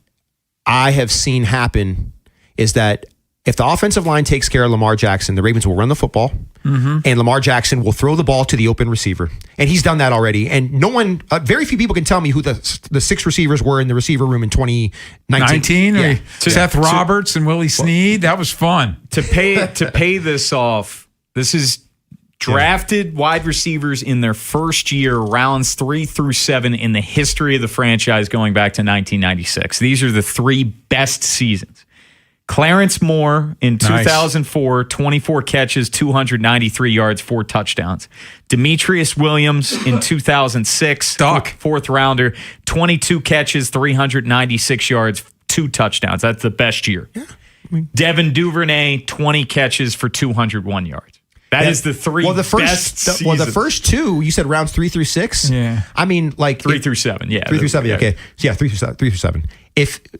I have seen happen is that if the offensive line takes care of Lamar Jackson, the Ravens will run the football, and Lamar Jackson will throw the ball to the open receiver. And he's done that already. And no one, very few people can tell me who the 6 receivers were in the receiver room in 2019. Yeah. Seth Roberts and Willie Snead. That was fun. To pay this off, this is drafted wide receivers in their first year, rounds 3 through 7 in the history of the franchise going back to 1996. These are the 3 best seasons. Clarence Moore in 2004, 24 catches, 293 yards, 4 touchdowns. Demetrius Williams in 2006, fourth rounder, 22 catches, 396 yards, 2 touchdowns. That's the best year. Yeah. Devin Duvernay, 20 catches for 201 yards. That is the 3 best seasons. The first 2, you said rounds 3 through 6? Yeah. I mean, like 3 through 7, yeah. 3 through 7, yeah. okay. Yeah, 3 through 7.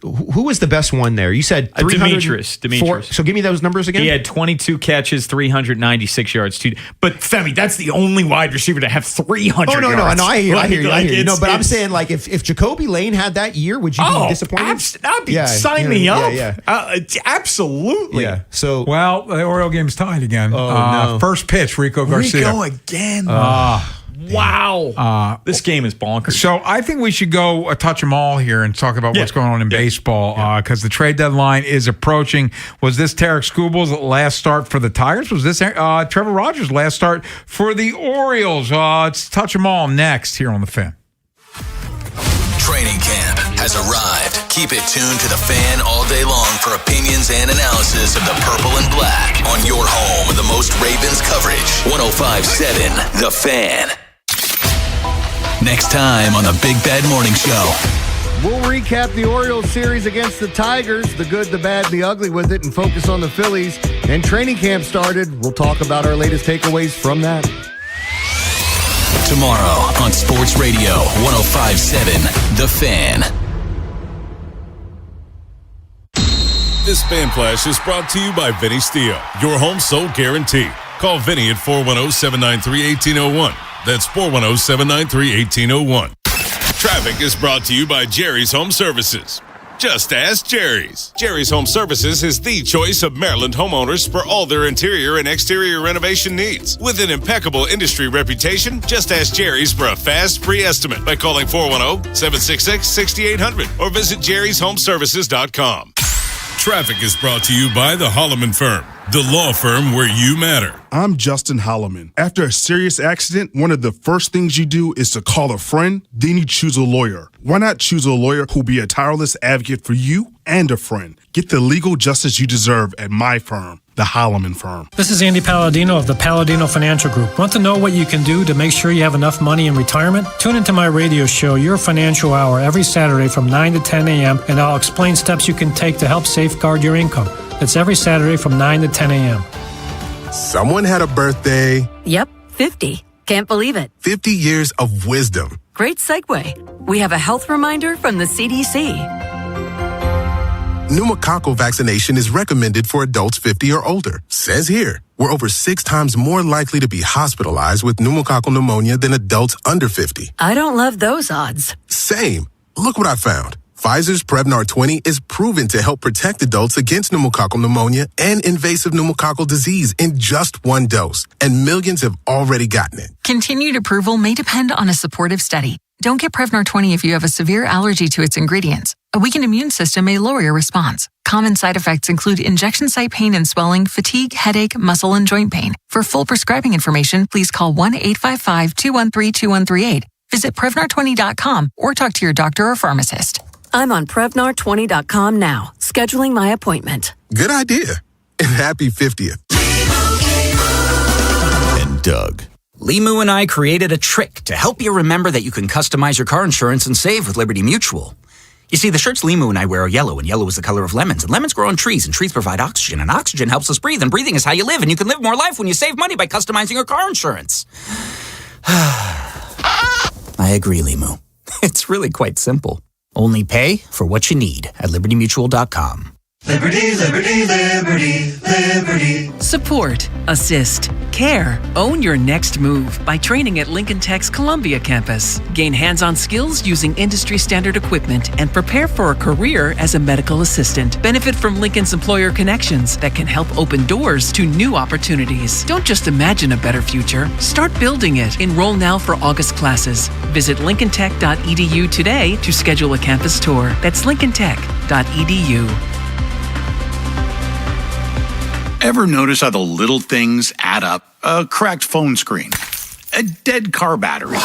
Who was the best one there? You said 300. Demetrius. So give me those numbers again. He had 22 catches, 396 yards. But Femi, that's the only wide receiver to have 300 yards. No, I hear you. No, but I'm saying, like, if Jacoby Lane had that year, would you be disappointed? Sign me up. Yeah. Absolutely. Yeah. So, well, the Oriole game's tied again. No. First pitch, Rico Garcia. Rico again. Wow. This game is bonkers. So I think we should go touch them all here and talk about what's going on in baseball because the trade deadline is approaching. Was this Tarek Skubal's last start for the Tigers? Was this Trevor Rogers' last start for the Orioles? Let's touch them all next here on The Fan. Training camp has arrived. Keep it tuned to The Fan all day long for opinions and analysis of the purple and black on your home with the most Ravens coverage. 105.7 The Fan. Next time on the Big Bad Morning Show. We'll recap the Orioles series against the Tigers, the good, the bad, and the ugly with it, and focus on the Phillies. And training camp started. We'll talk about our latest takeaways from that. Tomorrow on Sports Radio 105.7 The Fan. This Fan Flash is brought to you by Vinny Steel, your home sold guarantee. Call Vinny at 410-793-1801. That's 410-793-1801. Traffic is brought to you by Jerry's Home Services. Just ask Jerry's. Jerry's Home Services is the choice of Maryland homeowners for all their interior and exterior renovation needs. With an impeccable industry reputation, just ask Jerry's for a fast, free estimate by calling 410-766-6800 or visit jerryshomeservices.com. Traffic is brought to you by the Holloman Firm, the law firm where you matter. I'm Justin Holloman. After a serious accident, one of the first things you do is to call a friend, then you choose a lawyer. Why not choose a lawyer who'll be a tireless advocate for you and a friend? Get the legal justice you deserve at my firm, the Holloman Firm. This is Andy Palladino of the Palladino Financial Group. Want to know what you can do to make sure you have enough money in retirement? Tune into my radio show, Your Financial Hour, every Saturday from 9 to 10 a.m., and I'll explain steps you can take to help safeguard your income. It's every Saturday from 9 to 10 a.m. Someone had a birthday. Yep, 50. Can't believe it. 50 years of wisdom. Great segue. We have a health reminder from the CDC. Pneumococcal vaccination is recommended for adults 50 or older. Says here, we're over 6 times more likely to be hospitalized with pneumococcal pneumonia than adults under 50. I don't love those odds. Same. Look what I found. Pfizer's Prevnar 20 is proven to help protect adults against pneumococcal pneumonia and invasive pneumococcal disease in just 1 dose, and millions have already gotten it. Continued approval may depend on a supportive study. Don't get Prevnar 20 if you have a severe allergy to its ingredients. A weakened immune system may lower your response. Common side effects include injection site pain and swelling, fatigue, headache, muscle, and joint pain. For full prescribing information, please call 1-855-213-2138. Visit Prevnar20.com or talk to your doctor or pharmacist. I'm on Prevnar20.com now, scheduling my appointment. Good idea. And happy 50th. And Doug. Limu and I created a trick to help you remember that you can customize your car insurance and save with Liberty Mutual. You see, the shirts Limu and I wear are yellow, and yellow is the color of lemons. And lemons grow on trees, and trees provide oxygen. And oxygen helps us breathe, and breathing is how you live. And you can live more life when you save money by customizing your car insurance. I agree, Limu. It's really quite simple. Only pay for what you need at libertymutual.com. Liberty, liberty, liberty, liberty. Support, assist, care, own your next move by training at Lincoln Tech's Columbia campus. Gain hands-on skills using industry-standard equipment and prepare for a career as a medical assistant. Benefit from Lincoln's employer connections that can help open doors to new opportunities. Don't just imagine a better future. Start building it. Enroll now for August classes. Visit lincolntech.edu today to schedule a campus tour. That's lincolntech.edu. Ever notice how the little things add up? A cracked phone screen, a dead car battery,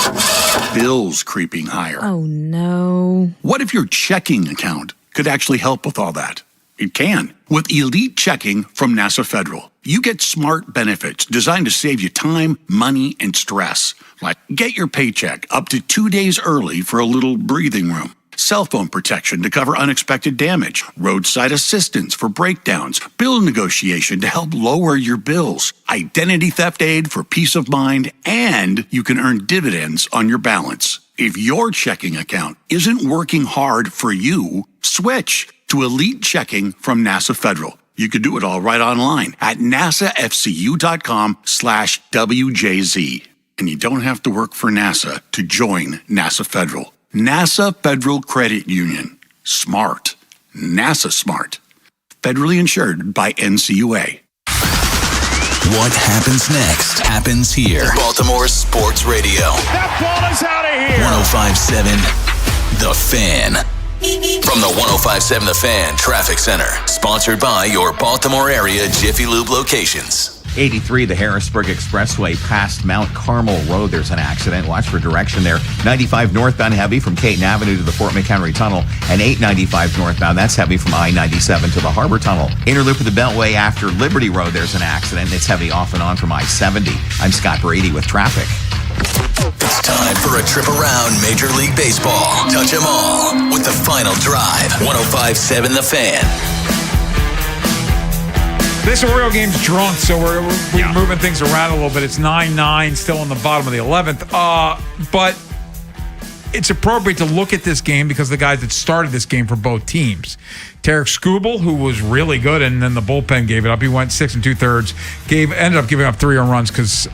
bills creeping higher. Oh, no. What if your checking account could actually help with all that? It can. With Elite Checking from NASA Federal, you get smart benefits designed to save you time, money, and stress. Like get your paycheck up to 2 days early for a little breathing room. Cell phone protection to cover unexpected damage, roadside assistance for breakdowns, bill negotiation to help lower your bills, identity theft aid for peace of mind, and you can earn dividends on your balance. If your checking account isn't working hard for you, switch to Elite Checking from NASA Federal. You can do it all right online at nasafcu.com/WJZ. And you don't have to work for NASA to join NASA Federal. NASA Federal Credit Union. Smart. NASA smart. Federally insured by NCUA. What happens next happens here. Baltimore Sports Radio. That ball is out of here. 105.7 The Fan. From the 105.7 The Fan Traffic Center. Sponsored by your Baltimore area Jiffy Lube locations. 83, the Harrisburg Expressway past Mount Carmel Road. There's an accident. Watch for direction there. 95 northbound heavy from Caton Avenue to the Fort McHenry Tunnel. And 895 northbound, that's heavy from I-97 to the Harbor Tunnel. Inner loop of the Beltway after Liberty Road, there's an accident. It's heavy off and on from I-70. I'm Scott Brady with traffic. It's time for a trip around Major League Baseball. Touch 'em all with the Final Drive. 105.7 The Fan. This Oriole game's drunk, so we're moving things around a little bit. It's 9-9, still in the bottom of the 11th. But it's appropriate to look at this game because the guys that started this game for both teams. Tarek Skubal, who was really good, and then the bullpen gave it up. He went 6 2/3, ended up giving up 3 earned runs because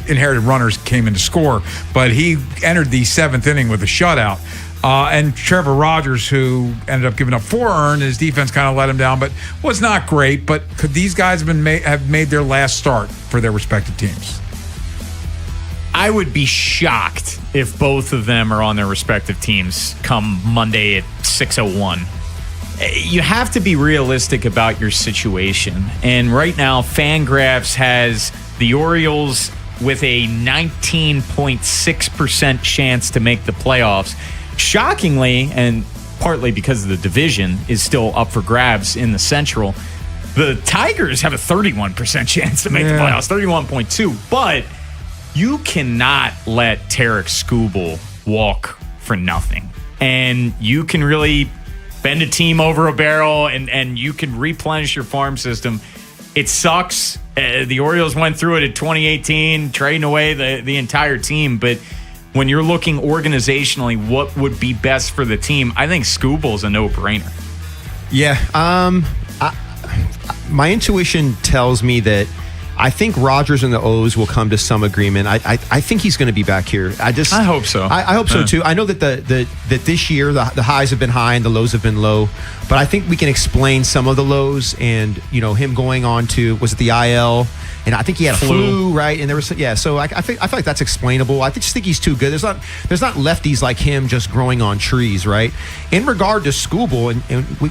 inherited runners came in to score. But he entered the 7th inning with a shutout. And Trevor Rogers, who ended up giving up 4 earned, his defense kind of let him down, but was not great. But could these guys have made their last start for their respective teams? I would be shocked if both of them are on their respective teams come Monday at 6:01. You have to be realistic about your situation. And right now, Fangraphs has the Orioles with a 19.6% chance to make the playoffs. Shockingly, and partly because of the division is still up for grabs in the Central, the Tigers have a 31% chance to make the playoffs, 31.2. But you cannot let Tarek Skubal walk for nothing. And you can really bend a team over a barrel and you can replenish your farm system. It sucks. The Orioles went through it in 2018, trading away the entire team. But when you're looking organizationally, what would be best for the team, I think Skubal's a no-brainer. Yeah. My intuition tells me that I think Rogers and the O's will come to some agreement. I think he's going to be back here. I hope so. I hope so too. I know that that this year the highs have been high and the lows have been low, but I think we can explain some of the lows and him going on to, was it the IL? And I think he had a flu, right? And there was so I feel like that's explainable. I just think he's too good. There's not lefties like him just growing on trees, right? In regard to Skubal, and we,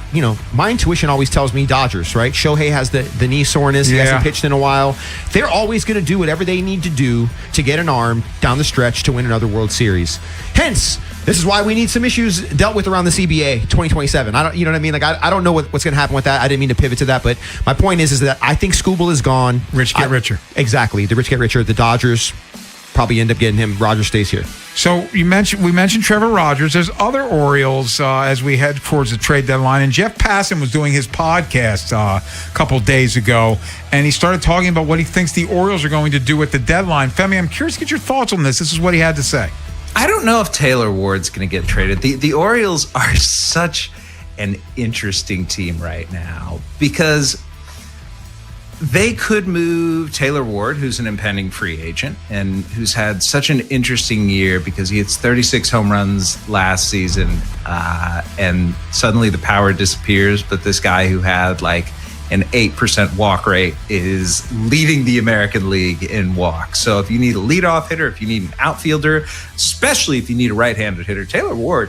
my intuition always tells me Dodgers, right? Shohei has the knee soreness. He hasn't pitched in a while. They're always going to do whatever they need to do to get an arm down the stretch to win another World Series. Hence This is why we need some issues dealt with around the CBA 2027. I don't, you know what I mean? Like I don't know what's going to happen with that. I didn't mean to pivot to that, but my point is that I think Skubal is gone. Rich get richer. Exactly. The rich get richer. The Dodgers probably end up getting him. Rogers stays here. So we mentioned Trevor Rogers. There's other Orioles as we head towards the trade deadline. And Jeff Passan was doing his podcast a couple days ago, and he started talking about what he thinks the Orioles are going to do at the deadline. Femi, I'm curious to get your thoughts on this. This is what he had to say. I don't know if Taylor Ward's going to get traded. The Orioles are such an interesting team right now because they could move Taylor Ward, who's an impending free agent and who's had such an interesting year because he hits 36 home runs last season, and suddenly the power disappears. But this guy who had like an 8% walk rate is leading the American League in walks. So if you need a leadoff hitter, if you need an outfielder, especially if you need a right-handed hitter, Taylor Ward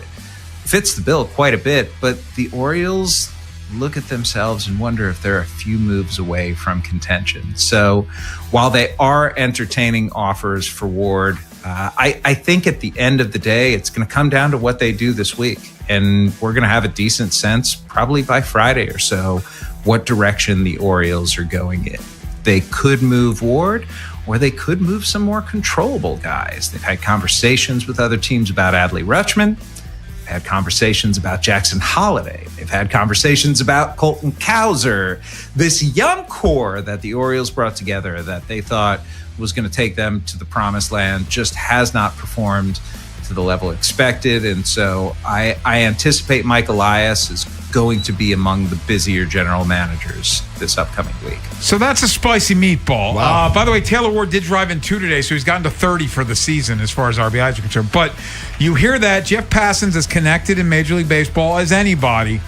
fits the bill quite a bit. But the Orioles look at themselves and wonder if they're a few moves away from contention. So while they are entertaining offers for Ward, I think at the end of the day, it's going to come down to what they do this week. And we're going to have a decent sense, probably by Friday or so, what direction the Orioles are going in. They could move Ward, or they could move some more controllable guys. They've had conversations with other teams about Adley Rutschman. They've had conversations about Jackson Holliday. They've had conversations about Colton Cowser. This young core that the Orioles brought together that they thought was going to take them to the promised land just has not performed to the level expected. And so I anticipate Mike Elias is going to be among the busier general managers this upcoming week. So that's a spicy meatball. Wow. By the way, Taylor Ward did drive in 2 today, so he's gotten to 30 for the season as far as RBIs are concerned. But you hear that Jeff Passan's as connected in Major League Baseball as anybody.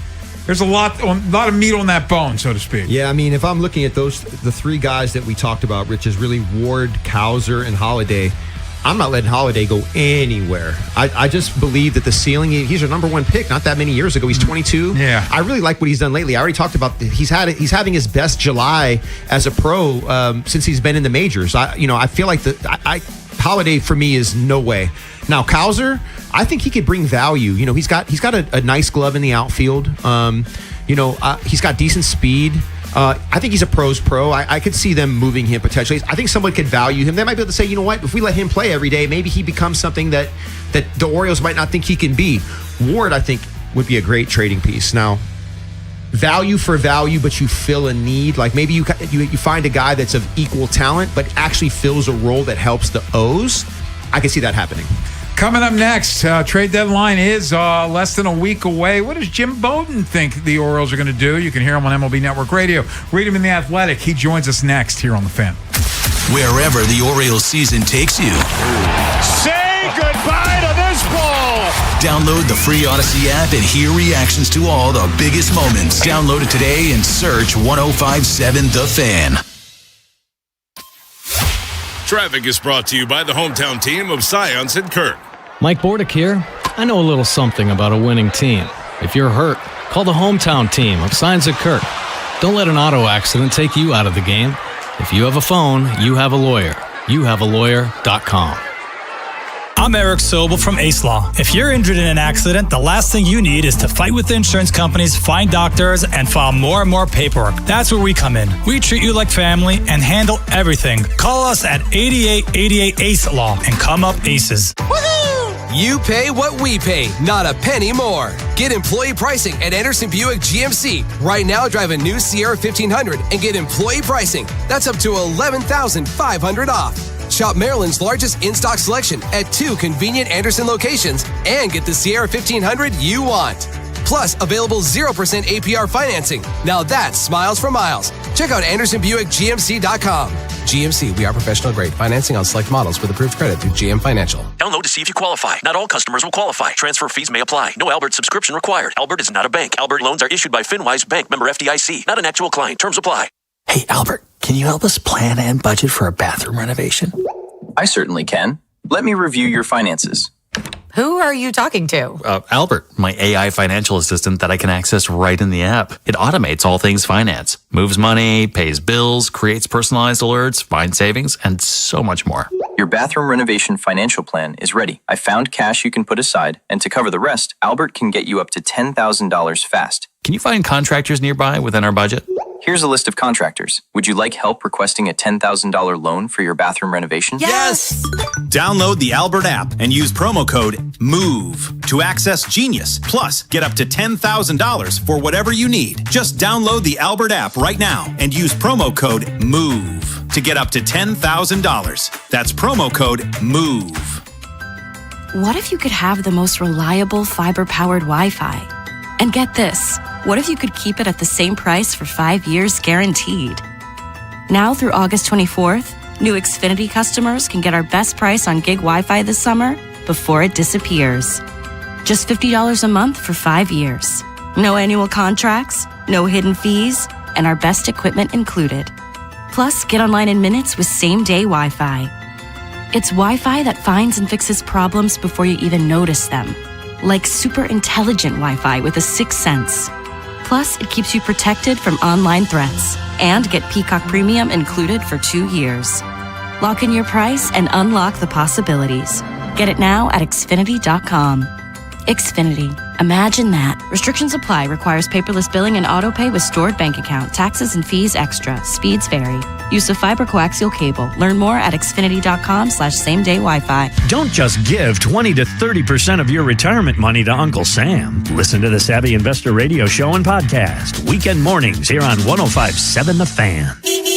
There's a lot of meat on that bone, so to speak. Yeah, I mean, if I'm looking at the 3 guys that we talked about, Rich, is really Ward, Cowser, and Holliday. I'm not letting Holliday go anywhere. I just believe that the ceiling, he's our number 1 pick not that many years ago. He's 22. Yeah. I really like what he's done lately. I already talked about he's having his best July as a pro since he's been in the majors. I feel like Holliday for me is no way. Now Cowser, I think he could bring value. He's got a nice glove in the outfield. He's got decent speed. I think he's a pro's pro. I could see them moving him potentially. I think someone could value him. They might be able to say, you know what, if we let him play every day, maybe he becomes something that the Orioles might not think he can be. Ward, I think, would be a great trading piece. Now, value for value, but you fill a need. Like maybe you find a guy that's of equal talent, but actually fills a role that helps the O's. I can see that happening. Coming up next, trade deadline is less than a week away. What does Jim Bowden think the Orioles are going to do? You can hear him on MLB Network Radio. Read him in The Athletic. He joins us next here on The Fan. Wherever the Orioles season takes you. Say goodbye to this ball. Download the free Odyssey app and hear reactions to all the biggest moments. Download it today and search 105.7 The Fan. Traffic is brought to you by the hometown team of Science and Kirk. Mike Bordick here. I know a little something about a winning team. If you're hurt, call the hometown team of Science and Kirk. Don't let an auto accident take you out of the game. If you have a phone, you have a lawyer. YouHaveALawyer.com. I'm Eric Sobel from Ace Law. If you're injured in an accident, the last thing you need is to fight with the insurance companies, find doctors, and file more and more paperwork. That's where we come in. We treat you like family and handle everything. Call us at 8888 Ace Law and come up aces. You pay what we pay, not a penny more. Get employee pricing at Anderson Buick GMC. Right now, drive a new Sierra 1500 and get employee pricing. That's up to $11,500 off. Shop Maryland's largest in-stock selection at 2 convenient Anderson locations and get the Sierra 1500 you want. Plus, available 0% APR financing. Now that's smiles for miles. Check out AndersonBuickGMC.com. GMC, we are professional grade. Financing on select models with approved credit through GM Financial. Download to see if you qualify. Not all customers will qualify. Transfer fees may apply. No Albert subscription required. Albert is not a bank. Albert loans are issued by FinWise Bank, member FDIC. Not an actual client. Terms apply. Hey, Albert, can you help us plan and budget for a bathroom renovation? I certainly can. Let me review your finances. Who are you talking to? Albert, my AI financial assistant that I can access right in the app. It automates all things finance, moves money, pays bills, creates personalized alerts, finds savings, and so much more. Your bathroom renovation financial plan is ready. I found cash you can put aside, and to cover the rest, Albert can get you up to $10,000 fast. Can you find contractors nearby within our budget? Here's a list of contractors. Would you like help requesting a $10,000 loan for your bathroom renovation? Yes! Download the Albert app and use promo code MOVE to access Genius. Plus, get up to $10,000 for whatever you need. Just download the Albert app right now and use promo code MOVE to get up to $10,000. That's promo code MOVE. What if you could have the most reliable fiber-powered Wi-Fi? And get this, what if you could keep it at the same price for 5 years guaranteed? Now through August 24th, new Xfinity customers can get our best price on gig Wi-Fi this summer before it disappears. Just $50 a month for 5 years. No annual contracts, no hidden fees, and our best equipment included. Plus, get online in minutes with same-day Wi-Fi. It's Wi-Fi that finds and fixes problems before you even notice them. Like super intelligent Wi-Fi with a sixth sense. Plus, it keeps you protected from online threats. And get Peacock Premium included for 2 years. Lock in your price and unlock the possibilities. Get it now at Xfinity.com. Xfinity. Imagine that. Restrictions apply. Requires paperless billing and autopay with stored bank account. Taxes and fees extra. Speeds vary. Use of fiber coaxial cable. Learn more at Xfinity.com/same-day Wi-Fi. Don't just give 20 to 30% of your retirement money to Uncle Sam. Listen to the Savvy Investor Radio Show and podcast. Weekend mornings here on 105.7 The Fan.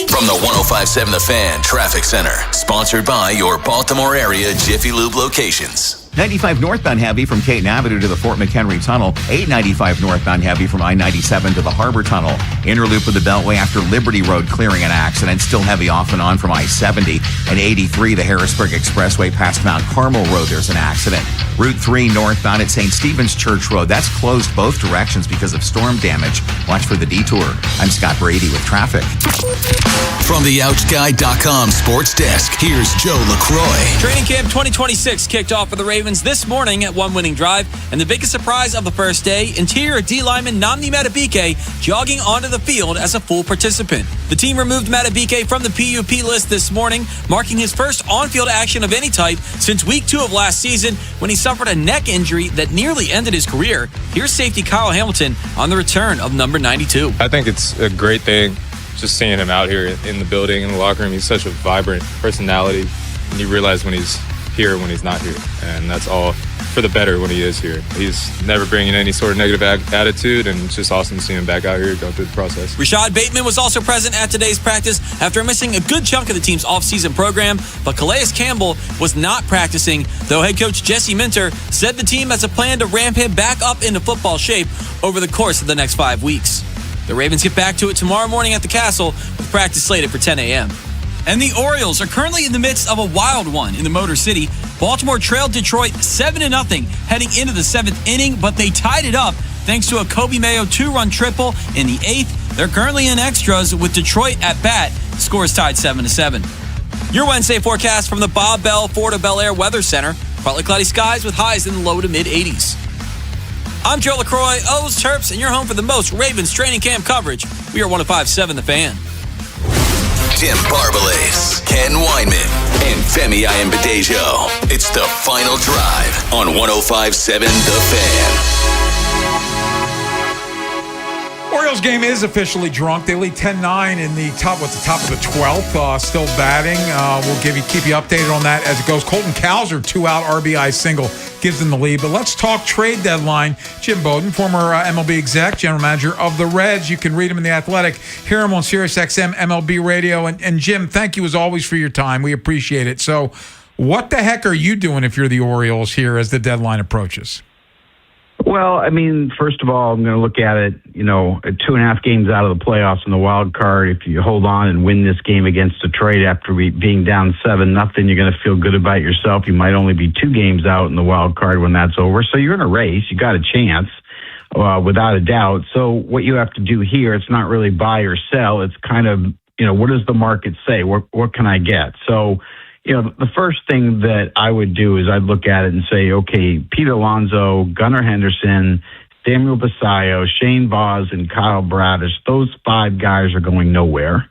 From the 105.7 The Fan Traffic Center. Sponsored by your Baltimore area Jiffy Lube locations. 95 northbound heavy from Caton Avenue to the Fort McHenry Tunnel. 895 northbound heavy from I-97 to the Harbor Tunnel. Inner loop of the Beltway after Liberty Road clearing an accident. Still heavy off and on from I-70. And 83, the Harrisburg Expressway past Mount Carmel Road, there's an accident. Route 3 northbound at St. Stephen's Church Road. That's closed both directions because of storm damage. Watch for the detour. I'm Scott Brady with traffic. From the OutGuy.com sports desk, here's Joe LaCroix. Training camp 2026 kicked off for the Ravens this morning at one winning drive, and the biggest surprise of the first day, interior D lineman Nnamdi Madubuike jogging onto the field as a full participant. The team removed Madubuike from the PUP list this morning, marking his first on-field action of any type since week 2 of last season when he suffered a neck injury that nearly ended his career. Here's safety Kyle Hamilton on the return of number 92. I think it's a great thing just seeing him out here in the building, in the locker room. He's such a vibrant personality, and you realize when he's here, when he's not here, and that's all for the better when he is here. He's never bringing any sort of negative attitude, and it's just awesome to see him back out here go through the process. Rashad Bateman was also present at today's practice after missing a good chunk of the team's offseason program, but Calais Campbell was not practicing, though head coach Jesse Minter said the team has a plan to ramp him back up into football shape over the course of the next 5 weeks. The Ravens get back to it tomorrow morning at the Castle with practice slated for 10 a.m. And the Orioles are currently in the midst of a wild one in the Motor City. Baltimore trailed Detroit 7-0 heading into the 7th inning, but they tied it up thanks to a Kobe Mayo 2-run triple in the 8th. They're currently in extras with Detroit at bat. Score is tied 7-7. Your Wednesday forecast from the Bob Bell Florida Bel Air Weather Center. Partly cloudy skies with highs in the low to mid 80s. I'm Joe LaCroix, O's Terps, and you're home for the most Ravens training camp coverage. We are 105.7 The Fan. Tim Barbalas, Ken Weinman, and Femi Ayambadejo. It's the Final Drive on 105.7 The Fan. Orioles game is officially drunk. They lead 10-9 in the top of the 12th. Still batting. We'll keep you updated on that as it goes. Colton Cowser, 2-out RBI single, gives them the lead. But let's talk trade deadline. Jim Bowden, former MLB exec, general manager of the Reds. You can read him in The Athletic. Hear him on SiriusXM MLB Radio. And Jim, thank you as always for your time. We appreciate it. So what the heck are you doing if you're the Orioles here as the deadline approaches? Well, I mean, first of all, I'm going to look at it, 2.5 games out of the playoffs in the wild card. If you hold on and win this game against Detroit after being down 7-0, you're going to feel good about yourself. You might only be 2 games out in the wild card when that's over. So you're in a race. You got a chance, without a doubt. So what you have to do here, it's not really buy or sell. It's kind of, what does the market say? What can I get? So, The first thing that I would do is I'd look at it and say, okay, Pete Alonso, Gunnar Henderson, Samuel Basayo, Shane Boz, and Kyle Bradish, those 5 guys are going nowhere.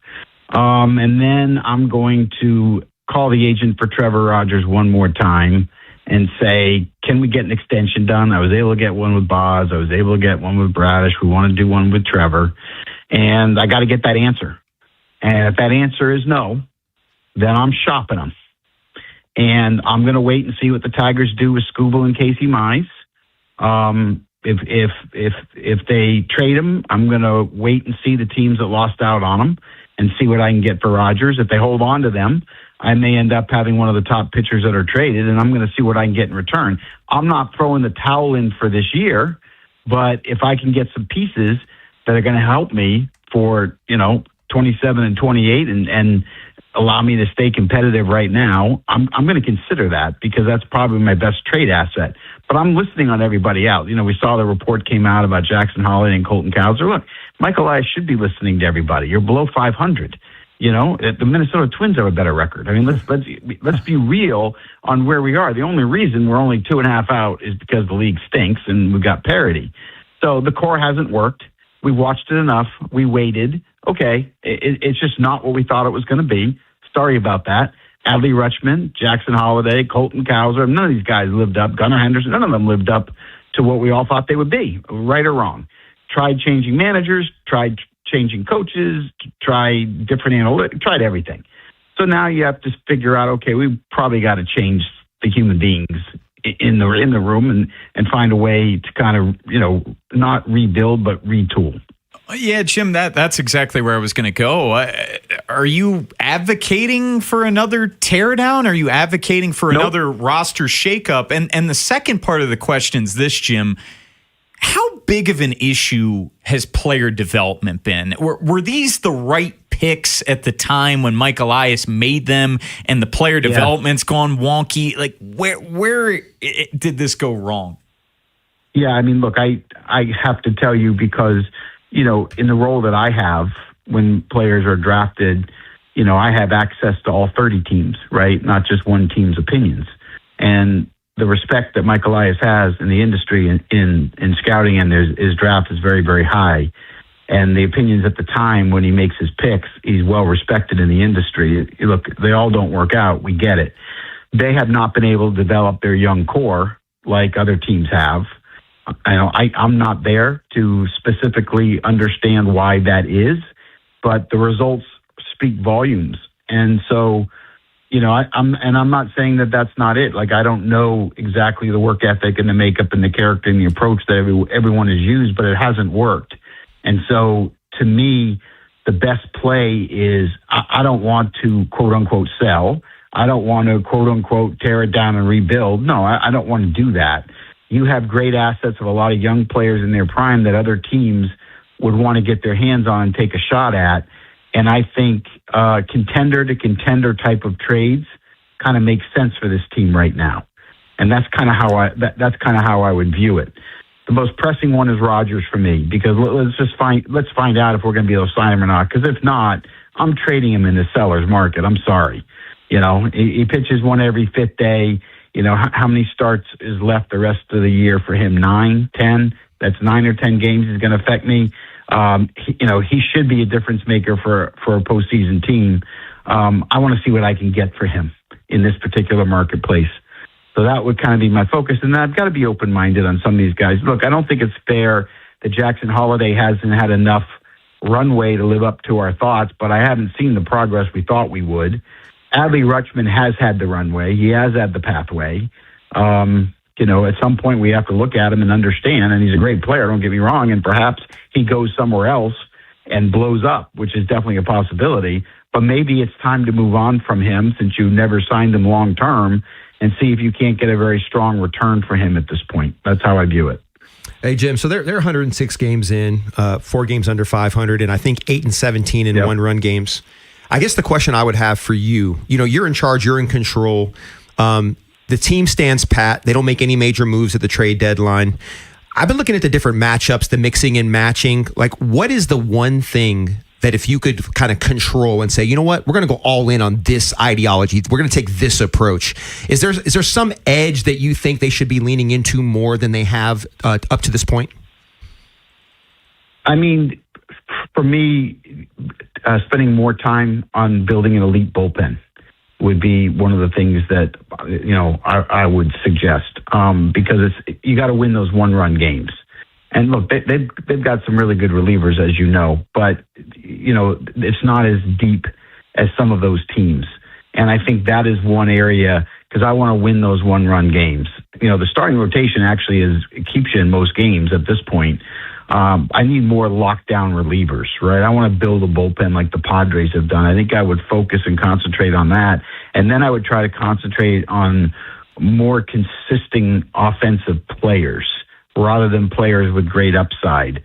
And then I'm going to call the agent for Trevor Rogers one more time and say, can we get an extension done? I was able to get one with Boz. I was able to get one with Bradish. We want to do one with Trevor. And I got to get that answer. And if that answer is no, then I'm shopping them. And I'm going to wait and see what the Tigers do with Skubal and Casey Mize. If they trade him, I'm going to wait and see the teams that lost out on him and see what I can get for Rogers. If they hold on to them, I may end up having one of the top pitchers that are traded, and I'm going to see what I can get in return. I'm not throwing the towel in for this year, but if I can get some pieces that are going to help me for 27 and 28 and allow me to stay competitive right now, I'm going to consider that because that's probably my best trade asset. But I'm listening on everybody else. We saw the report came out about Jackson Holiday and Colton Cowser. Look, Michael Elias should be listening to everybody. You're below 500. The Minnesota Twins have a better record. I mean, let's be real on where we are. The only reason we're only 2.5 out is because the league stinks and we've got parity. So the core hasn't worked. We watched it enough. We waited. Okay, it's just not what we thought it was going to be. Sorry about that. Adley Rutschman, Jackson Holiday, Colton Cowser, none of these guys lived up. Gunnar Henderson, none of them lived up to what we all thought they would be, right or wrong. Tried changing managers, tried changing coaches, tried different analytics, tried everything. So now you have to figure out, okay, we probably got to change the human beings in the room and find a way to kind of, not rebuild, but retool. Yeah, Jim, that's exactly where I was going to go. Are you advocating for another teardown? Are you advocating for another roster shakeup? And the second part of the question is this, Jim. How big of an issue has player development been? Were these the right picks at the time when Mike Elias made them and the player development's gone wonky? Like, where did this go wrong? Yeah, I mean, look, I have to tell you because – in the role that I have when players are drafted, I have access to all 30 teams, right? Not just one team's opinions. And the respect that Mike Elias has in the industry in scouting and his draft is very, very high. And the opinions at the time when he makes his picks, he's well respected in the industry. Look, they all don't work out. We get it. They have not been able to develop their young core like other teams have. I'm not there to specifically understand why that is, but the results speak volumes. And so, I'm not saying that that's not it. Like, I don't know exactly the work ethic and the makeup and the character and the approach that everyone has used, but it hasn't worked. And so, to me, the best play is I don't want to quote unquote sell. I don't want to quote unquote tear it down and rebuild. No, I don't want to do that. You have great assets of a lot of young players in their prime that other teams would want to get their hands on and take a shot at. And I think contender to contender type of trades kind of makes sense for this team right now. And that's kind of how I would view it. The most pressing one is Rogers for me because let's find out if we're going to be able to sign him or not. Because if not, I'm trading him in the seller's market. I'm sorry. He pitches one every 5th day. How many starts is left the rest of the year for him? 9, 10? That's 9 or 10 games is going to affect me. He should be a difference maker for a postseason team. I want to see what I can get for him in this particular marketplace. So that would kind of be my focus. And I've got to be open-minded on some of these guys. Look, I don't think it's fair that Jackson Holiday hasn't had enough runway to live up to our thoughts, but I haven't seen the progress we thought we would. Adley Rutschman has had the runway. He has had the pathway. At some point we have to look at him and understand, and he's a great player, don't get me wrong, and perhaps he goes somewhere else and blows up, which is definitely a possibility. But maybe it's time to move on from him since you never signed him long term and see if you can't get a very strong return for him at this point. That's how I view it. Hey, Jim, so they're 106 games in, 4 games under 500, and I think 8 and 17 in one-run games. I guess the question I would have for you, you're in charge, you're in control. The team stands pat. They don't make any major moves at the trade deadline. I've been looking at the different matchups, the mixing and matching. Like, what is the one thing that if you could kind of control and say, you know what, we're going to go all in on this ideology, we're going to take this approach. Is there some edge that you think they should be leaning into more than they have up to this point? I mean, for me, spending more time on building an elite bullpen would be one of the things that, I would suggest, because you got to win those one-run games. And look, they've got some really good relievers, as you know, but it's not as deep as some of those teams. And I think that is one area, because I want to win those one-run games. The starting rotation actually keeps you in most games at this point. I need more lockdown relievers, right? I want to build a bullpen like the Padres have done. I think I would focus and concentrate on that. And then I would try to concentrate on more consistent offensive players rather than players with great upside.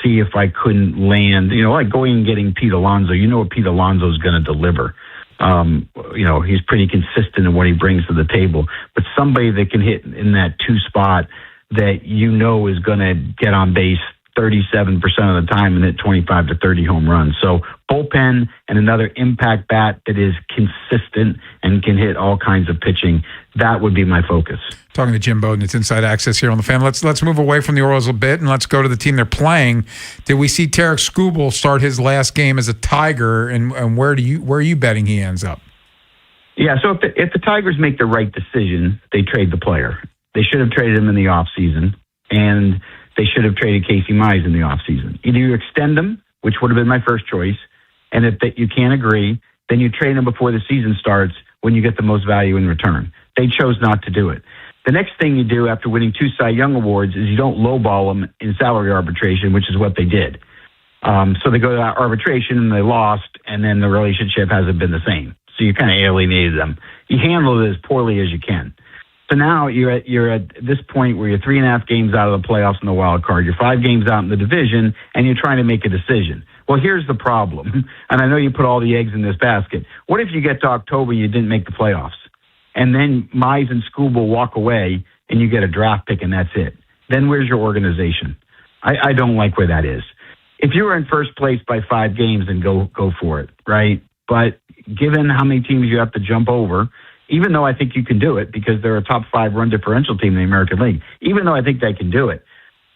See if I couldn't land, like going and getting Pete Alonso. You know what Pete Alonso is going to deliver. He's pretty consistent in what he brings to the table. But somebody that can hit in that 2 spot that is going to get on base 37% of the time and hit 25 to 30 home runs. So bullpen and another impact bat that is consistent and can hit all kinds of pitching. That would be my focus. Talking to Jim Bowden, it's Inside Access here on the Fan. Let's move away from the Orioles a bit and let's go to the team they're playing. Did we see Tarek Skubal start his last game as a Tiger, and where are you betting he ends up? Yeah, so if the Tigers make the right decision, they trade the player. They should have traded him in the offseason, and they should have traded Casey Mize in the offseason. Either you extend him, which would have been my first choice, and if you can't agree, then you trade him before the season starts when you get the most value in return. They chose not to do it. The next thing you do after winning 2 Cy Young Awards is you don't lowball them in salary arbitration, which is what they did. So they go to arbitration and they lost, and then the relationship hasn't been the same. So you kind of alienated them. You handled it as poorly as you can. So now you're at this point where you're 3.5 games out of the playoffs in the wild card. You're 5 games out in the division, and you're trying to make a decision. Well, here's the problem, and I know you put all the eggs in this basket. What if you get to October and you didn't make the playoffs? And then Mize and Skubal walk away, and you get a draft pick, and that's it. Then where's your organization? I don't like where that is. If you were in first place by 5 games, then go for it, right? But given how many teams you have to jump over, even though I think you can do it because they're a top 5 run differential team in the American League, even though I think they can do it,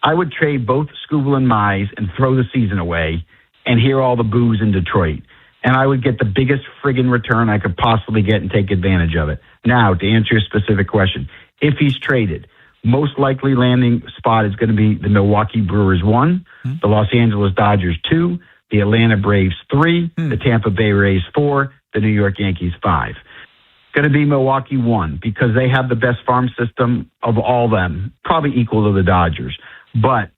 I would trade both Skubal and Mize and throw the season away and hear all the boos in Detroit. And I would get the biggest friggin' return I could possibly get and take advantage of it. Now, to answer your specific question, if he's traded, most likely landing spot is going to be the Milwaukee Brewers 1, the Los Angeles Dodgers 2, the Atlanta Braves 3, the Tampa Bay Rays 4, the New York Yankees 5. Going to be Milwaukee 1 because they have the best farm system of all them, probably equal to the Dodgers. But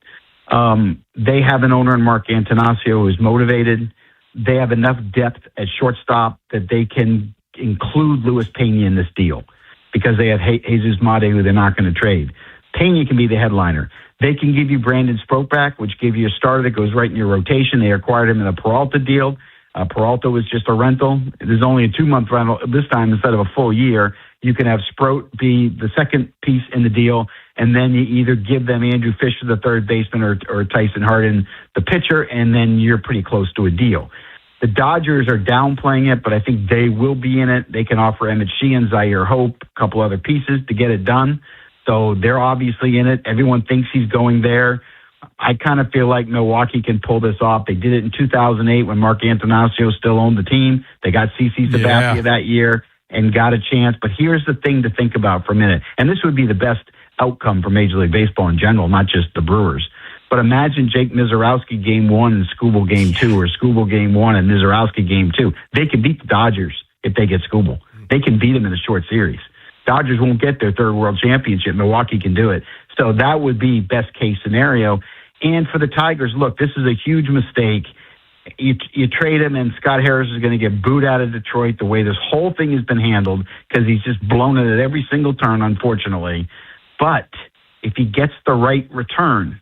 they have an owner in Mark Antanasio who's motivated. They have enough depth at shortstop that they can include Luis Pena in this deal because they have Jesus Mate, who they're not going to trade. Pena can be the headliner. They can give you Brandon Sproat back, which gives you a starter that goes right in your rotation. They acquired him in a Peralta deal. Peralta was just a rental. There's only a 2-month rental this time instead of a full year. You can have Sproat be the second piece in the deal, and then you either give them Andrew Fisher, the third baseman, or Tyson Hardin, the pitcher, and then you're pretty close to a deal. The Dodgers are downplaying it, but I think they will be in it. They can offer Emmett Sheehan, Zaire Hope, a couple other pieces to get it done. So they're obviously in it. Everyone thinks he's going there. I kind of feel like Milwaukee can pull this off. They did it in 2008 when Mark Antanasio still owned the team. They got CC Sabathia that year and got a chance. But here's the thing to think about for a minute. And this would be the best outcome for Major League Baseball in general, not just the Brewers. But imagine Jake Mizorowski game 1 and Skubal game 2, or Skubal game 1 and Mizorowski game 2. They can beat the Dodgers if they get Skubal. They can beat them in a short series. Dodgers won't get their 3rd World Championship. Milwaukee can do it. So that would be best case scenario. And for the Tigers, look, this is a huge mistake. You trade him, and Scott Harris is going to get booed out of Detroit the way this whole thing has been handled because he's just blown it at every single turn, unfortunately. But if he gets the right return,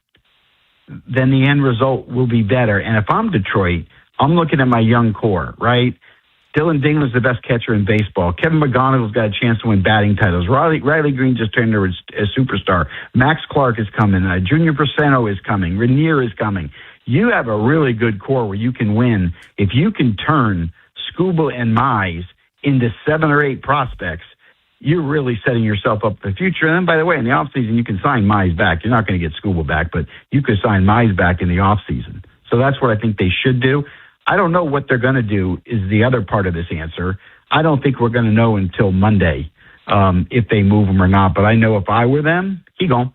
then the end result will be better. And if I'm Detroit, I'm looking at my young core, right? Dylan Dingler's the best catcher in baseball. Kevin McGonigal's got a chance to win batting titles. Riley Green just turned into a superstar. Max Clark is coming. Junior Preseno is coming. Rainier is coming. you have a really good core where you can win. If you can turn Skubal and Mize into 7 or 8 prospects, you're really setting yourself up for the future. And then, by the way, in the offseason, you can sign Mize back. You're not going to get Skubal back, but you could sign Mize back in the offseason. So that's what I think they should do. I don't know what they're going to do is the other part of this answer. I don't think we're going to know until Monday if they move him or not. But I know if I were them, he gone.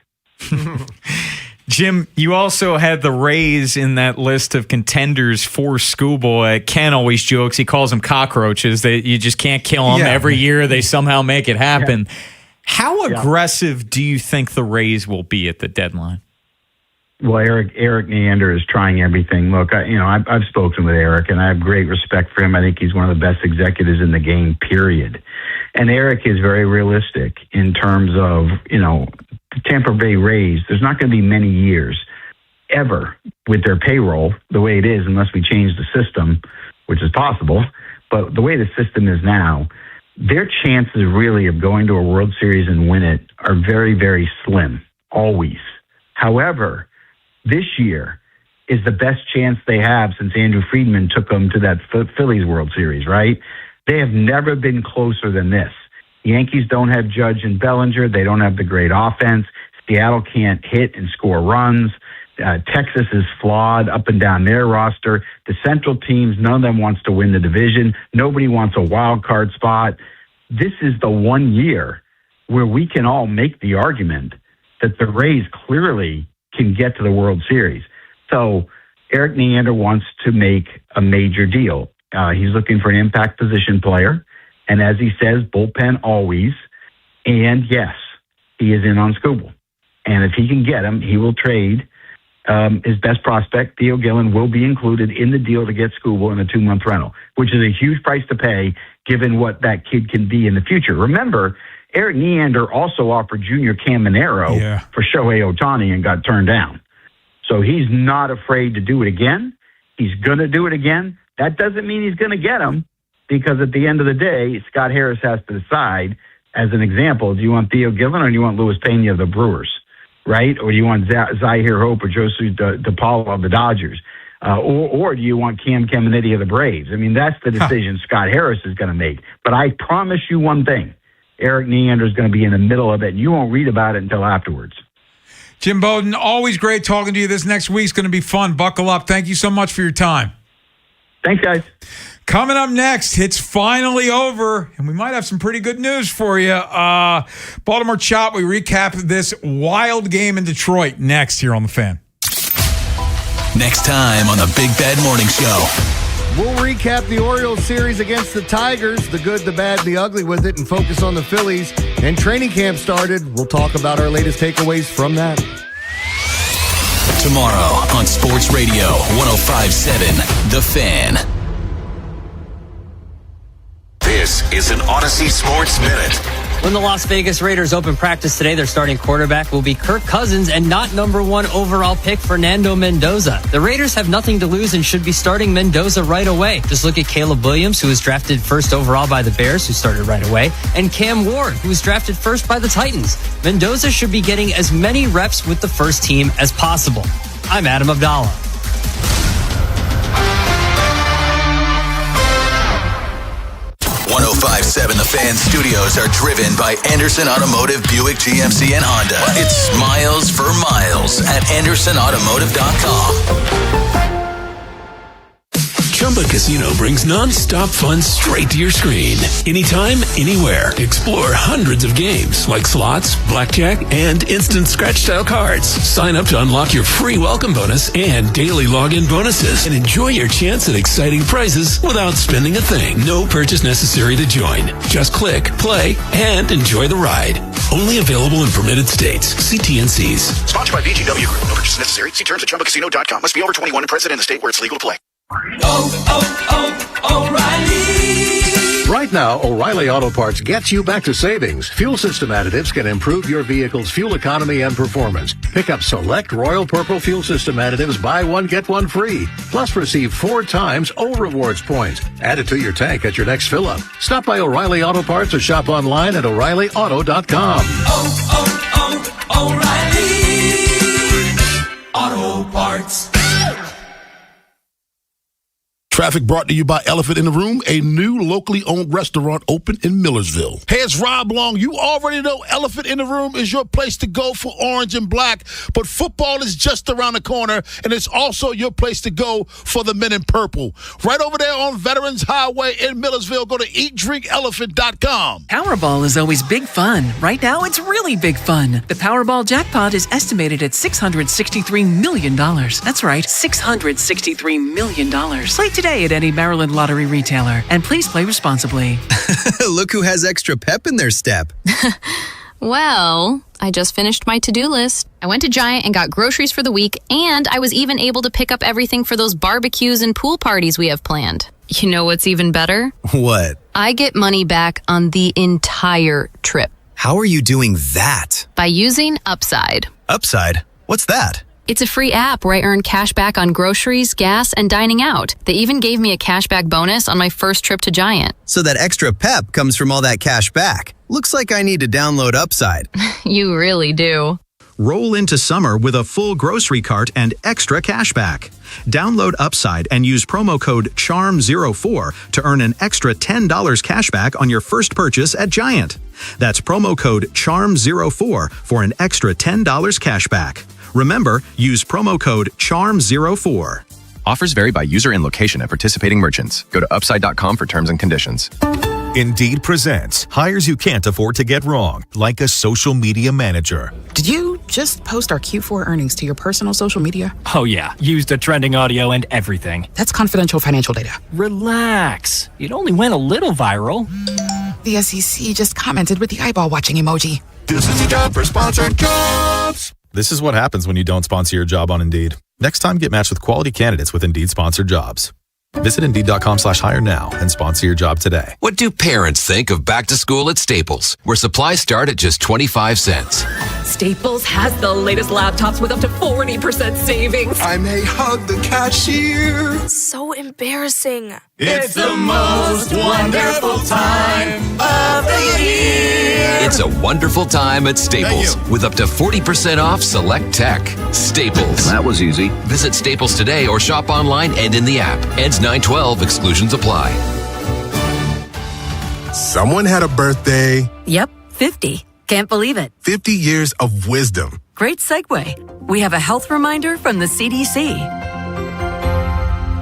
Jim, you also had the Rays in that list of contenders for Skubal. Ken always jokes, he calls them cockroaches. You just can't kill them. Yeah. Every year they somehow make it happen. Yeah. How aggressive do you think the Rays will be at the deadline? Well, Eric Neander is trying everything. Look, I've spoken with Eric, and I have great respect for him. I think he's one of the best executives in the game, period. And Eric is very realistic in terms of, the Tampa Bay Rays. There's not going to be many years ever with their payroll the way it is, unless we change the system, which is possible. But the way the system is now, their chances really of going to a World Series and win it are very, very slim, always. However, this year is the best chance they have since Andrew Friedman took them to that Phillies World Series, right? They have never been closer than this. Yankees don't have Judge and Bellinger. They don't have the great offense. Seattle can't hit and score runs. Texas is flawed up and down their roster. The Central teams, none of them wants to win the division. Nobody wants a wild card spot. This is the one year where we can all make the argument that the Rays clearly can get to the World Series. So Eric Neander wants to make a major deal. He's looking for an impact position player. And as he says, bullpen always. And yes, he is in on Skubal. And if he can get him, he will trade his best prospect, Theo Gillen, will be included in the deal to get Skubal in a 2-month rental, which is a huge price to pay given what that kid can be in the future. Remember, Eric Neander also offered Junior Caminero for Shohei Ohtani and got turned down. So he's not afraid to do it again. He's going to do it again. That doesn't mean he's going to get him, because at the end of the day, Scott Harris has to decide, as an example, do you want Theo Gillen or do you want Luis Pena of the Brewers, right? Or do you want Zahir Hope or Josu DePaulo of the Dodgers? Or do you want Cam Caminiti of the Braves? I mean, that's the decision Scott Harris is going to make. But I promise you one thing, Eric Neander is going to be in the middle of it, and you won't read about it until afterwards. Jim Bowden, always great talking to you. This next week's going to be fun. Buckle up. Thank you so much for your time. Thanks, guys. Coming up next, it's finally over, and we might have some pretty good news for you. Baltimore Chop, we recap this wild game in Detroit next here on The Fan. Next time on the Big Bad Morning Show. We'll recap the Orioles series against the Tigers, the good, the bad, and the ugly with it, and focus on the Phillies. And training camp started. We'll talk about our latest takeaways from that. Tomorrow on Sports Radio 105.7 The Fan. This is an Odyssey Sports Minute. When the Las Vegas Raiders open practice today, their starting quarterback will be Kirk Cousins and not number 1 overall pick Fernando Mendoza. The Raiders have nothing to lose and should be starting Mendoza right away. Just look at Caleb Williams, who was drafted first overall by the Bears, who started right away, and Cam Ward, who was drafted first by the Titans. Mendoza should be getting as many reps with the first team as possible. I'm Adam Abdallah. 105.7 The Fan studios are driven by Anderson Automotive, Buick, GMC, and Honda. It's miles for miles at AndersonAutomotive.com. Chumba Casino brings non-stop fun straight to your screen. Anytime, anywhere. Explore hundreds of games like slots, blackjack, and instant scratch-style cards. Sign up to unlock your free welcome bonus and daily login bonuses. And enjoy your chance at exciting prizes without spending a thing. No purchase necessary to join. Just click, play, and enjoy the ride. Only available in permitted states. See T&Cs. Sponsored by VGW Group. No purchase necessary. See terms at ChumbaCasino.com. Must be over 21 and present in the state where it's legal to play. O'Reilly. Right now, O'Reilly Auto Parts gets you back to savings. Fuel system additives can improve your vehicle's fuel economy and performance. Pick up select Royal Purple fuel system additives, buy one, get one free. Plus receive 4 times O Rewards points. Add it to your tank at your next fill-up. Stop by O'Reilly Auto Parts or shop online at O'ReillyAuto.com. O'Reilly Auto Parts. Traffic brought to you by Elephant in the Room, a new locally owned restaurant open in Millersville. Hey, it's Rob Long. You already know Elephant in the Room is your place to go for orange and black, but football is just around the corner, and it's also your place to go for the men in purple. Right over there on Veterans Highway in Millersville, go to eatdrinkelephant.com. Powerball is always big fun. Right now, it's really big fun. The Powerball jackpot is estimated at $663 million. That's right, $663 million. Play today at any Maryland lottery retailer, and please play responsibly. Look who has extra pep in their step. Well, I just finished my to-do list. I went to Giant and got groceries for the week, and I was even able to pick up everything for those barbecues and pool parties we have planned. You know what's even better? What? I get money back on the entire trip. How are you doing that? By using Upside. Upside? What's that? It's a free app where I earn cash back on groceries, gas, and dining out. They even gave me a cashback bonus on my first trip to Giant. So that extra pep comes from all that cash back. Looks like I need to download Upside. You really do. Roll into summer with a full grocery cart and extra cash back. Download Upside and use promo code CHARM04 to earn an extra $10 cash back on your first purchase at Giant. That's promo code CHARM04 for an extra $10 cash back. Remember, use promo code CHARM04. Offers vary by user and location at participating merchants. Go to upside.com for terms and conditions. Indeed presents hires you can't afford to get wrong, like a social media manager. Did you just post our Q4 earnings to your personal social media? Oh yeah, used the trending audio and everything. That's confidential financial data. Relax. It only went a little viral. The SEC just commented with the eyeball watching emoji. This is a job for sponsored jobs. This is what happens when you don't sponsor your job on Indeed. Next time, get matched with quality candidates with Indeed sponsored jobs. Visit Indeed.com/hire now and sponsor your job today. What do parents think of back to school at Staples, where supplies start at just 25 cents? Staples has the latest laptops with up to 40% savings. I may hug the cashier. So embarrassing. It's the most wonderful time of the year. It's a wonderful time at Staples with up to 40% off select tech. Staples. That was easy. Visit Staples today or shop online and in the app. Ends 9/12. Exclusions apply. Someone had a birthday. Yep, 50. Can't believe it. 50 years of wisdom. Great segue. We have a health reminder from the CDC.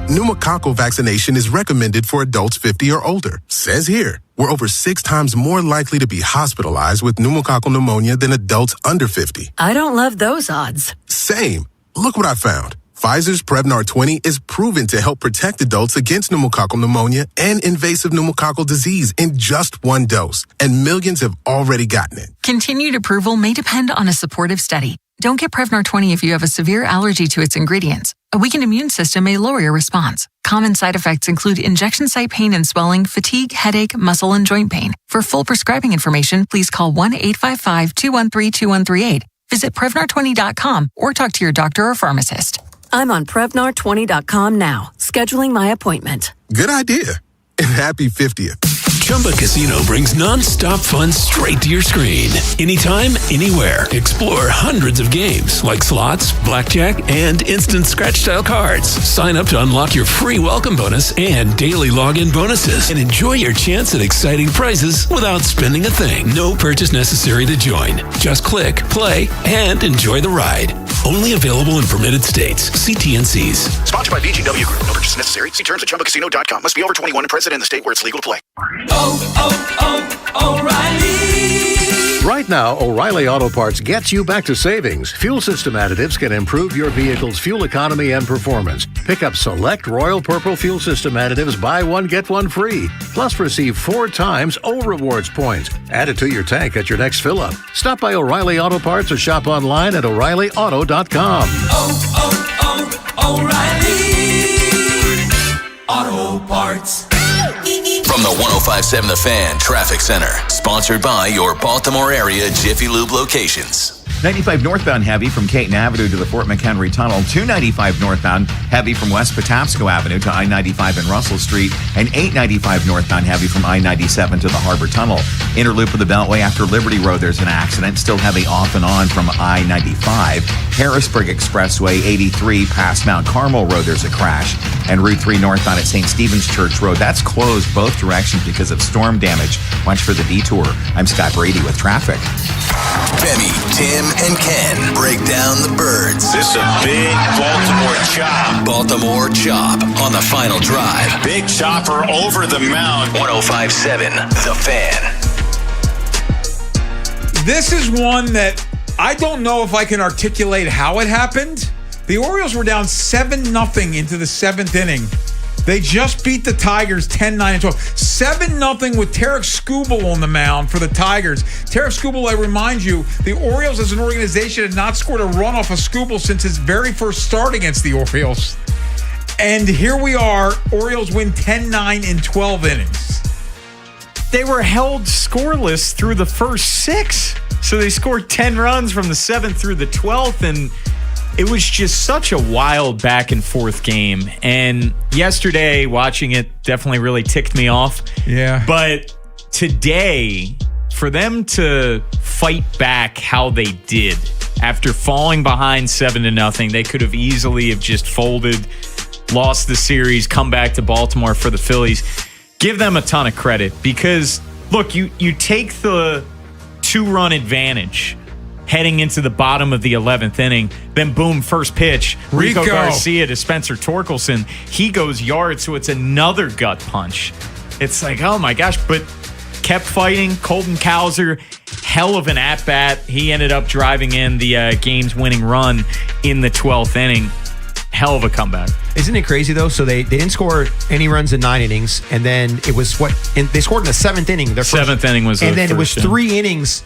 Pneumococcal vaccination is recommended for adults 50 or older. Says here, we're over 6 times more likely to be hospitalized with pneumococcal pneumonia than adults under 50. I don't love those odds. Same. Look what I found. Pfizer's Prevnar 20 is proven to help protect adults against pneumococcal pneumonia and invasive pneumococcal disease in just 1 dose, and millions have already gotten it. Continued approval may depend on a supportive study. Don't get Prevnar 20 if you have a severe allergy to its ingredients. A weakened immune system may lower your response. Common side effects include injection site pain and swelling, fatigue, headache, muscle, and joint pain. For full prescribing information, please call 1-855-213-2138. Visit Prevnar20.com or talk to your doctor or pharmacist. I'm on Prevnar20.com now, scheduling my appointment. Good idea. And happy 50th. Chumba Casino brings non-stop fun straight to your screen. Anytime, anywhere. Explore hundreds of games like slots, blackjack, and instant scratch-style cards. Sign up to unlock your free welcome bonus and daily login bonuses. And enjoy your chance at exciting prizes without spending a thing. No purchase necessary to join. Just click, play, and enjoy the ride. Only available in permitted states. See T&Cs. Sponsored by VGW Group. No purchase necessary. See terms at ChumbaCasino.com. Must be over 21 and present in the state where it's legal to play. O'Reilly. Right now, O'Reilly Auto Parts gets you back to savings. Fuel system additives can improve your vehicle's fuel economy and performance. Pick up select Royal Purple fuel system additives, buy one, get one free. Plus receive 4 times O Rewards points. Add it to your tank at your next fill-up. Stop by O'Reilly Auto Parts or shop online at O'ReillyAuto.com. O'Reilly Auto Parts. From the 105.7 The Fan Traffic Center, sponsored by your Baltimore area Jiffy Lube locations. 95 northbound heavy from Caton Avenue to the Fort McHenry Tunnel. 295 northbound heavy from West Patapsco Avenue to I-95 and Russell Street. And 895 northbound heavy from I-97 to the Harbor Tunnel. Inner loop of the Beltway after Liberty Road, there's an accident. Still heavy off and on from I-95. Harrisburg Expressway 83 past Mount Carmel Road, there's a crash. And Route 3 northbound at St. Stephen's Church Road, that's closed both directions because of storm damage. Watch for the detour. I'm Scott Brady with traffic. Benny, Tim, and Ken break down the birds. This is a big Baltimore chop. Baltimore chop on the final drive. Big chopper over the mound. 105.7 The Fan. This is one that I don't know if I can articulate how it happened. The Orioles were down 7-0 into the 7th inning. They just beat the Tigers 10-9-12. 7-0 with Tarek Skubal on the mound for the Tigers. Tarek Skubal, I remind you, the Orioles as an organization had not scored a run off of Skubal since his very first start against the Orioles. And here we are, Orioles win 10-9 in 12 innings. They were held scoreless through the first 6. So they scored 10 runs from the 7th through the 12th, and it was just such a wild back and forth game. And yesterday, watching it definitely really ticked me off. Yeah. But today, for them to fight back how they did after falling behind 7-0, they could have easily have just folded, lost the series, come back to Baltimore for the Phillies. Give them a ton of credit because, look, you take the 2-run advantage heading into the bottom of the 11th inning. Then, boom, first pitch. Rico Garcia to Spencer Torkelson. He goes yard, so it's another gut punch. It's like, oh, my gosh. But kept fighting. Colton Cowser, hell of an at-bat. He ended up driving in the game's winning run in the 12th inning. Hell of a comeback. Isn't it crazy, though? So they didn't score any runs in 9 innings, and then it was they scored in the 7th inning. Their first, 7th inning was and then it was 3 innings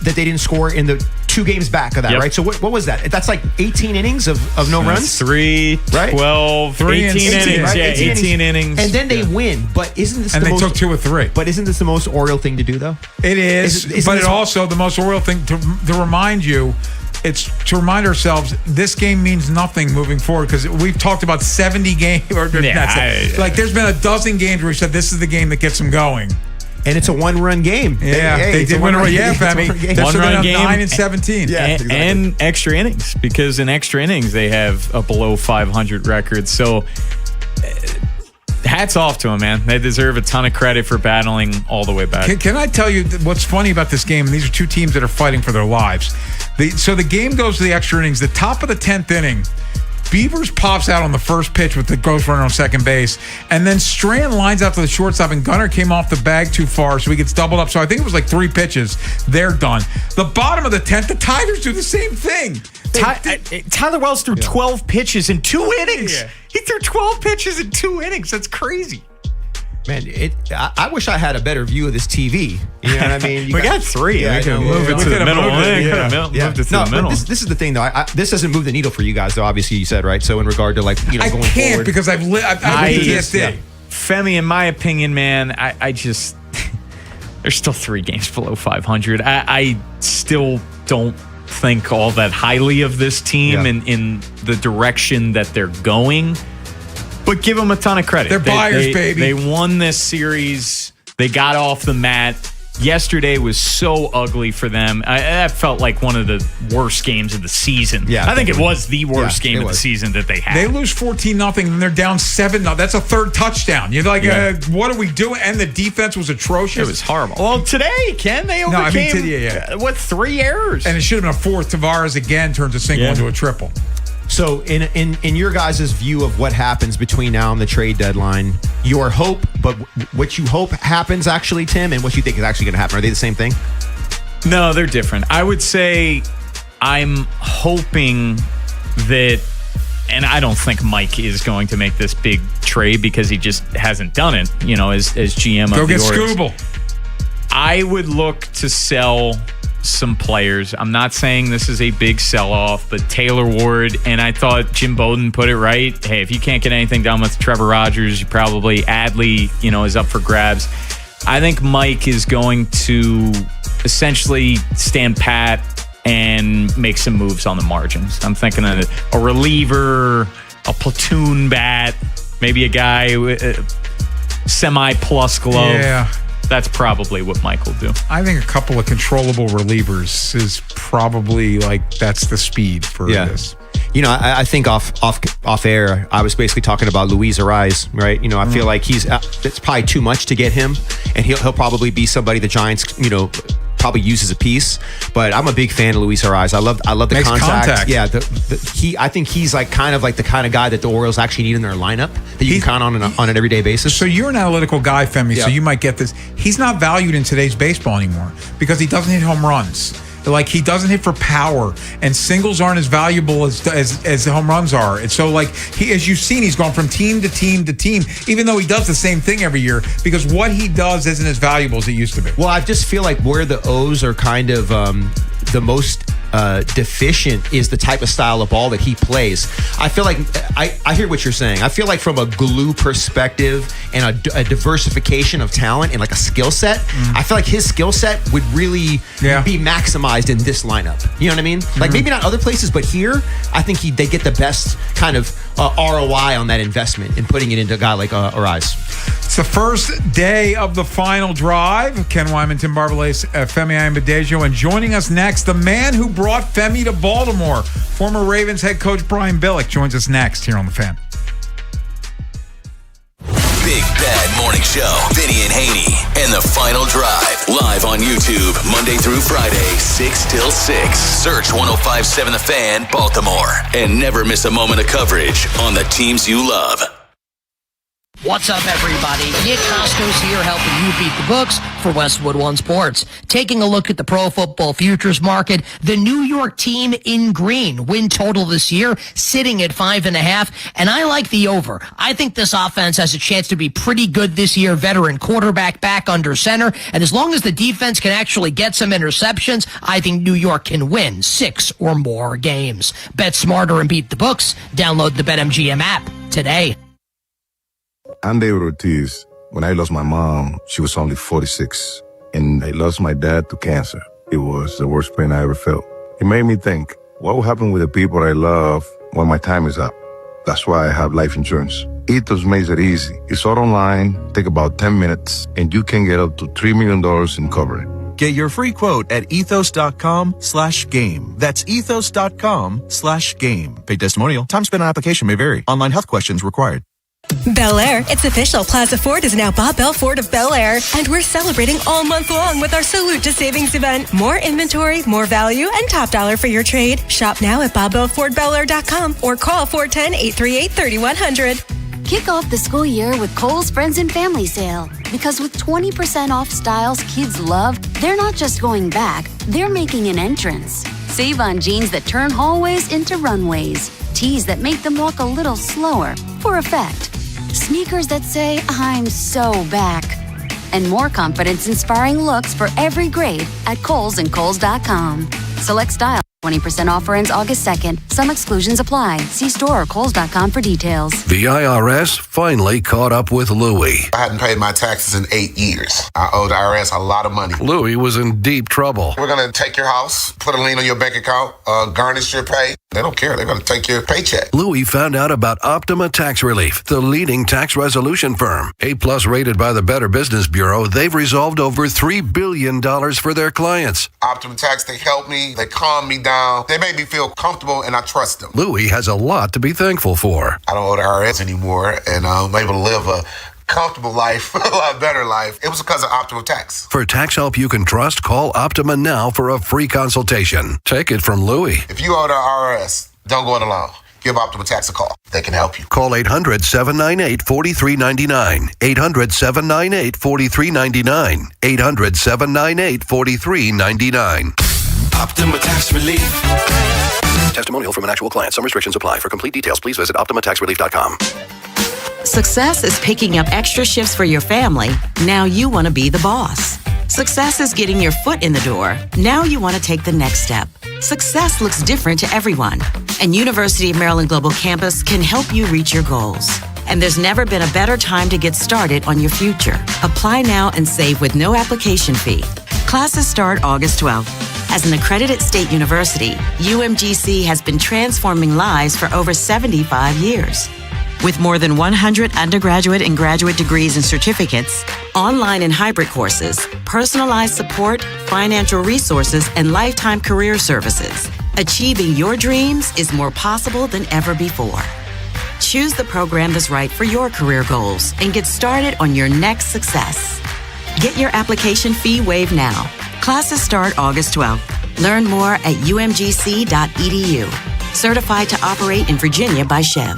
that they didn't score in the 2 games back of that, right? So what was that? That's like 18 innings of no runs? 3, right? 12, 18 innings. Right? Yeah, 18 innings. And then they win. But isn't this and they took 2 or 3. But isn't this the most Oriole thing to do, though? It is. But it also, the most Oriole thing to remind you, it's to remind ourselves this game means nothing moving forward because we've talked about 70 games. There's been a dozen games where we said this is the game that gets them going. And it's a 1-run game. Yeah, they did win a run. Yeah, Femi. That's 1-run game. 9-17. Yeah, exactly. And extra innings because in extra innings they have a below 500 record. So hats off to them, man. They deserve a ton of credit for battling all the way back. Can I tell you what's funny about this game? And these are 2 teams that are fighting for their lives. So the game goes to the extra innings. The top of the 10th inning, Beavers pops out on the first pitch with the ghost runner on second base. And then Strand lines out to the shortstop, and Gunnar came off the bag too far, so he gets doubled up. So I think it was like 3 pitches. They're done. The bottom of the 10th, the Tigers do the same thing. Tyler Wells threw 12 pitches in 2 innings. Yeah. He threw 12 pitches in 2 innings. That's crazy. Man, I wish I had a better view of this TV. You know what I mean? We got 3. Yeah, we can move it to the middle. Moved it to the middle. This is the thing, though. This doesn't move the needle for you guys, though. Obviously, you said, right? So in regard to I going can't forward, because I've PTSD. Femi, in my opinion, man, I just there's still 3 games below 500. I still don't think all that highly of this team in the direction that they're going. But give them a ton of credit. They're buyers, baby. They won this series. They got off the mat. Yesterday was so ugly for them. That felt like one of the worst games of the season. Yeah, I think it was the worst game of the season that they had. They lose 14-0, and they're down 7-0. That's a 3rd touchdown. You're like, what are we doing? And the defense was atrocious. It was horrible. Well, today, Ken, they overcame with 3 errors. And it should have been a 4th. Tavares again turns a single into a triple. So in your guys' view of what happens between now and the trade deadline, your hope, but what you hope happens actually, Tim, and what you think is actually going to happen, are they the same thing? No, they're different. I would say I'm hoping that, and I don't think Mike is going to make this big trade because he just hasn't done it, as GM of the Orioles. Go get Skubal. I would look to sell some players. I'm not saying this is a big sell-off, but Taylor Ward, and I thought Jim Bowden put it right. Hey, if you can't get anything done with Trevor Rogers, you probably Adley, is up for grabs. I think Mike is going to essentially stand pat, and make some moves on the margins. I'm thinking of a reliever, a platoon bat, maybe a guy with a semi-plus glove. Yeah. That's probably what Mike will do. I think a couple of controllable relievers is probably that's the speed for this. I think off air, I was basically talking about Luis Ariz, right? I feel like it's probably too much to get him, and he'll probably be somebody the Giants, probably use as a piece. But I'm a big fan of Luis Ariz. I love the contact. Yeah, I think he's kind of the kind of guy that the Orioles actually need in their lineup that you can count on an everyday basis. So you're an analytical guy, Femi, so you might get this. He's not valued in today's baseball anymore because he doesn't hit home runs. He doesn't hit for power, and singles aren't as valuable as the home runs are. And so, as you've seen, he's gone from team to team to team, even though he does the same thing every year, because what he does isn't as valuable as it used to be. Well, I just feel like where the O's are kind of the most deficient is the type of style of ball that he plays. I feel like I hear what you're saying. I feel like from a glue perspective and a diversification of talent and a skill set, I feel like his skill set would really be maximized in this lineup. You know what I mean? Maybe not other places, but here, I think they get the best kind of ROI on that investment in putting it into a guy like Ariz. It's the first day of the final drive. Ken Wyman, Tim Barbalais, Femi Ayanbadejo, and joining us next, the man who brought Femi to Baltimore, former Ravens head coach Brian Billick, joins us next here on The Fan. Big Bad Morning Show, Vinny and Haynie, and the final drive, live on YouTube, Monday through Friday, 6 till 6. Search 105.7 The Fan, Baltimore, and never miss a moment of coverage on the teams you love. What's up, everybody? Nick Costco's here helping you beat the books for Westwood One Sports. Taking a look at the pro football futures market, the New York team in green, win total this year, sitting at 5.5, and I like the over. I think this offense has a chance to be pretty good this year. Veteran quarterback back under center, and as long as the defense can actually get some interceptions, I think New York can win 6 or more games. Bet smarter and beat the books. Download the BetMGM app today. I'm David Ortiz. When I lost my mom, she was only 46. And I lost my dad to cancer. It was the worst pain I ever felt. It made me think, what will happen with the people I love when my time is up? That's why I have life insurance. Ethos makes it easy. It's all online, take about 10 minutes, and you can get up to $3 million in coverage. Get your free quote at ethos.com/game. That's ethos.com/game. Paid testimonial. Time spent on application may vary. Online health questions required. Bel Air, it's official. Plaza Ford is now Bob Bell Ford of Bel Air, and we're celebrating all month long with our Salute to Savings event. More inventory, more value, and top dollar for your trade. Shop now at BobBellFordBelAir.com or call 410-838-3100. Kick off the school year with Kohl's Friends and Family Sale. Because with 20% off styles kids love, they're not just going back, they're making an entrance. Save on jeans that turn hallways into runways. Tees that make them walk a little slower for effect. Sneakers that say, I'm so back. And more confidence-inspiring looks for every grade at Kohl's and Kohl's.com. Select style. 20% offer ends August 2nd. Some exclusions apply. See store or Kohl's.com for details. The IRS finally caught up with Louie. I hadn't paid my taxes in 8 years. I owed the IRS a lot of money. Louie was in deep trouble. We're going to take your house, put a lien on your bank account, garnish your pay. They don't care. They're going to take your paycheck. Louie found out about Optima Tax Relief, the leading tax resolution firm. A+ rated by the Better Business Bureau, they've resolved over $3 billion for their clients. Optima Tax, they help me. They calm me down. They make me feel comfortable, and I trust them. Louie has a lot to be thankful for. I don't owe the IRS anymore, and I'm able to live a comfortable life, a lot better life. It was because of Optima Tax. For tax help you can trust, call Optima now for a free consultation. Take it from Louie. If you owe the IRS, don't go it alone. Give Optima Tax a call. They can help you. Call 800-798-4399. 800-798-4399. 800-798-4399. Optima Tax Relief. Testimonial from an actual client. Some restrictions apply. For complete details, please visit OptimaTaxRelief.com. Success is picking up extra shifts for your family. Now you want to be the boss. Success is getting your foot in the door. Now you want to take the next step. Success looks different to everyone, and University of Maryland Global Campus can help you reach your goals. And there's never been a better time to get started on your future. Apply now and save with no application fee. Classes start August 12th. As an accredited state university, UMGC has been transforming lives for over 75 years. With more than 100 undergraduate and graduate degrees and certificates, online and hybrid courses, personalized support, financial resources, and lifetime career services, achieving your dreams is more possible than ever before. Choose the program that's right for your career goals and get started on your next success. Get your application fee waived now. Classes start August 12th. Learn more at umgc.edu. Certified to operate in Virginia by Chev.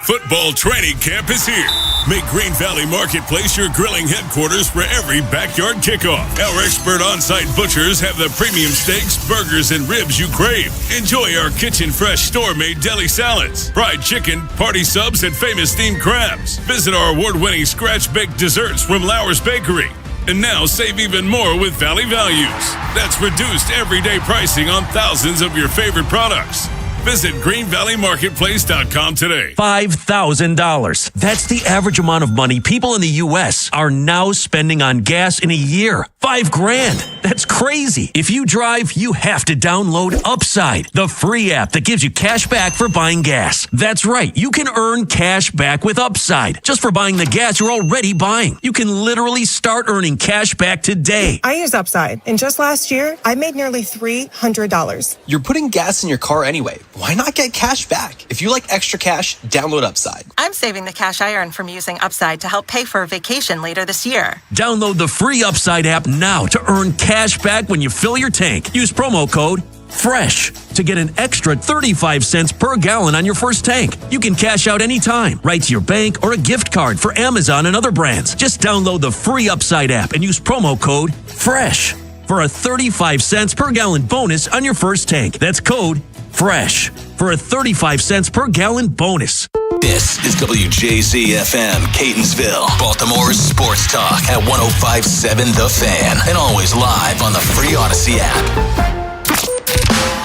Football training camp is here. Make Green Valley Marketplace your grilling headquarters for every backyard kickoff. Our expert on-site butchers have the premium steaks, burgers, and ribs you crave. Enjoy our kitchen-fresh store-made deli salads, fried chicken, party subs, and famous steamed crabs. Visit our award-winning scratch-baked desserts from Lauer's Bakery. And now save even more with Valley Values. That's reduced everyday pricing on thousands of your favorite products. Visit greenvalleymarketplace.com today. $5,000. That's the average amount of money people in the U.S. are now spending on gas in a year. $5,000. That's crazy. If you drive, you have to download Upside, the free app that gives you cash back for buying gas. That's right. You can earn cash back with Upside just for buying the gas you're already buying. You can literally start earning cash back today. I use Upside, and just last year, I made nearly $300. You're putting gas in your car anyway. Why not get cash back? If you like extra cash, download Upside. I'm saving the cash I earn from using Upside to help pay for a vacation later this year. Download the free Upside app now to earn cash back when you fill your tank. Use promo code FRESH to get an extra 35 cents per gallon on your first tank. You can cash out anytime, right to your bank or a gift card for Amazon and other brands. Just download the free Upside app and use promo code FRESH for a 35 cents per gallon bonus on your first tank. That's code FRESH for a 35 cents per gallon bonus. This is WJZ-FM, Catonsville, Baltimore's sports talk at 105.7 The Fan, and always live on the free Odyssey app.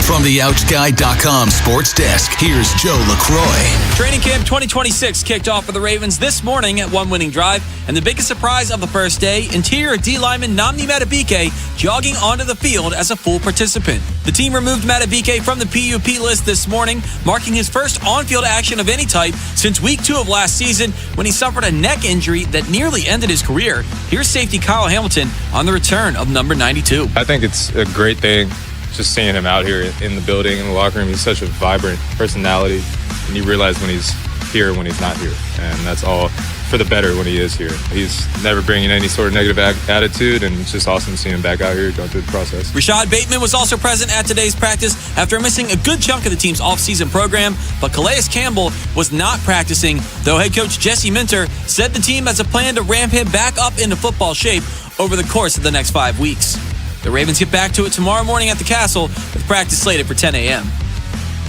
From the OutGuy.com sports desk, here's Joe LaCroix. Training camp 2026 kicked off for the Ravens this morning at one winning drive, and the biggest surprise of the first day, interior D lineman Nnamdi Madubuike jogging onto the field as a full participant. The team removed Madubuike from the PUP list this morning, marking his first on-field action of any type since week 2 of last season when he suffered a neck injury that nearly ended his career. Here's safety Kyle Hamilton on the return of number 92. I think it's a great thing just seeing him out here in the building, in the locker room. He's such a vibrant personality, and you realize when he's here, when he's not here. And that's all for the better when he is here. He's never bringing any sort of negative attitude, and it's just awesome seeing him back out here going through the process. Rashad Bateman was also present at today's practice after missing a good chunk of the team's offseason program, but Calais Campbell was not practicing, though head coach Jesse Minter said the team has a plan to ramp him back up into football shape over the course of the next 5 weeks. The Ravens get back to it tomorrow morning at the Castle with practice slated for 10 a.m.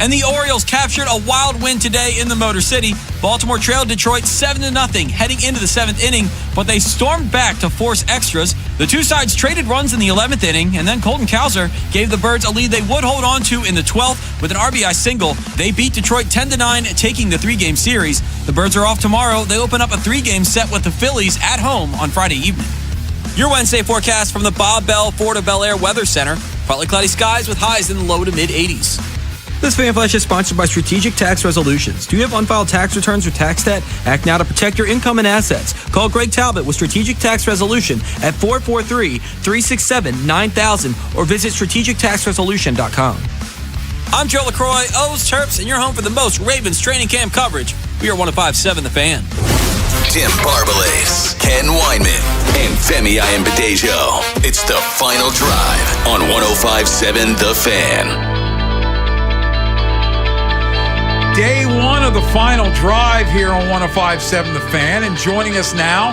And the Orioles captured a wild win today in the Motor City. Baltimore trailed Detroit 7-0 heading into the 7th inning, but they stormed back to force extras. The two sides traded runs in the 11th inning, and then Colton Cowser gave the Birds a lead they would hold on to in the 12th with an RBI single. They beat Detroit 10-9, taking the 3-game series. The Birds are off tomorrow. They open up a 3-game set with the Phillies at home on Friday evening. Your Wednesday forecast from the Bob Bell Ford of Bel Air Weather Center. Partly cloudy skies with highs in the low to mid 80s. This Fan Flash is sponsored by Strategic Tax Resolutions. Do you have unfiled tax returns or tax debt? Act now to protect your income and assets. Call Greg Talbot with Strategic Tax Resolution at 443-367-9000 or visit strategictaxresolution.com. I'm Joe LaCroix, O's Terps, and you're home for the most Ravens training camp coverage. We are 105.7 The Fan. Tim Barbalet, Ken Weinman, and Femi Ayanbadejo. It's the final drive on 105.7 The Fan. Day one of the final drive here on 105.7 The Fan. And joining us now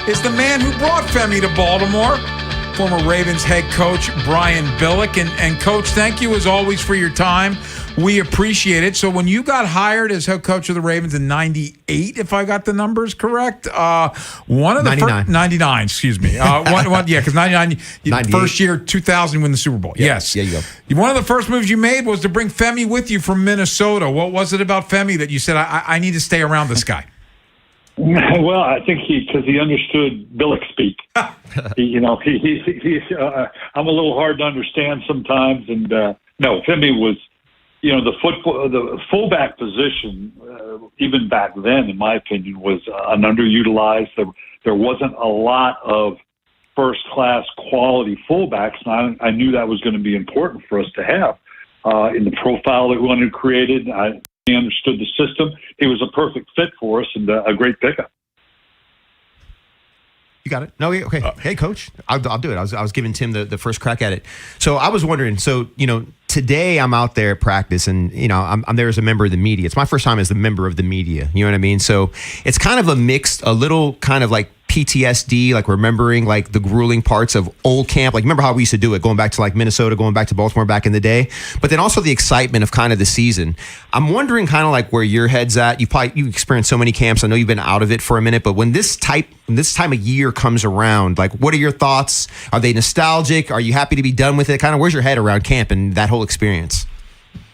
is the man who brought Femi to Baltimore, former Ravens head coach Brian Billick. And Coach, thank you as always for your time. We appreciate it. So when you got hired as head coach of the Ravens in 98, if I got the numbers correct, one of the 99. 99, excuse me. Because 99, first year, 2000, win the Super Bowl. Yeah, yes. there you go. One of the first moves you made was to bring Femi with you from Minnesota. What was it about Femi that you said, I need to stay around this guy? Well, I think because he understood Billick speak. He's I'm a little hard to understand sometimes. And no, Femi was, the fullback position, even back then, in my opinion, was an underutilized. There wasn't a lot of first-class quality fullbacks, and I knew that was going to be important for us to have in the profile that we wanted created. He understood the system. He was a perfect fit for us and a great pickup. You got it. No, okay. Hey, Coach, I'll do it. I was giving Tim the first crack at it. So I was wondering. So today I'm out there at practice, and I'm there as a member of the media. It's my first time as a member of the media. You know what I mean? So it's kind of a little kind of like PTSD, like remembering like the grueling parts of old camp. Like remember how we used to do it, going back to like Minnesota, going back to Baltimore back in the day. But then also the excitement of kind of the season. I'm wondering kind of like where your head's at. You experienced so many camps. I know you've been out of it for a minute, but when this time of year comes around, like what are your thoughts? Are they nostalgic? Are you happy to be done with it? Kind of where's your head around camp and that whole experience?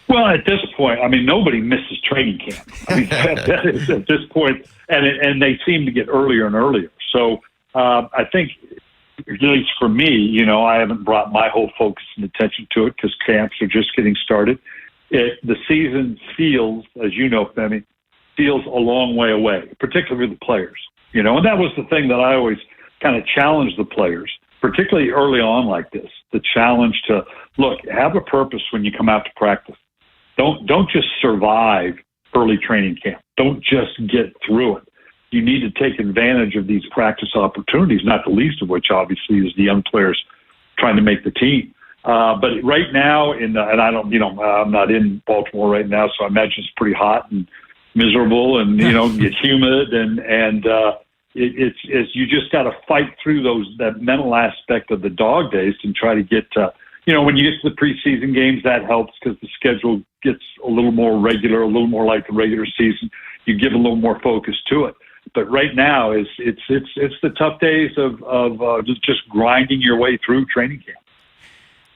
Well, at this point, I mean, nobody misses training camp. I mean, that is at this point, and they seem to get earlier and earlier. So I think, at least for me, I haven't brought my whole focus and attention to it because camps are just getting started. The season feels, as you know, Femi, feels a long way away, particularly the players. And that was the thing that I always kind of challenged the players, particularly early on like this, the challenge to, look, have a purpose when you come out to practice. Don't just survive early training camp. Don't just get through it. You need to take advantage of these practice opportunities, not the least of which, obviously, is the young players trying to make the team. But right now, and I don't, I'm not in Baltimore right now, so I imagine it's pretty hot and miserable, and get humid, and it's you just got to fight through that mental aspect of the dog days and try to get to. When you get to the preseason games, that helps because the schedule gets a little more regular, a little more like the regular season. You give a little more focus to it. But right now, it's the tough days of just grinding your way through training camp.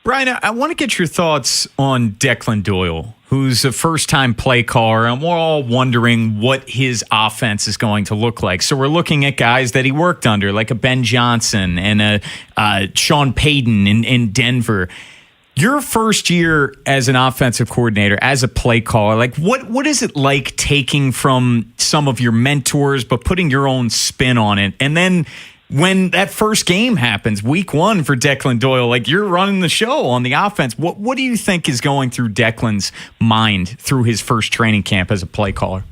Brian, I want to get your thoughts on Declan Doyle, who's a first-time play caller, and we're all wondering what his offense is going to look like. So we're looking at guys that he worked under, like a Ben Johnson and a Sean Payton in Denver. Your first year as an offensive coordinator, as a play caller, like what is it like taking from some of your mentors but putting your own spin on it? And then when that first game happens, week one for Declan Doyle, like you're running the show on the offense. What do you think is going through Declan's mind through his first training camp as a play caller?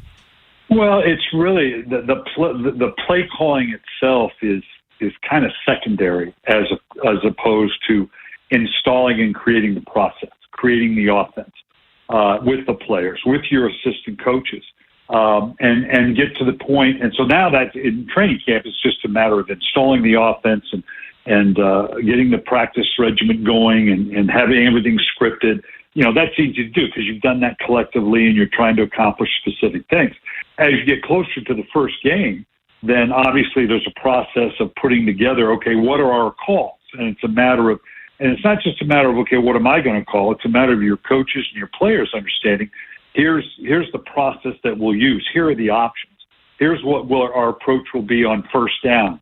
Well, it's really the play calling itself is kind of secondary as opposed to installing and creating the process, creating the offense with the players, with your assistant coaches. And get to the point. And so now that in training camp, it's just a matter of installing the offense and getting the practice regimen going and having everything scripted. That's easy to do because you've done that collectively and you're trying to accomplish specific things. As you get closer to the first game, then obviously there's a process of putting together, okay, what are our calls? And it's not just a matter of, okay, what am I going to call? It's a matter of your coaches and your players understanding, here's the process that we'll use. Here are the options. Here's what our approach will be on first downs.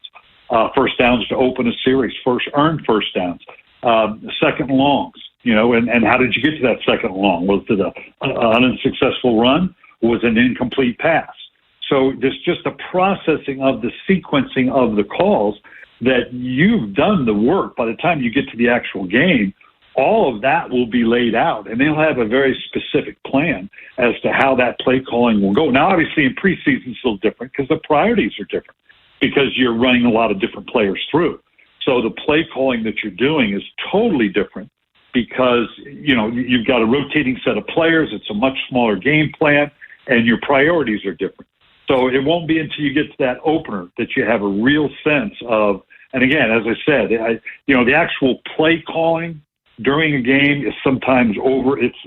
First downs to open a series, earned first downs, second longs, and how did you get to that second long? Was it an unsuccessful run? Was it an incomplete pass? So there's just a processing of the sequencing of the calls that you've done the work. By the time you get to the actual game, all of that will be laid out, and they'll have a very specific plan as to how that play calling will go. Now, obviously, in preseason, it's a little different because the priorities are different because you're running a lot of different players through. So the play calling that you're doing is totally different because, you've got a rotating set of players. It's a much smaller game plan, and your priorities are different. So it won't be until you get to that opener that you have a real sense of, and again, as I said, the actual play calling during a game is sometimes over. It's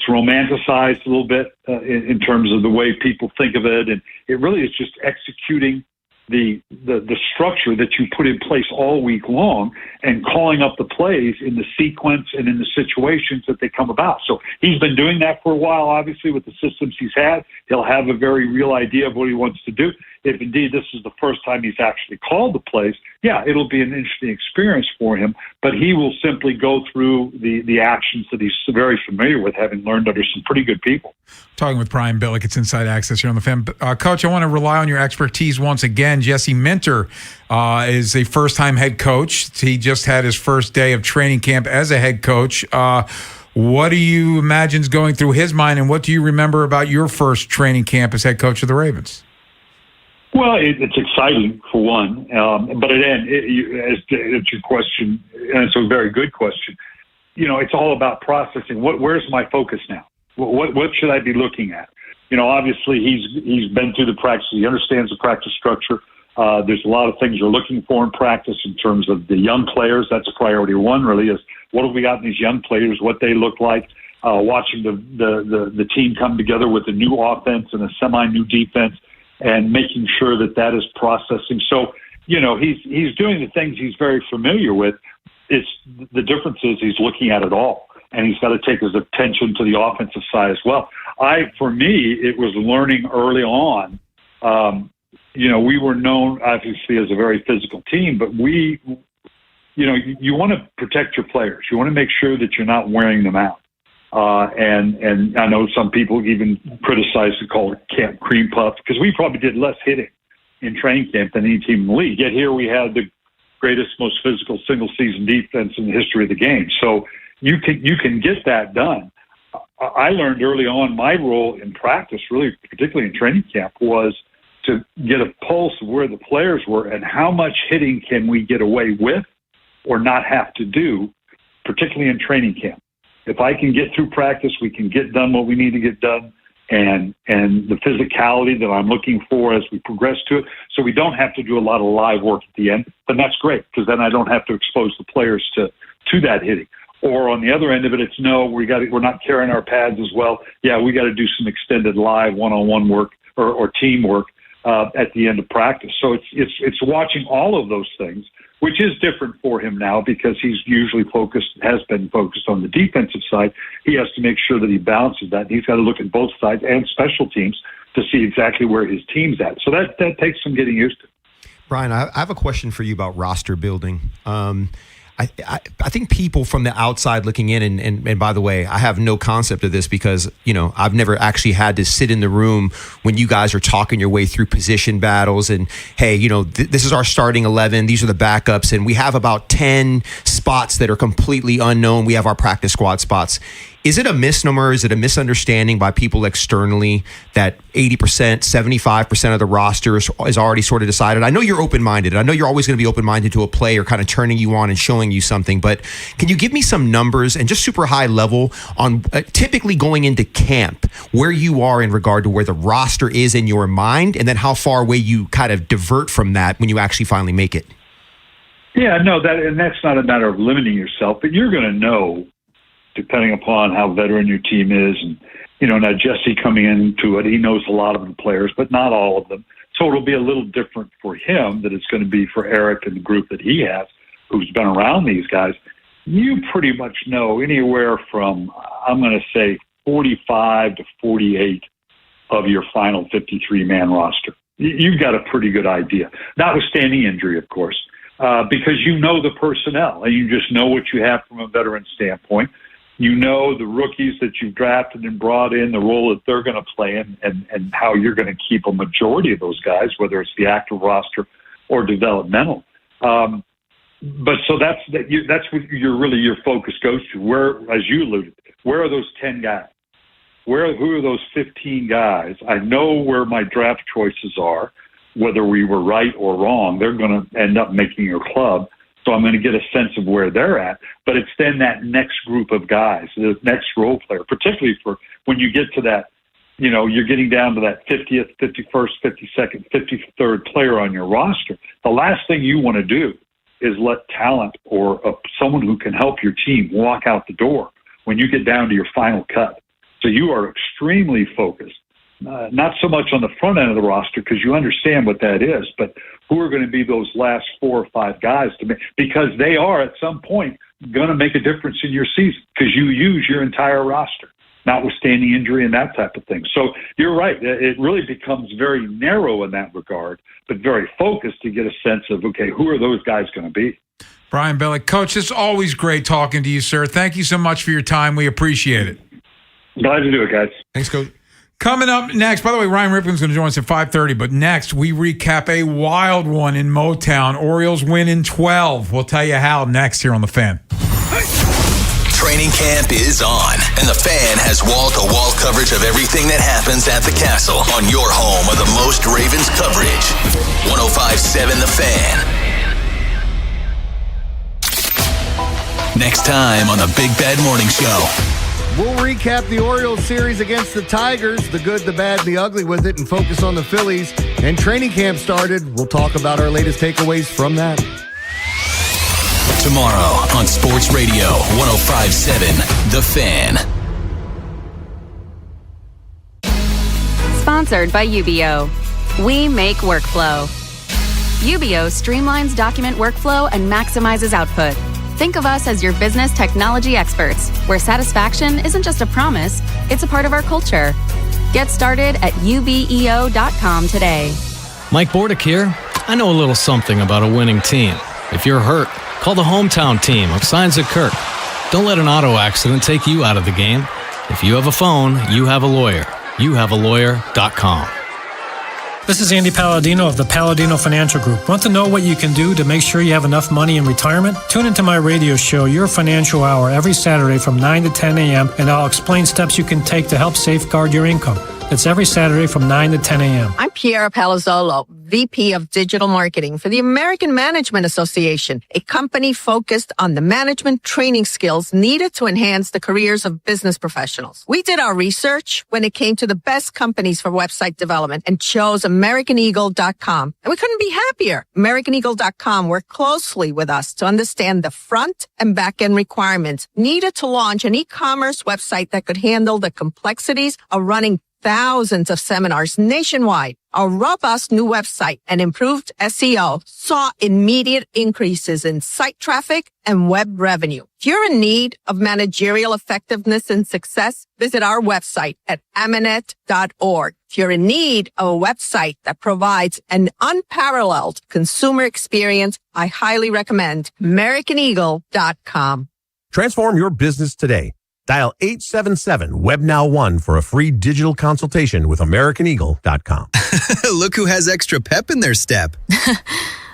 romanticized a little bit in terms of the way people think of it, and it really is just executing the structure that you put in place all week long and calling up the plays in the sequence and in the situations that they come about. So he's been doing that for a while, obviously, with the systems he's had. He'll have a very real idea of what he wants to do. If indeed this is the first time he's actually called the plays, yeah, it'll be an interesting experience for him, but he will simply go through the actions that he's very familiar with, having learned under some pretty good people. Talking with Brian Billick, it's Inside Access here on the Fan. Coach, I want to rely on your expertise once again. Jesse Minter is a first-time head coach. He just had his first day of training camp as a head coach. What do you imagine is going through his mind, and what do you remember about your first training camp as head coach of the Ravens? Well, it's exciting for one, but as to your question, and it's a very good question. It's all about processing. Where's my focus now? What should I be looking at? Obviously he's been through the practice. He understands the practice structure. There's a lot of things you're looking for in practice in terms of the young players. That's priority one, really, is what have we got in these young players, what they look like. Watching the team come together with a new offense and a semi-new defense, and making sure that is processing. So, he's doing the things he's very familiar with. It's the difference is he's looking at it all, and he's got to take his attention to the offensive side as well. For me, it was learning early on. We were known obviously as a very physical team, but you want to protect your players. You want to make sure that you're not wearing them out. And I know some people even criticize and call it Camp Cream Puff, because we probably did less hitting in training camp than any team in the league. Yet here we had the greatest, most physical single-season defense in the history of the game. So you can get that done. I learned early on my role in practice, really particularly in training camp, was to get a pulse of where the players were and how much hitting can we get away with or not have to do, particularly in training camp. If I can get through practice, we can get done what we need to get done, and the physicality that I'm looking for as we progress to it. So we don't have to do a lot of live work at the end, but that's great because then I don't have to expose the players to that hitting. Or on the other end of it, it's no, we're not carrying our pads as well. Yeah, we got to do some extended live one-on-one work or team work at the end of practice. So it's watching all of those things, which is different for him now because he's usually has been focused on the defensive side. He has to make sure that he balances that. He's got to look at both sides and special teams to see exactly where his team's at. So that takes some getting used to. Brian, I have a question for you about roster building. I think people from the outside looking in, and by the way, I have no concept of this because, I've never actually had to sit in the room when you guys are talking your way through position battles and, hey, this is our starting 11. These are the backups. And we have about 10 spots that are completely unknown. We have our practice squad spots. Is it a misnomer? Is it a misunderstanding by people externally that 80%, 75% of the roster is already sort of decided? I know you're open-minded. I know you're always going to be open-minded to a player kind of turning you on and showing you something. But can you give me some numbers and just super high level on typically going into camp, where you are in regard to where the roster is in your mind, and then how far away you kind of divert from that when you actually finally make it? Yeah, no, that's not a matter of limiting yourself, but you're going to know, depending upon how veteran your team is. And, now Jesse coming into it, he knows a lot of the players, but not all of them. So it'll be a little different for him than it's going to be for Eric and the group that he has, who's been around these guys. You pretty much know anywhere from, I'm going to say, 45 to 48 of your final 53-man roster. You've got a pretty good idea, notwithstanding injury, of course, because you know the personnel and you just know what you have from a veteran standpoint. You know the rookies that you've drafted and brought in, the role that they're going to play and how you're going to keep a majority of those guys, whether it's the active roster or developmental. But so that's what your focus goes to. Where, as you alluded, where are those 10 guys? Who are those 15 guys? I know where my draft choices are, whether we were right or wrong. They're going to end up making your club. So I'm going to get a sense of where they're at. But it's then that next group of guys, the next role player, particularly for when you get to that, you're getting down to that 50th, 51st, 52nd, 53rd player on your roster. The last thing you want to do is let talent or someone who can help your team walk out the door when you get down to your final cut. So you are extremely focused not so much on the front end of the roster because you understand what that is, but who are going to be those last 4 or 5 guys to make, because they are at some point going to make a difference in your season because you use your entire roster, notwithstanding injury and that type of thing. So you're right. It really becomes very narrow in that regard, but very focused to get a sense of, okay, who are those guys going to be? Brian Billick. Coach, it's always great talking to you, sir. Thank you so much for your time. We appreciate it. Glad to do it, guys. Thanks, Coach. Coming up next, by the way, Ryan Ripplin's going to join us at 5:30, but next we recap a wild one in Motown. Orioles win in 12. We'll tell you how next here on The Fan. Training camp is on, and The Fan has wall-to-wall coverage of everything that happens at the Castle on your home of the most Ravens coverage. 105.7 The Fan. Next time on the Big Bad Morning Show. We'll recap the Orioles series against the Tigers, the good, the bad, the ugly with it, and focus on the Phillies. And training camp started. We'll talk about our latest takeaways from that. Tomorrow on Sports Radio 105.7 The Fan. Sponsored by UBO. We make workflow. UBO streamlines document workflow and maximizes output. Think of us as your business technology experts, where satisfaction isn't just a promise, it's a part of our culture. Get started at ubeo.com today. Mike Bordick here. I know a little something about a winning team. If you're hurt, call the hometown team of Signs of Kirk. Don't let an auto accident take you out of the game. If you have a phone, you have a lawyer. YouHaveALawyer.com. This is Andy Palladino of the Palladino Financial Group. Want to know what you can do to make sure you have enough money in retirement? Tune into my radio show, Your Financial Hour, every Saturday from 9 to 10 a.m., and I'll explain steps you can take to help safeguard your income. It's every Saturday from 9 to 10 a.m. I'm Piera Palazzolo, VP of Digital Marketing for the American Management Association, a company focused on the management training skills needed to enhance the careers of business professionals. We did our research when it came to the best companies for website development and chose AmericanEagle.com. And we couldn't be happier. AmericanEagle.com worked closely with us to understand the front and back end requirements needed to launch an e-commerce website that could handle the complexities of running thousands of seminars nationwide. Our robust new website and improved SEO saw immediate increases in site traffic and web revenue. If you're in need of managerial effectiveness and success, visit our website at amanet.org. If you're in need of a website that provides an unparalleled consumer experience, I highly recommend AmericanEagle.com. Transform your business today. Dial 877-WebNow1 for a free digital consultation with AmericanEagle.com. Look who has extra pep in their step.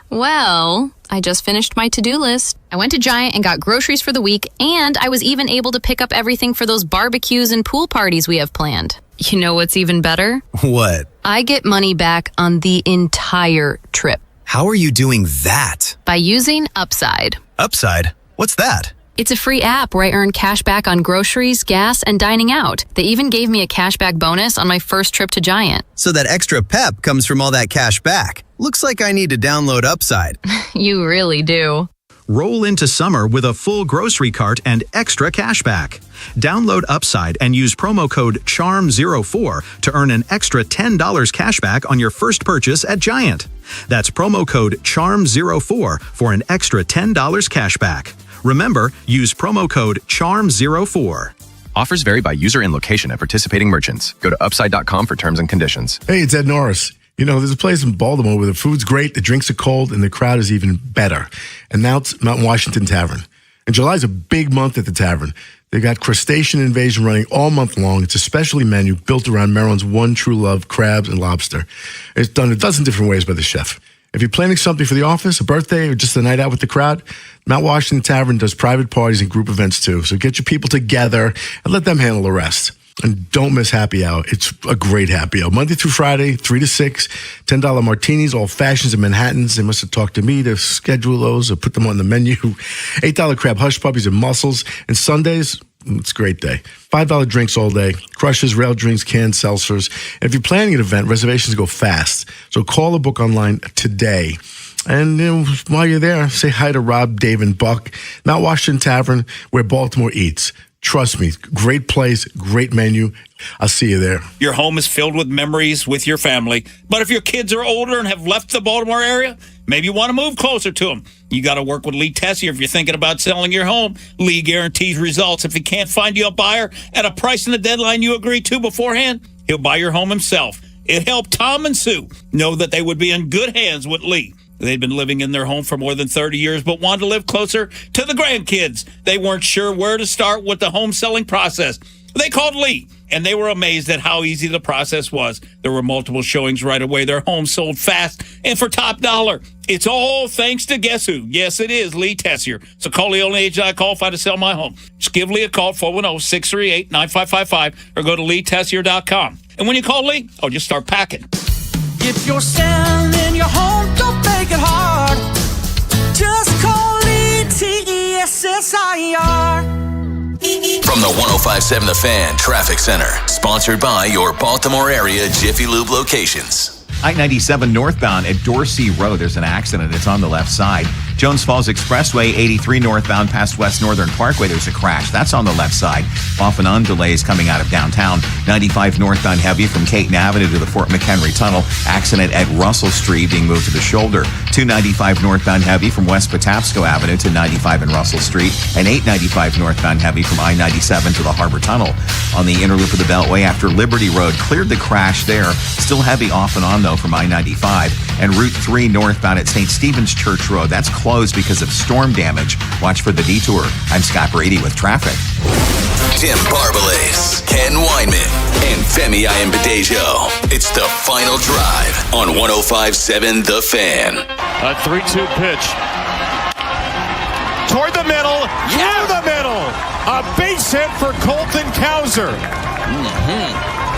Well, I just finished my to-do list. I went to Giant and got groceries for the week, and I was even able to pick up everything for those barbecues and pool parties we have planned. You know what's even better? What? I get money back on the entire trip. How are you doing that? By using Upside. Upside? What's that? It's a free app where I earn cash back on groceries, gas, and dining out. They even gave me a cashback bonus on my first trip to Giant. So that extra pep comes from all that cash back. Looks like I need to download Upside. You really do. Roll into summer with a full grocery cart and extra cash back. Download Upside and use promo code CHARM04 to earn an extra $10 cash back on your first purchase at Giant. That's promo code CHARM04 for an extra $10 cash back. Remember, use promo code CHARM04. Offers vary by user and location at participating merchants. Go to upside.com for terms and conditions. Hey, it's Ed Norris. You know, there's a place in Baltimore where the food's great, the drinks are cold, and the crowd is even better. And now it's Mountain Washington Tavern. And July's a big month at the Tavern. They got Crustacean Invasion running all month long. It's a specialty menu built around Maryland's one true love, crabs and lobster. It's done a dozen different ways by the chef. If you're planning something for the office, a birthday, or just a night out with the crowd, Mount Washington Tavern does private parties and group events too. So get your people together and let them handle the rest. And don't miss happy hour. It's a great happy hour. Monday through Friday, 3 to 6, $10 martinis, all fashions and Manhattans. They must have talked to me to schedule those or put them on the menu. $8 crab hush puppies and mussels. And Sundays, it's a great day. $5 drinks all day. Crushes, rail drinks, canned seltzers. And if you're planning an event, reservations go fast. So call or book online today. And while you're there, say hi to Rob, Dave, and Buck. Mount Washington Tavern, where Baltimore eats. Trust me, great place, great menu. I'll see you there. Your home is filled with memories with your family. But if your kids are older and have left the Baltimore area, maybe you want to move closer to them. You got to work with Lee Tessier if you're thinking about selling your home. Lee guarantees results. If he can't find you a buyer at a price and a deadline you agreed to beforehand, he'll buy your home himself. It helped Tom and Sue know that they would be in good hands with Lee. They'd been living in their home for more than 30 years, but wanted to live closer to the grandkids. They weren't sure where to start with the home selling process. They called Lee, and they were amazed at how easy the process was. There were multiple showings right away. Their home sold fast and for top dollar. It's all thanks to guess who? Yes, it is Lee Tessier. So call the only agent I qualify to sell my home. Just give Lee a call, 410-638-9555, or go to leetessier.com. And when you call Lee, just start packing. If you're selling your home, don't make it hard. Just call ETSSIR. From the 105.7 The Fan Traffic Center, sponsored by your Baltimore area Jiffy Lube locations. I-97 northbound at Dorsey Road. There's an accident. It's on the left side. Jones Falls Expressway, 83 northbound past West Northern Parkway. There's a crash. That's on the left side. Off and on delays coming out of downtown. 95 northbound heavy from Caton Avenue to the Fort McHenry Tunnel. Accident at Russell Street being moved to the shoulder. 295 northbound heavy from West Patapsco Avenue to 95 and Russell Street. And 895 northbound heavy from I-97 to the Harbor Tunnel. On the inner loop of the Beltway after Liberty Road. Cleared the crash there. Still heavy off and on, though, from I-95. And Route 3 northbound at St. Stephen's Church Road. That's closed because of storm damage. Watch for the detour. I'm Scott Brady with traffic. Tim Barbalace, Ken Weinman, and Femi Ayanbadejo. It's the Final Drive on 105.7 The Fan. A 3-2 pitch. Toward the middle. Through the middle. A base hit for Colton Cowser.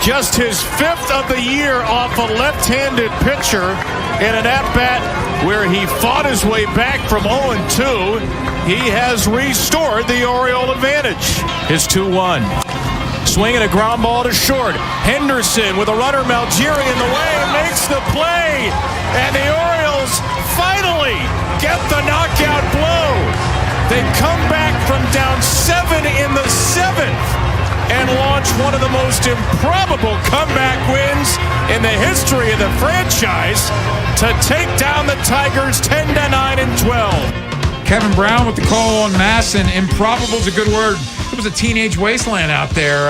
Just his fifth of the year off a left-handed pitcher in an at-bat where he fought his way back from 0-2. He has restored the Oriole advantage. His 2-1. Swinging a ground ball to short. Henderson with a runner, Malgeri in the way, makes the play. And the Orioles finally get the knockout blow. They come back from down 7 in the 7th. And launch one of the most improbable comeback wins in the history of the franchise to take down the Tigers 10-9 and 12. Kevin Brown with the call on Masson. Improbable is a good word. It was a teenage wasteland out there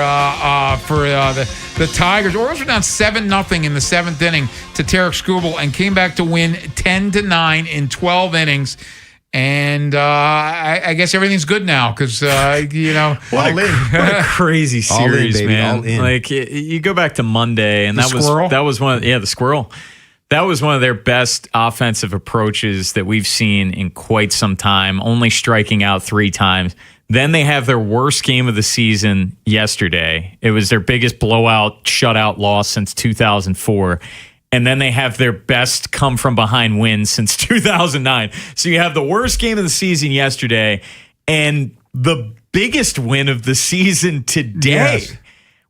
for the Tigers. Orioles were down 7-0 in the 7th inning to Tarek Skubal and came back to win 10-9 in 12 innings. And I guess everything's good now because, what a crazy series, man. Like, you go back to Monday, and that was one of the squirrel. That was one of their best offensive approaches that we've seen in quite some time, only striking out 3 times. Then they have their worst game of the season yesterday. It was their biggest blowout, shutout loss since 2004. And then they have their best come-from-behind win since 2009. So you have the worst game of the season yesterday and the biggest win of the season today,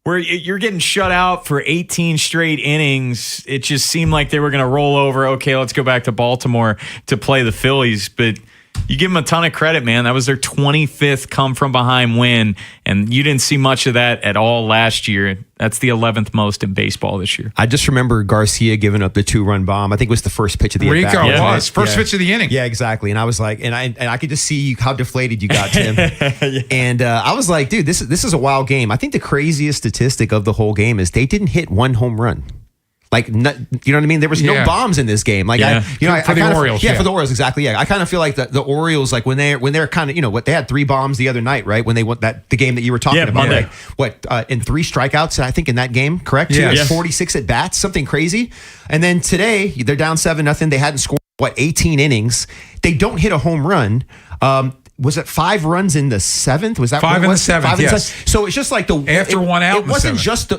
where you're getting shut out for 18 straight innings. It just seemed like they were going to roll over. Okay, let's go back to Baltimore to play the Phillies. But you give them a ton of credit, man. That was their 25th come-from-behind win, and you didn't see much of that at all last year. That's the 11th most in baseball this year. I just remember Garcia giving up the 2-run bomb. I think it was the first pitch of the Rico at-bat. was. First pitch of the inning. Yeah, exactly. And I was like, and I could just see how deflated you got, Tim. And I was like, dude, this is a wild game. I think the craziest statistic of the whole game is they didn't hit one home run. Like, you know what I mean? There was no bombs in this game. Like, for the Orioles. For the Orioles, exactly. Yeah, I kind of feel like the Orioles, like when they're kind of, they had 3 bombs the other night, right? When they won the game that you were talking about, Monday. Right? In 3 strikeouts, I think in that game, correct? Yeah. 46 at bats, something crazy. And then today they're down 7-0. They hadn't scored 18 innings. They don't hit a home run. Was it 5 runs in the 7th? Was that 5 in the 7th? 5 in the Yes. 7th. So it's just like after one out. It wasn't just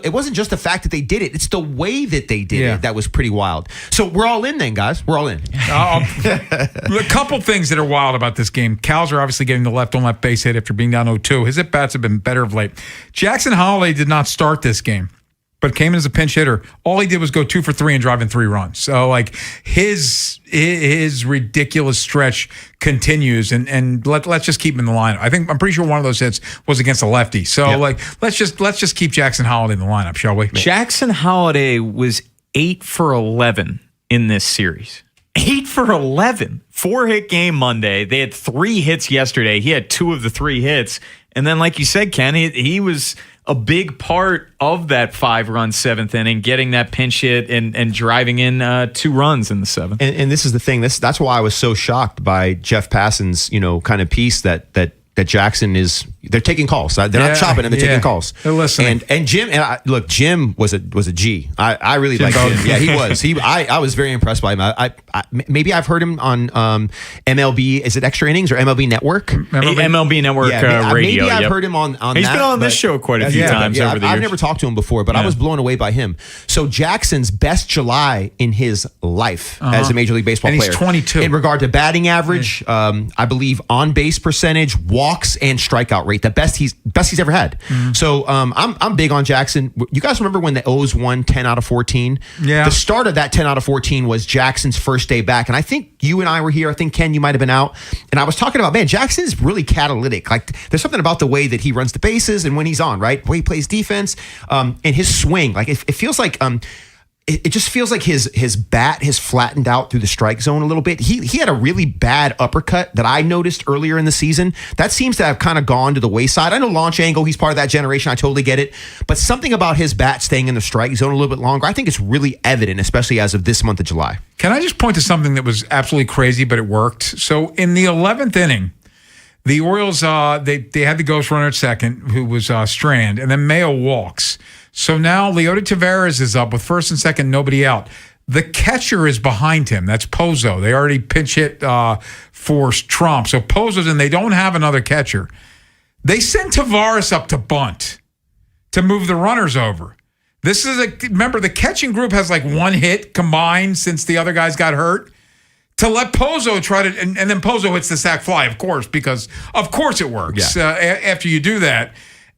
the fact that they did it. It's the way that they did it that was pretty wild. So we're all in then, guys. We're all in. A couple things that are wild about this game. Cowser obviously getting the left-on-left base hit after being down 0-2. His at-bats have been better of late. Jackson Holiday did not start this game. but came in as a pinch hitter. All he did was go 2 for 3 and drive in 3 runs. So like his ridiculous stretch continues, and let's just keep him in the lineup. I'm pretty sure one of those hits was against a lefty. So let's just keep Jackson Holliday in the lineup, shall we? Jackson Holliday was 8 for 11 in this series. 8 for 11. 4-hit game Monday. They had 3 hits yesterday. He had 2 of the 3 hits. And then, like you said, Ken, he was a big part of that 5-run 7th inning, getting that pinch hit and driving in 2 runs in the 7th. And this is the thing. That's why I was so shocked by Jeff Passan's, kind of piece that Jackson is. They're taking calls. They're not chopping him. They're taking calls. They're listening. And Jim. And Jim was a G. I really like Jim. Yeah, he was. I was very impressed by him. I maybe I've heard him on MLB. Is it Extra Innings or MLB Network? MLB Network radio. Maybe I've heard him on. He's been on this show quite a few times over the years. I've never talked to him before, but I was blown away by him. So Jackson's best July in his life as a Major League Baseball player. He's 22. In regard to batting average, I believe on base percentage, walks, and strikeout rate, the best he's ever had. So I'm big on Jackson. You guys remember when the O's won 10 out of 14? Yeah. The start of that 10 out of 14 was Jackson's first day back, and I think you and I were here. I think Ken, you might have been out, and I was talking about, man, Jackson's really catalytic. Like there's something about the way that he runs the bases and when he's on, right? The way he plays defense, and his swing. Like it feels like it just feels like his bat has flattened out through the strike zone a little bit. He had a really bad uppercut that I noticed earlier in the season. That seems to have kind of gone to the wayside. I know launch angle, he's part of that generation. I totally get it. But something about his bat staying in the strike zone a little bit longer, I think it's really evident, especially as of this month of July. Can I just point to something that was absolutely crazy, but it worked? So in the 11th inning, the Orioles, they had the ghost runner at second, who was Strand, and then Mayo walks. So now Leody Taveras is up with first and second, nobody out. The catcher is behind him. That's Pozo. They already pinch hit for Trump. So Pozo's in. They don't have another catcher. They send Taveras up to bunt to move the runners over. Remember, the catching group has like 1 hit combined since the other guys got hurt. To let Pozo try to, and then Pozo hits the sac fly, of course, because of course it works after you do that.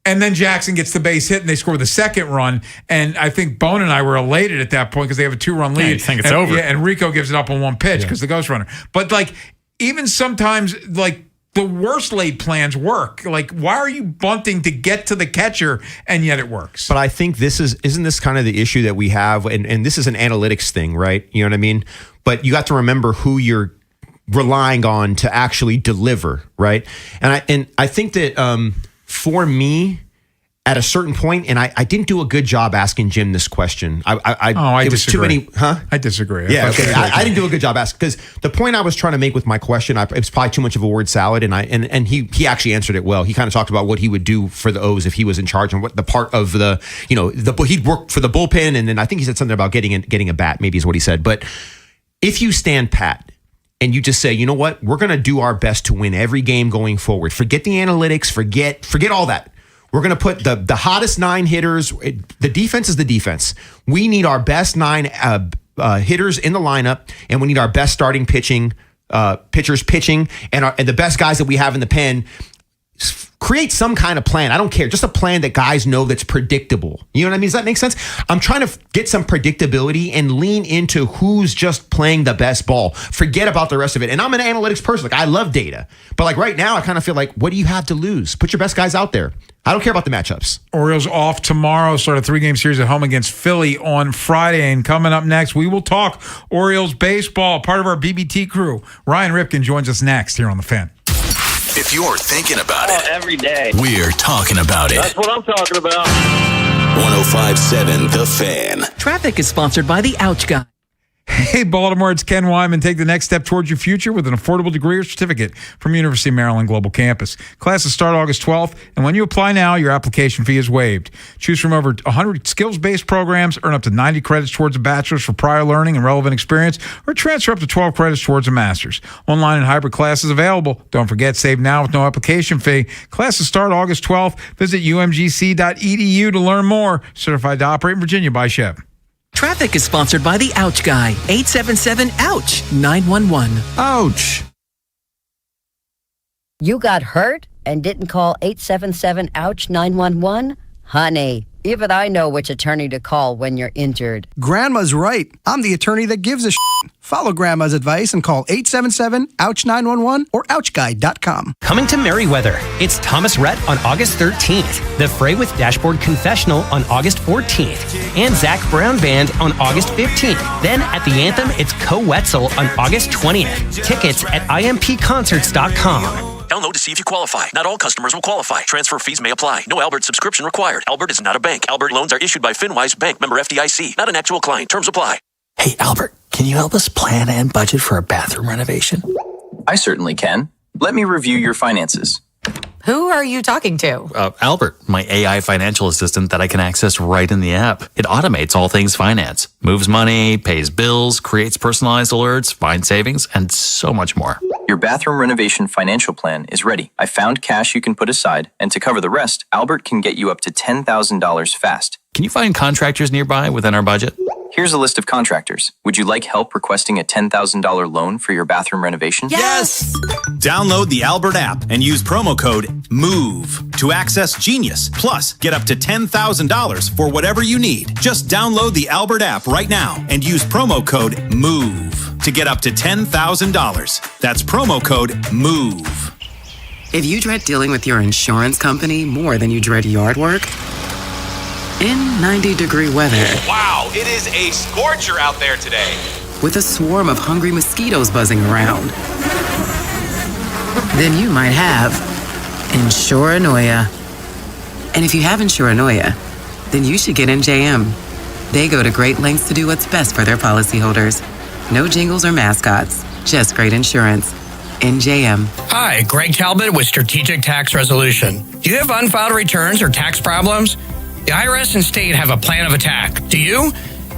And then Jackson gets the base hit, and they score the second run. And I think Bone and I were elated at that point because they have a 2-run lead. Yeah, you think it's over. Yeah, and Rico gives it up on 1 pitch because the ghost runner. But like, even sometimes, like the worst laid plans work. Like, why are you bunting to get to the catcher, and yet it works? But I think isn't this kind of the issue that we have? And this is an analytics thing, right? You know what I mean? But you got to remember who you're relying on to actually deliver, right? And I think that. For me, at a certain point, and I didn't do a good job asking Jim this question. I it was too many, huh? I disagree. Yeah, okay. I didn't do a good job asking, because the point I was trying to make with my question, it was probably too much of a word salad, and he actually answered it well. He kind of talked about what he would do for the O's if he was in charge, and what the part of he'd work for the bullpen, and then I think he said something about getting a bat, maybe is what he said. But if you stand pat, and you just say, you know what, we're going to do our best to win every game going forward. Forget the analytics, forget all that. We're going to put the hottest 9 hitters. The defense is the defense. We need our best 9 hitters in the lineup, and we need our best starting pitchers pitching, and the best guys that we have in the pen. Create some kind of plan. I don't care. Just a plan that guys know that's predictable. You know what I mean? Does that make sense? I'm trying to get some predictability and lean into who's just playing the best ball. Forget about the rest of it. And I'm an analytics person. Like, I love data. But like right now, I kind of feel like, what do you have to lose? Put your best guys out there. I don't care about the matchups. Orioles off tomorrow. Start a 3-game series at home against Philly on Friday. And coming up next, we will talk Orioles baseball. Part of our BBT crew. Ryan Ripken joins us next here on The Fan. If you're thinking about it every day, we're talking about it. That's what I'm talking about. 105.7 The Fan. Traffic is sponsored by the Ouch Guy. Hey, Baltimore, it's Ken Wyman. Take the next step towards your future with an affordable degree or certificate from University of Maryland Global Campus. Classes start August 12th, and when you apply now, your application fee is waived. Choose from over 100 skills-based programs, earn up to 90 credits towards a bachelor's for prior learning and relevant experience, or transfer up to 12 credits towards a master's. Online and hybrid classes available. Don't forget, save now with no application fee. Classes start August 12th. Visit umgc.edu to learn more. Certified to operate in Virginia by Chev. Traffic is sponsored by the Ouch Guy. 877-OUCH-911. Ouch. You got hurt and didn't call 877-OUCH-911? Honey, Even I know which attorney to call when you're injured. Grandma's right. I'm the attorney that gives a shit. Follow Grandma's advice and call 877-OUCH-911 or OUCHGuide.com. Coming to Merriweather, it's Thomas Rhett on August 13th, The Fray with Dashboard Confessional on August 14th, and Zach Brown Band on August 15th. Then at the Anthem, it's Co Wetzel on August 20th. Tickets at impconcerts.com. Download to see if you qualify. Not all customers will qualify. Transfer fees may apply. No Albert subscription required. Albert is not a bank. Albert loans are issued by FinWise Bank, member FDIC. Not an actual client. Terms apply. Hey, Albert, can you help us plan and budget for a bathroom renovation? I certainly can. Let me review your finances. Who are you talking to? Albert, my AI financial assistant that I can access right in the app. It automates all things finance, moves money, pays bills, creates personalized alerts, finds savings, and so much more. Your bathroom renovation financial plan is ready. I found cash you can put aside, and to cover the rest, Albert can get you up to $10,000 fast. Can you find contractors nearby within our budget? Here's a list of contractors. Would you like help requesting a $10,000 loan for your bathroom renovation? Yes! Download the Albert app and use promo code MOVE to access Genius. Plus, get up to $10,000 for whatever you need. Just download the Albert app right now and use promo code MOVE to get up to $10,000. That's promo code MOVE. If you dread dealing with your insurance company more than you dread yard work, in 90-degree weather. Wow, it is a scorcher out there today. With a swarm of hungry mosquitoes buzzing around. Then you might have Insuranoia. And if you have Insuranoia, then you should get NJM. They go to great lengths to do what's best for their policyholders. No jingles or mascots, just great insurance. NJM. Hi, Greg Talbot with Strategic Tax Resolution. Do you have unfiled returns or tax problems? The IRS and state have a plan of attack. Do you?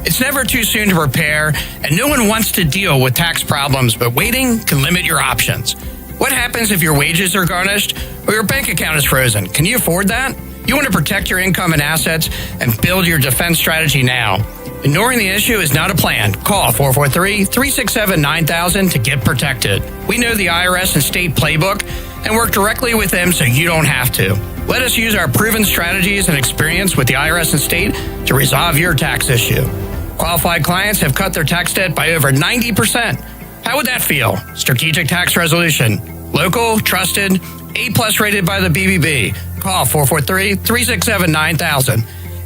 It's never too soon to prepare, and no one wants to deal with tax problems, but waiting can limit your options. What happens if your wages are garnished or your bank account is frozen? Can you afford that? You want to protect your income and assets and build your defense strategy now. Ignoring the issue is not a plan. Call 443-367-9000 to get protected. We know the IRS and state playbook and work directly with them so you don't have to. Let us use our proven strategies and experience with the IRS and state to resolve your tax issue. Qualified clients have cut their tax debt by over 90%. How would that feel? Strategic Tax Resolution. Local, trusted, A+ rated by the BBB. Call 443-367-9000.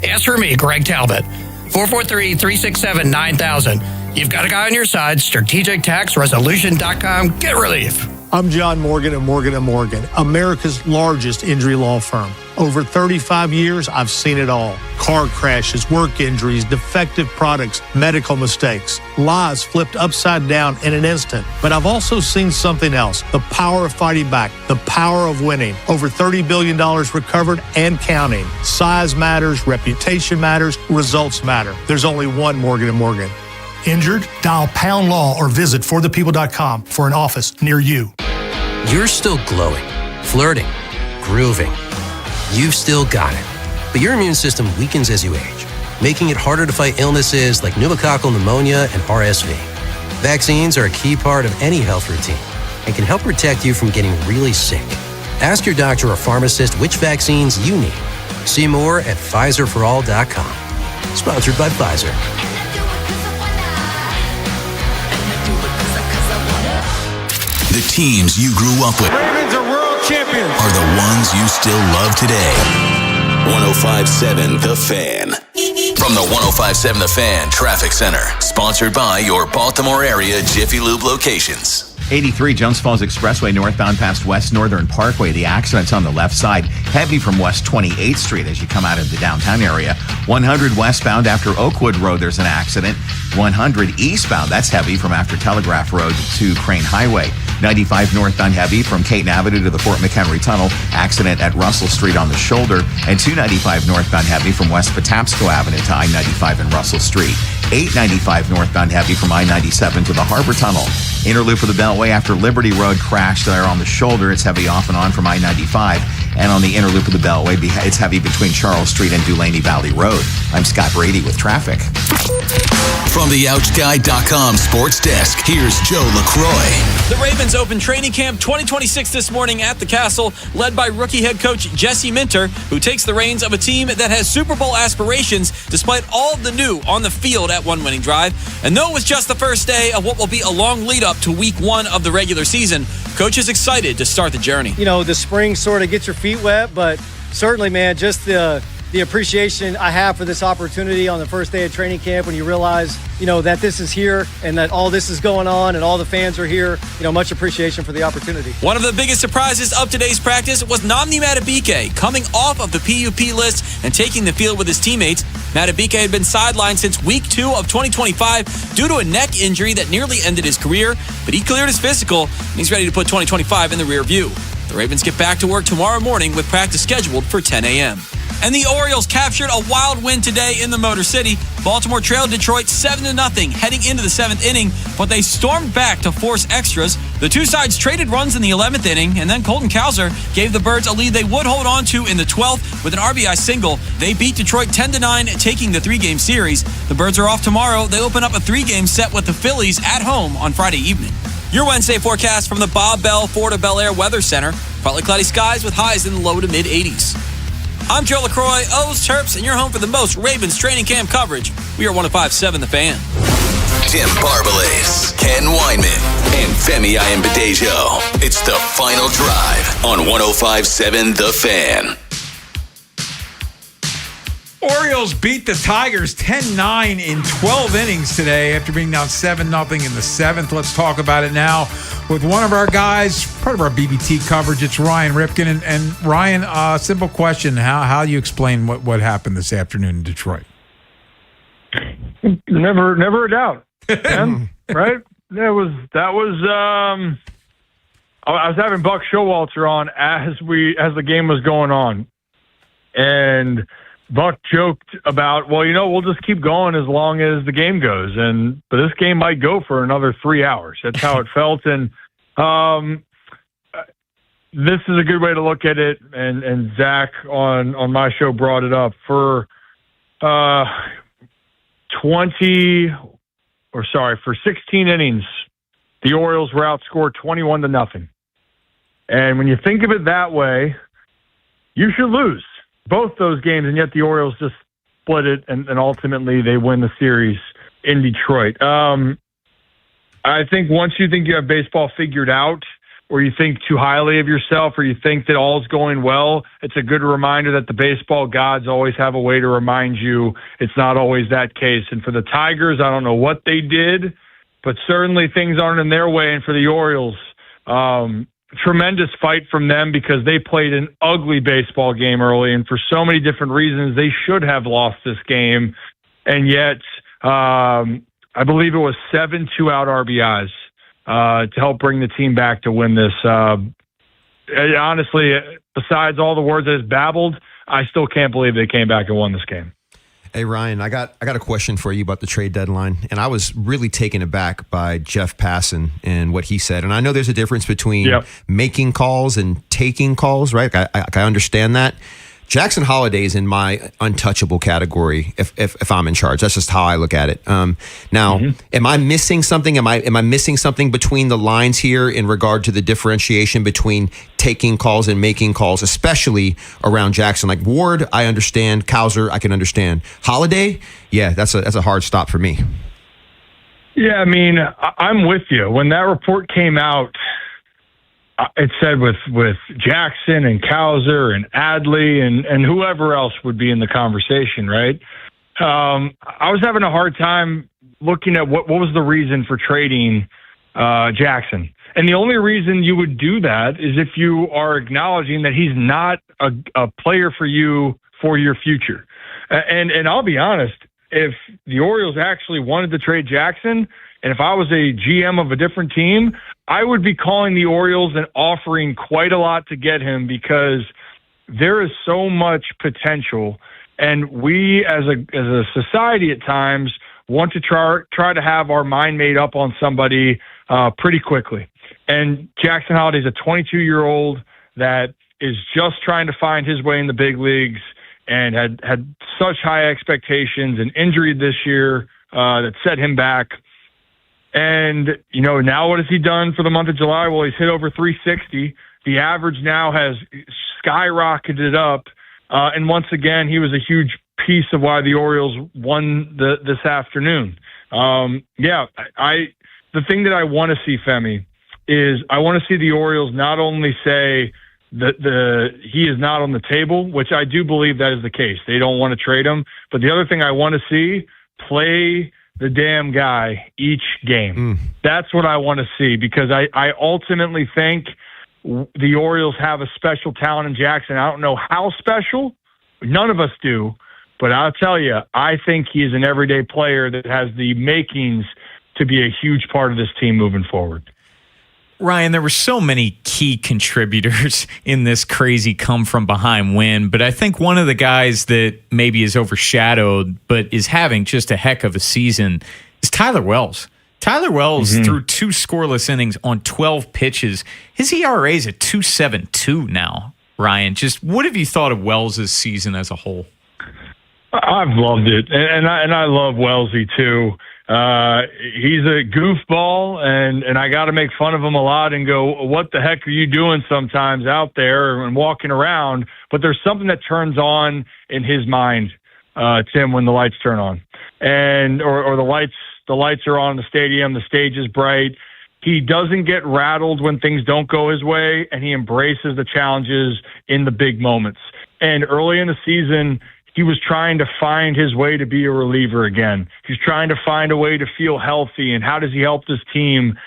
Ask for me, Greg Talbot. 443-367-9000. You've got a guy on your side. StrategicTaxResolution.com. Get relief. I'm John Morgan of Morgan & Morgan, America's largest injury law firm. Over 35 years, I've seen it all. Car crashes, work injuries, defective products, medical mistakes, lives flipped upside down in an instant. But I've also seen something else, the power of fighting back, the power of winning. Over $30 billion recovered and counting. Size matters, reputation matters, results matter. There's only one Morgan & Morgan. Injured? Dial # law or visit forthepeople.com for an office near you. You're still glowing, flirting, grooving. You've still got it. But your immune system weakens as you age, making it harder to fight illnesses like pneumococcal pneumonia and RSV. Vaccines are a key part of any health routine and can help protect you from getting really sick. Ask your doctor or pharmacist which vaccines you need. See more at PfizerForAll.com. Sponsored by Pfizer. The teams you grew up with Ravens are world champions. are the ones you still love today. 105.7 The Fan. From the 105.7 The Fan Traffic Center. Sponsored by your Baltimore area Jiffy Lube locations. 83 Jones Falls Expressway northbound past West Northern Parkway. The accident's on the left side. Heavy from West 28th Street as you come out of the downtown area. 100 westbound after Oakwood Road, there's an accident. 100 eastbound, that's heavy from after Telegraph Road to Crane Highway. 95 northbound heavy from Caton Avenue to the Fort McHenry Tunnel. Accident at Russell Street on the shoulder. And 295 northbound heavy from West Patapsco Avenue to I-95 and Russell Street. 895 northbound heavy from I-97 to the Harbor Tunnel. Inner loop of the Beltway after Liberty Road crashed there on the shoulder. It's heavy off and on from I-95. And on the inner loop of the Beltway, it's heavy between Charles Street and Dulaney Valley Road. I'm Scott Brady with traffic. From the OuchGuide.com sports desk, here's Joe LaCroix. The Ravens opened training camp 2026 this morning at the Castle, led by rookie head coach Jesse Minter, who takes the reins of a team that has Super Bowl aspirations despite all the new on the field at one winning drive. And though it was just the first day of what will be a long lead up to week 1 of the regular season, coach is excited to start the journey. You know, the spring sort of gets your feet wet, but certainly, man, just the appreciation I have for this opportunity on the first day of training camp when you realize, you know, that this is here and that all this is going on and all the fans are here. You know, much appreciation for the opportunity. One of the biggest surprises of today's practice was Nnamdi Madubuike coming off of the PUP list and taking the field with his teammates. Madubuike had been sidelined since week 2 of 2025 due to a neck injury that nearly ended his career, but he cleared his physical and he's ready to put 2025 in the rear view. The Ravens get back to work tomorrow morning with practice scheduled for 10 a.m. And the Orioles captured a wild win today in the Motor City. Baltimore trailed Detroit 7-0 heading into the 7th inning, but they stormed back to force extras. The two sides traded runs in the 11th inning, and then Colton Cowser gave the Birds a lead they would hold on to in the 12th with an RBI single. They beat Detroit 10-9, taking the 3-game series. The Birds are off tomorrow. They open up a 3-game set with the Phillies at home on Friday evening. Your Wednesday forecast from the Bob Bell Florida Bel Air Weather Center. Partly cloudy skies with highs in the low to mid 80s. I'm Joe LaCroix, O's Terps, and you're home for the most Ravens training camp coverage. We are 105.7 The Fan. Tim Barbalas, Ken Weinman, and Femi Ayanbadejo. It's the final drive on 105.7 The Fan. Orioles beat the Tigers 10-9 in 12 innings today after being down 7-0 in the 7th. Let's talk about it now with one of our guys, part of our BBT coverage. It's Ryan Ripken. And Ryan, simple question. How do you explain what happened this afternoon in Detroit? Never a doubt. Man, right? I was having Buck Showalter on as the game was going on. And Buck joked about, well, we'll just keep going as long as the game goes, but this game might go for another 3 hours. That's how it felt, and this is a good way to look at it. And Zach on my show brought it up for 16 innings, the Orioles were outscored 21-0. And when you think of it that way, you should lose both those games, and yet the Orioles just split it, and ultimately they win the series in Detroit. I think once you think you have baseball figured out, or you think too highly of yourself, or you think that all's going well, it's a good reminder that the baseball gods always have a way to remind you it's not always that case. And for the Tigers, I don't know what they did, but certainly things aren't in their way. And for the Orioles, tremendous fight from them because they played an ugly baseball game early, and for so many different reasons, they should have lost this game. And yet, I believe it was 7 2-out RBIs to help bring the team back to win this. Honestly, besides all the words that is babbled, I still can't believe they came back and won this game. Hey, Ryan, I got a question for you about the trade deadline, and I was really taken aback by Jeff Passan and what he said. And I know there's a difference between making calls and taking calls, right? I understand that. Jackson Holliday's in my untouchable category if I'm in charge. That's just how I look at it. Now, am I missing something? Am I missing something between the lines here in regard to the differentiation between taking calls and making calls, especially around Jackson? Like Ward, I understand. Cowser, I can understand. Holliday, yeah, that's a hard stop for me. Yeah, I mean, I'm with you. When that report came out, it said with Jackson and Cowser and Adley and whoever else would be in the conversation, right? I was having a hard time looking at what was the reason for trading Jackson. And the only reason you would do that is if you are acknowledging that he's not a player for you for your future. And I'll be honest, if the Orioles actually wanted to trade Jackson, and if I was a GM of a different team, I would be calling the Orioles and offering quite a lot to get him because there is so much potential. And we as a society at times want to try to have our mind made up on somebody pretty quickly. And Jackson Holliday is a 22-year-old that is just trying to find his way in the big leagues and had such high expectations, an injury this year that set him back. And, you know, now what has he done for the month of July? Well, he's hit over 360. The average now has skyrocketed up. And once again, he was a huge piece of why the Orioles won this afternoon. The thing that I want to see, Femi, is I want to see the Orioles not only say that he is not on the table, which I do believe that is the case. They don't want to trade him. But the other thing I want to see, play the damn guy each game. That's what I want to see, because I ultimately think the Orioles have a special talent in Jackson. I don't know how special. None of us do. But I'll tell you, I think he is an everyday player that has the makings to be a huge part of this team moving forward. Ryan, there were so many key contributors in this crazy come-from-behind win, but I think one of the guys that maybe is overshadowed but is having just a heck of a season is Tyler Wells. Tyler Wells threw 2 scoreless innings on 12 pitches. His ERA is at 2.72 now, Ryan. Just what have you thought of Wells' season as a whole? I've loved it, and I love Wellesley too. He's a goofball, and I got to make fun of him a lot and go, what the heck are you doing sometimes out there and walking around? But there's something that turns on in his mind, Tim, when the lights turn on, or the lights are on in the stadium, the stage is bright. He doesn't get rattled when things don't go his way, and he embraces the challenges in the big moments. And early in the season, he was trying to find his way to be a reliever again. He's trying to find a way to feel healthy, and how does he help this team?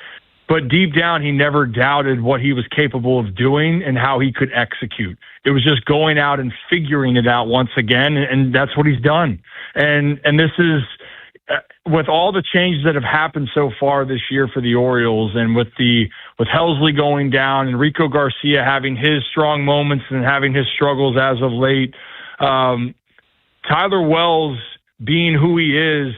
But deep down, he never doubted what he was capable of doing and how he could execute. It was just going out and figuring it out once again, and that's what he's done. And this is, with all the changes that have happened so far this year for the Orioles, and with Helsley going down and Rico Garcia having his strong moments and having his struggles as of late, Tyler Wells being who he is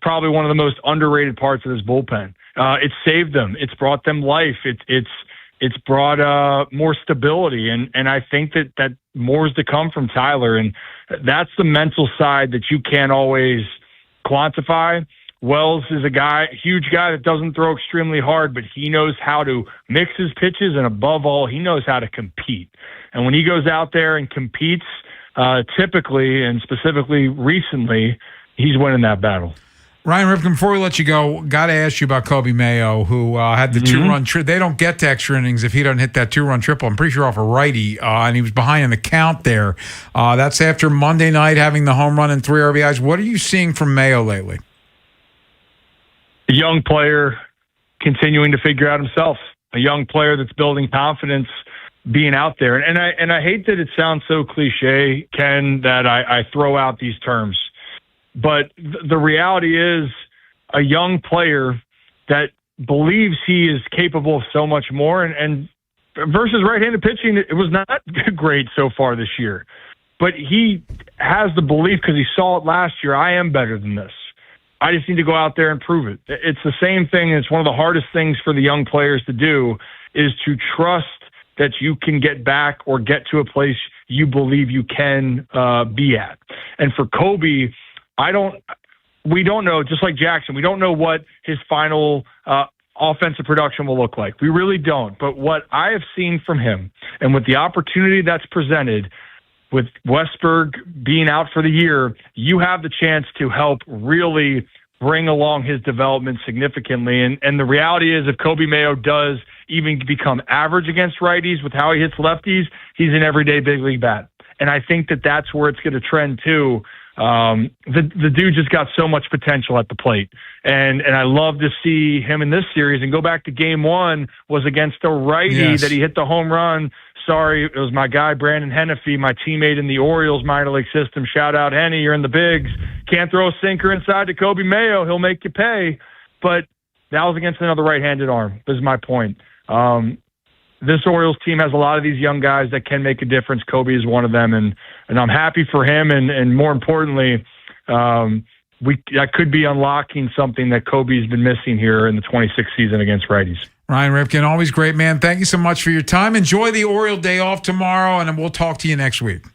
probably one of the most underrated parts of this bullpen. It's saved them. It's brought them life. It's brought more stability, and I think that more is to come from Tyler, and that's the mental side that you can't always quantify. Wells is a huge guy that doesn't throw extremely hard, but he knows how to mix his pitches, and above all, he knows how to compete. And when he goes out there and competes, typically and specifically recently, he's winning that battle. Ryan Ripken, before we let you go, got to ask you about Kobe Mayo, who had the 2-run triple. They don't get to extra innings if he doesn't hit that 2-run triple. I'm pretty sure off a righty, and he was behind in the count there. That's after Monday night having the home run and 3 RBIs. What are you seeing from Mayo lately? A young player continuing to figure out himself. A young player that's building confidence being out there. And I hate that it sounds so cliche, Ken, that I throw out these terms. But the reality is a young player that believes he is capable of so much more. And versus right-handed pitching, it was not great so far this year. But he has the belief, because he saw it last year, I am better than this. I just need to go out there and prove it. It's the same thing. It's one of the hardest things for the young players to do, is to trust that you can get back or get to a place you believe you can be at. And for Kobe, we don't know, just like Jackson, we don't know what his final offensive production will look like. We really don't. But what I have seen from him, and with the opportunity that's presented, with Westberg being out for the year, you have the chance to help really bring along his development significantly. And the reality is, if Kobe Mayo does even become average against righties with how he hits lefties, he's an everyday big league bat. And I think that's where it's going to trend too. The dude just got so much potential at the plate, and I love to see him in this series. And go back to game 1 was against a righty that he hit the home run. Sorry, it was my guy Brandon Hennefy, my teammate in the Orioles minor league system. Shout out Henny, you're in the bigs. Can't throw a sinker inside to Kobe Mayo, he'll make you pay. But that was against another right-handed arm. This is my point. This Orioles team has a lot of these young guys that can make a difference. Kobe is one of them, and I'm happy for him. And more importantly, that could be unlocking something that Kobe's been missing here in the 26th season against righties. Ryan Ripken, always great, man. Thank you so much for your time. Enjoy the Oriole day off tomorrow, and we'll talk to you next week.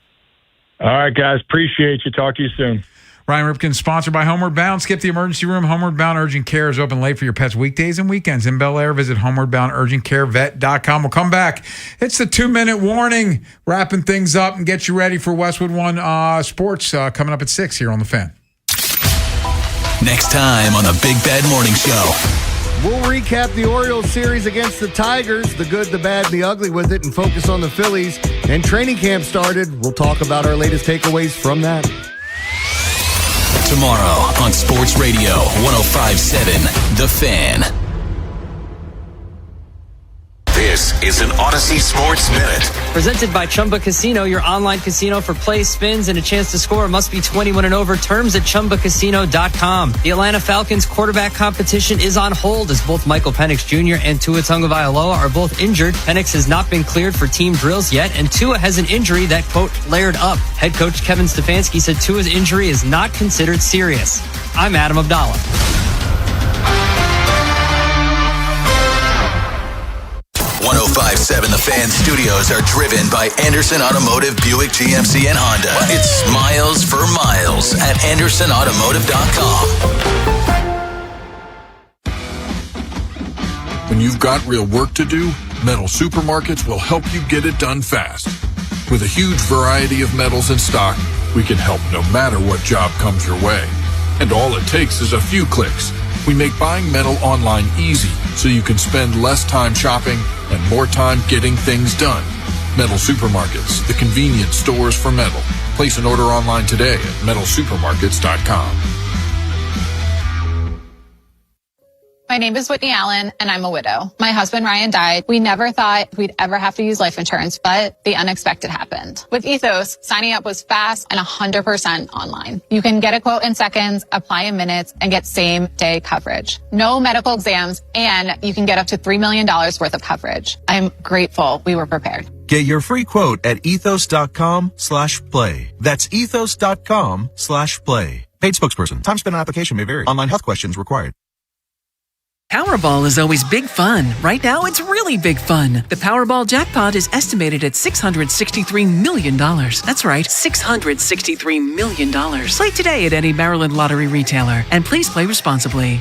All right, guys. Appreciate you. Talk to you soon. Brian Ripken, sponsored by Homeward Bound. Skip the emergency room. Homeward Bound Urgent Care is open late for your pet's weekdays and weekends in Bel Air. Visit homewardboundurgentcarevet.com. We'll come back. It's the 2-minute warning, wrapping things up and get you ready for Westwood One Sports coming up at 6 here on The Fan. Next time on the Big Bad Morning Show. We'll recap the Orioles series against the Tigers, the good, the bad, the ugly with it, and focus on the Phillies. And training camp started. We'll talk about our latest takeaways from that. Tomorrow on Sports Radio 105.7 The Fan. This is an Odyssey Sports Minute. Presented by Chumba Casino, your online casino for play, spins, and a chance to score. Must be 21 and over. Terms at ChumbaCasino.com. The Atlanta Falcons quarterback competition is on hold as both Michael Penix Jr. and Tua Tagovailoa are both injured. Penix has not been cleared for team drills yet, and Tua has an injury that, quote, flared up. Head coach Kevin Stefanski said Tua's injury is not considered serious. I'm Adam Abdallah. 105.7 The Fan studios are driven by Anderson Automotive, Buick, GMC, and Honda. It's miles for miles at AndersonAutomotive.com. When you've got real work to do, Metal Supermarkets will help you get it done fast. With a huge variety of metals in stock, we can help no matter what job comes your way. And all it takes is a few clicks. We make buying metal online easy so you can spend less time shopping and more time getting things done. Metal Supermarkets, the convenience stores for metal. Place an order online today at metalsupermarkets.com. My name is Whitney Allen, and I'm a widow. My husband, Ryan, died. We never thought we'd ever have to use life insurance, but the unexpected happened. With Ethos, signing up was fast and 100% online. You can get a quote in seconds, apply in minutes, and get same-day coverage. No medical exams, and you can get up to $3 million worth of coverage. I'm grateful we were prepared. Get your free quote at ethos.com/play. That's ethos.com/play. Paid spokesperson. Time spent on application may vary. Online health questions required. Powerball is always big fun. Right now, it's really big fun. The Powerball jackpot is estimated at $663 million. That's right, $663 million. Play today at any Maryland lottery retailer. And please play responsibly.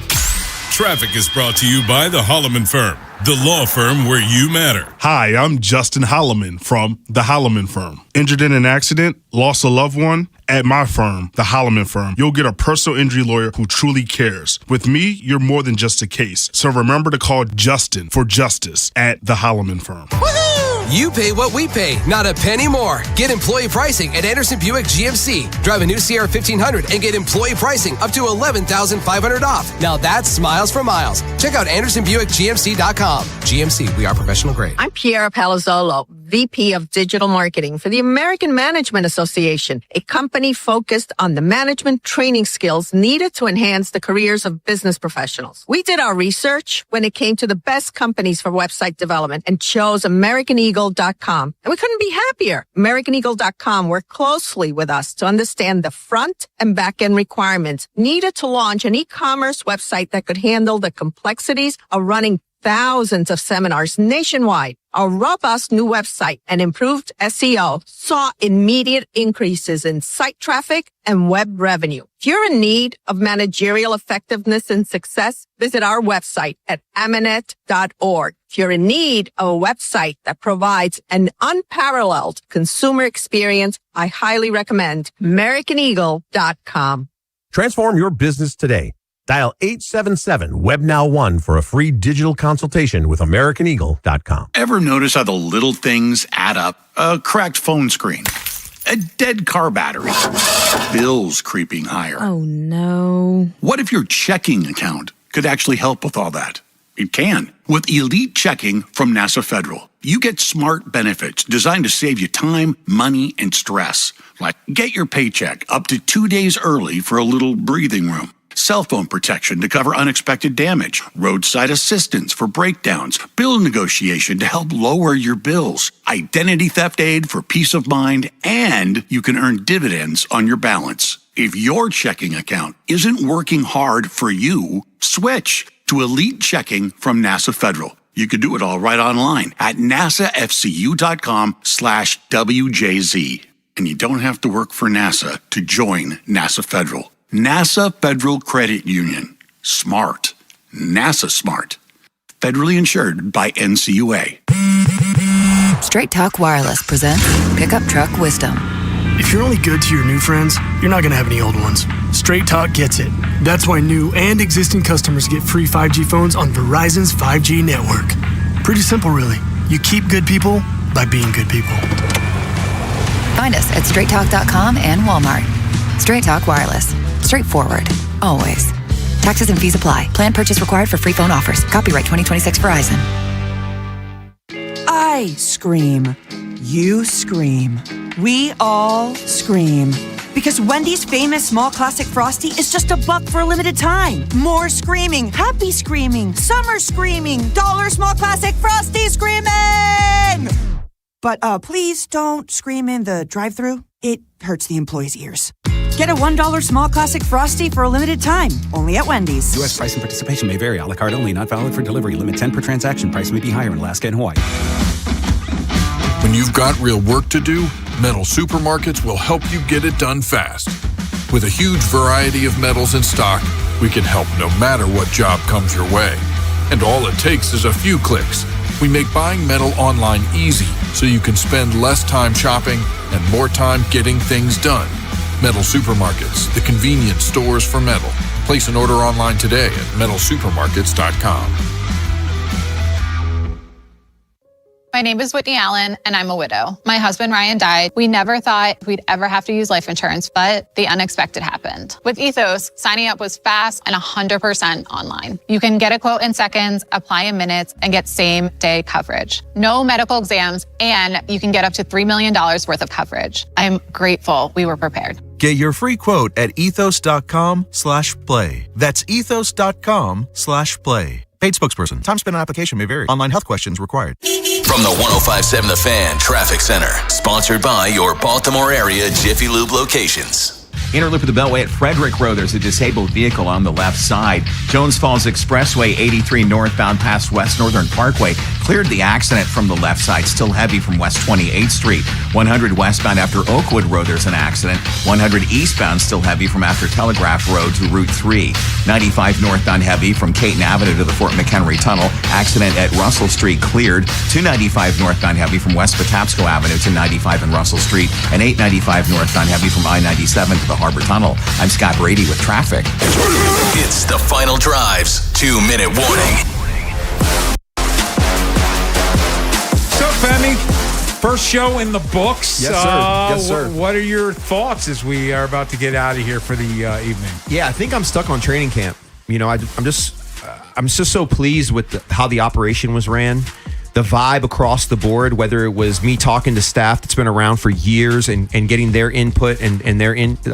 Traffic is brought to you by the Holloman Firm, the law firm where you matter. Hi, I'm Justin Holloman from the Holloman Firm. Injured in an accident, lost a loved one? At my firm, the Holloman Firm, you'll get a personal injury lawyer who truly cares. With me, you're more than just a case. So remember to call Justin for justice at the Holloman Firm. You pay what we pay, not a penny more. Get employee pricing at Anderson Buick GMC. Drive a new Sierra 1500 and get employee pricing up to $11,500 off. Now that's smiles for miles. Check out AndersonBuickGMC.com. GMC, we are professional grade. I'm Piera Palazzolo, VP of Digital Marketing for the American Management Association, a company focused on the management training skills needed to enhance the careers of business professionals. We did our research when it came to the best companies for website development and chose AmericanEagle.com. And we couldn't be happier. AmericanEagle.com worked closely with us to understand the front and back end requirements needed to launch an e-commerce website that could handle the complexities of running thousands of seminars nationwide. Our robust new website and improved SEO saw immediate increases in site traffic and web revenue. If you're in need of managerial effectiveness and success, visit our website at Amanet.org. If you're in need of a website that provides an unparalleled consumer experience, I highly recommend AmericanEagle.com. Transform your business today. Dial 877-WebNow1 for a free digital consultation with AmericanEagle.com. Ever notice how the little things add up? A cracked phone screen, a dead car battery, bills creeping higher. Oh, no. What if your checking account could actually help with all that? It can. With Elite Checking from NASA Federal, you get smart benefits designed to save you time, money, and stress. Like get your paycheck up to 2 days early for a little breathing room. Cell phone protection to cover unexpected damage, roadside assistance for breakdowns, bill negotiation to help lower your bills, identity theft aid for peace of mind, and you can earn dividends on your balance. If your checking account isn't working hard for you, switch to Elite Checking from NASA Federal. You could do it all right online at nasafcu.com/WJZ. And you don't have to work for NASA to join NASA Federal. NASA Federal Credit Union. Smart. NASA smart. Federally insured by NCUA. Straight Talk Wireless presents Pickup Truck Wisdom. If you're only good to your new friends, you're not going to have any old ones. Straight Talk gets it. That's why new and existing customers get free 5G phones on Verizon's 5G network. Pretty simple, really. You keep good people by being good people. Find us at straighttalk.com and Walmart. Straight Talk Wireless. Straightforward. Always. Taxes and fees apply. Plan purchase required for free phone offers. Copyright 2026 Verizon. I scream. You scream. We all scream. Because Wendy's famous small classic Frosty is just $1 for a limited time. More screaming, happy screaming, summer screaming, $1 small classic Frosty screaming! But please don't scream in the drive-thru. It hurts the employees' ears. Get a $1 small classic Frosty for a limited time, only at Wendy's. U.S. price and participation may vary. A la carte only, not valid for delivery. Limit 10 per transaction. Price may be higher in Alaska and Hawaii. When you've got real work to do, Metal Supermarkets will help you get it done fast. With a huge variety of metals in stock, we can help no matter what job comes your way. And all it takes is a few clicks. We make buying metal online easy so you can spend less time shopping and more time getting things done. Metal Supermarkets, the convenience stores for metal. Place an order online today at metalsupermarkets.com. My name is Whitney Allen, and I'm a widow. My husband, Ryan, died. We never thought we'd ever have to use life insurance, but the unexpected happened. With Ethos, signing up was fast and 100% online. You can get a quote in seconds, apply in minutes, and get same-day coverage. No medical exams, and you can get up to $3 million worth of coverage. I'm grateful we were prepared. Get your free quote at ethos.com/play. That's ethos.com/play. Paid spokesperson. Time spent on application may vary. Online health questions required. From the 105.7 The Fan Traffic Center. Sponsored by your Baltimore area Jiffy Lube locations. Inner loop of the Beltway at Frederick Road. There's a disabled vehicle on the left side. Jones Falls Expressway 83 northbound past West Northern Parkway. Cleared the accident from the left side. Still heavy from West 28th Street. 100 westbound after Oakwood Road. There's an accident. 100 eastbound still heavy from after Telegraph Road to Route 3. 95 northbound heavy from Caton Avenue to the Fort McHenry Tunnel. Accident at Russell Street cleared. 295 northbound heavy from West Patapsco Avenue to 95 and Russell Street. And 895 northbound heavy from I-97 to the Harbor Tunnel. I'm Scott Brady with traffic. It's the Final Drive's 2-minute warning. So, Femi, first show in the books. Yes, sir. Yes, sir. What are your thoughts as we are about to get out of here for the evening? Yeah, I think I'm stuck on training camp. You know, I'm just so pleased with how the operation was ran. The vibe across the board, whether it was me talking to staff that's been around for years and getting their input and their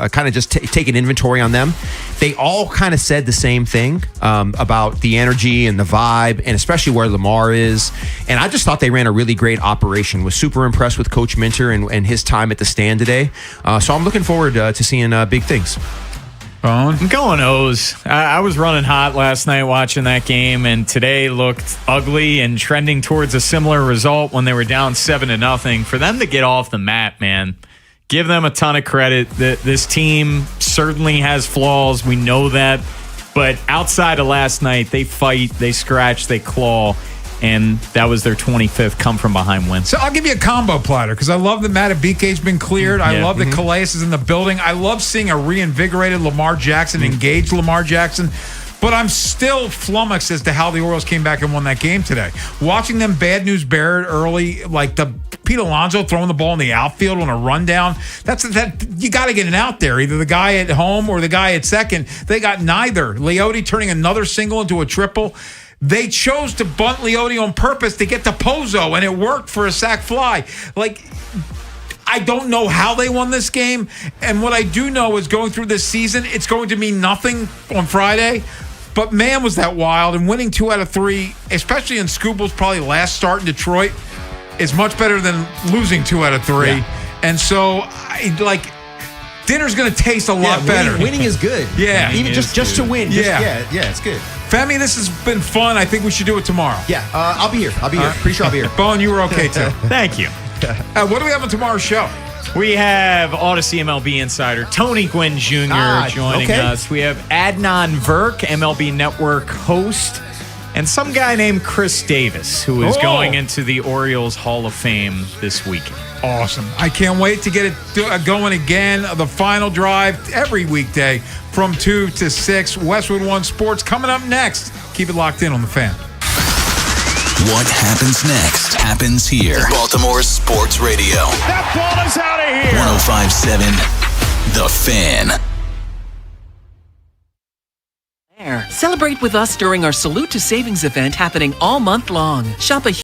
kind of just taking inventory on them, they all kind of said the same thing about the energy and the vibe, and especially where Lamar is. And I just thought they ran a really great operation. Was super impressed with Coach Minter and his time at the stand today. So I'm looking forward to seeing big things. I'm going O's. I was running hot last night watching that game, and today looked ugly and trending towards a similar result when they were down 7-0. For them to get off the mat, man, give them a ton of credit. This team certainly has flaws. We know that. But outside of last night, they fight, they scratch, they claw. And that was their 25th come-from-behind win. So I'll give you a combo platter because I love that Matabike's been cleared. I love that Calais is in the building. I love seeing a reinvigorated Lamar Jackson, engaged Lamar Jackson. But I'm still flummoxed as to how the Orioles came back and won that game today. Watching them bad news bear it early, like the Pete Alonso throwing the ball in the outfield on a rundown. That you got to get it out there. Either the guy at home or the guy at second. They got neither. Leote turning another single into a triple. They chose to bunt Leote on purpose to get to Pozo, and it worked for a sac fly. Like, I don't know how they won this game, and what I do know is going through this season, it's going to mean nothing on Friday. But man, was that wild, and winning 2 out of 3, especially in Scooble's probably last start in Detroit, is much better than losing 2 out of 3. Yeah. And so, dinner's going to taste a lot better. Winning is good. Yeah. Even just to win. Yeah, it's good. Femi, this has been fun. I think we should do it tomorrow. Yeah, I'll be here. Pretty sure I'll be here. Bowen, you were okay too. Thank you. What do we have on tomorrow's show? We have Odyssey MLB insider Tony Gwynn Jr. joining us. We have Adnan Virk, MLB Network host, and some guy named Chris Davis, who is going into the Orioles Hall of Fame this weekend. Awesome. I can't wait to get it going again. The final drive every weekday from 2 to 6. Westwood One Sports coming up next. Keep it locked in on The Fan. What happens next happens here. Baltimore Sports Radio. That ball is out of here. 105.7 The Fan. Celebrate with us during our Salute to Savings event happening all month long. Shop a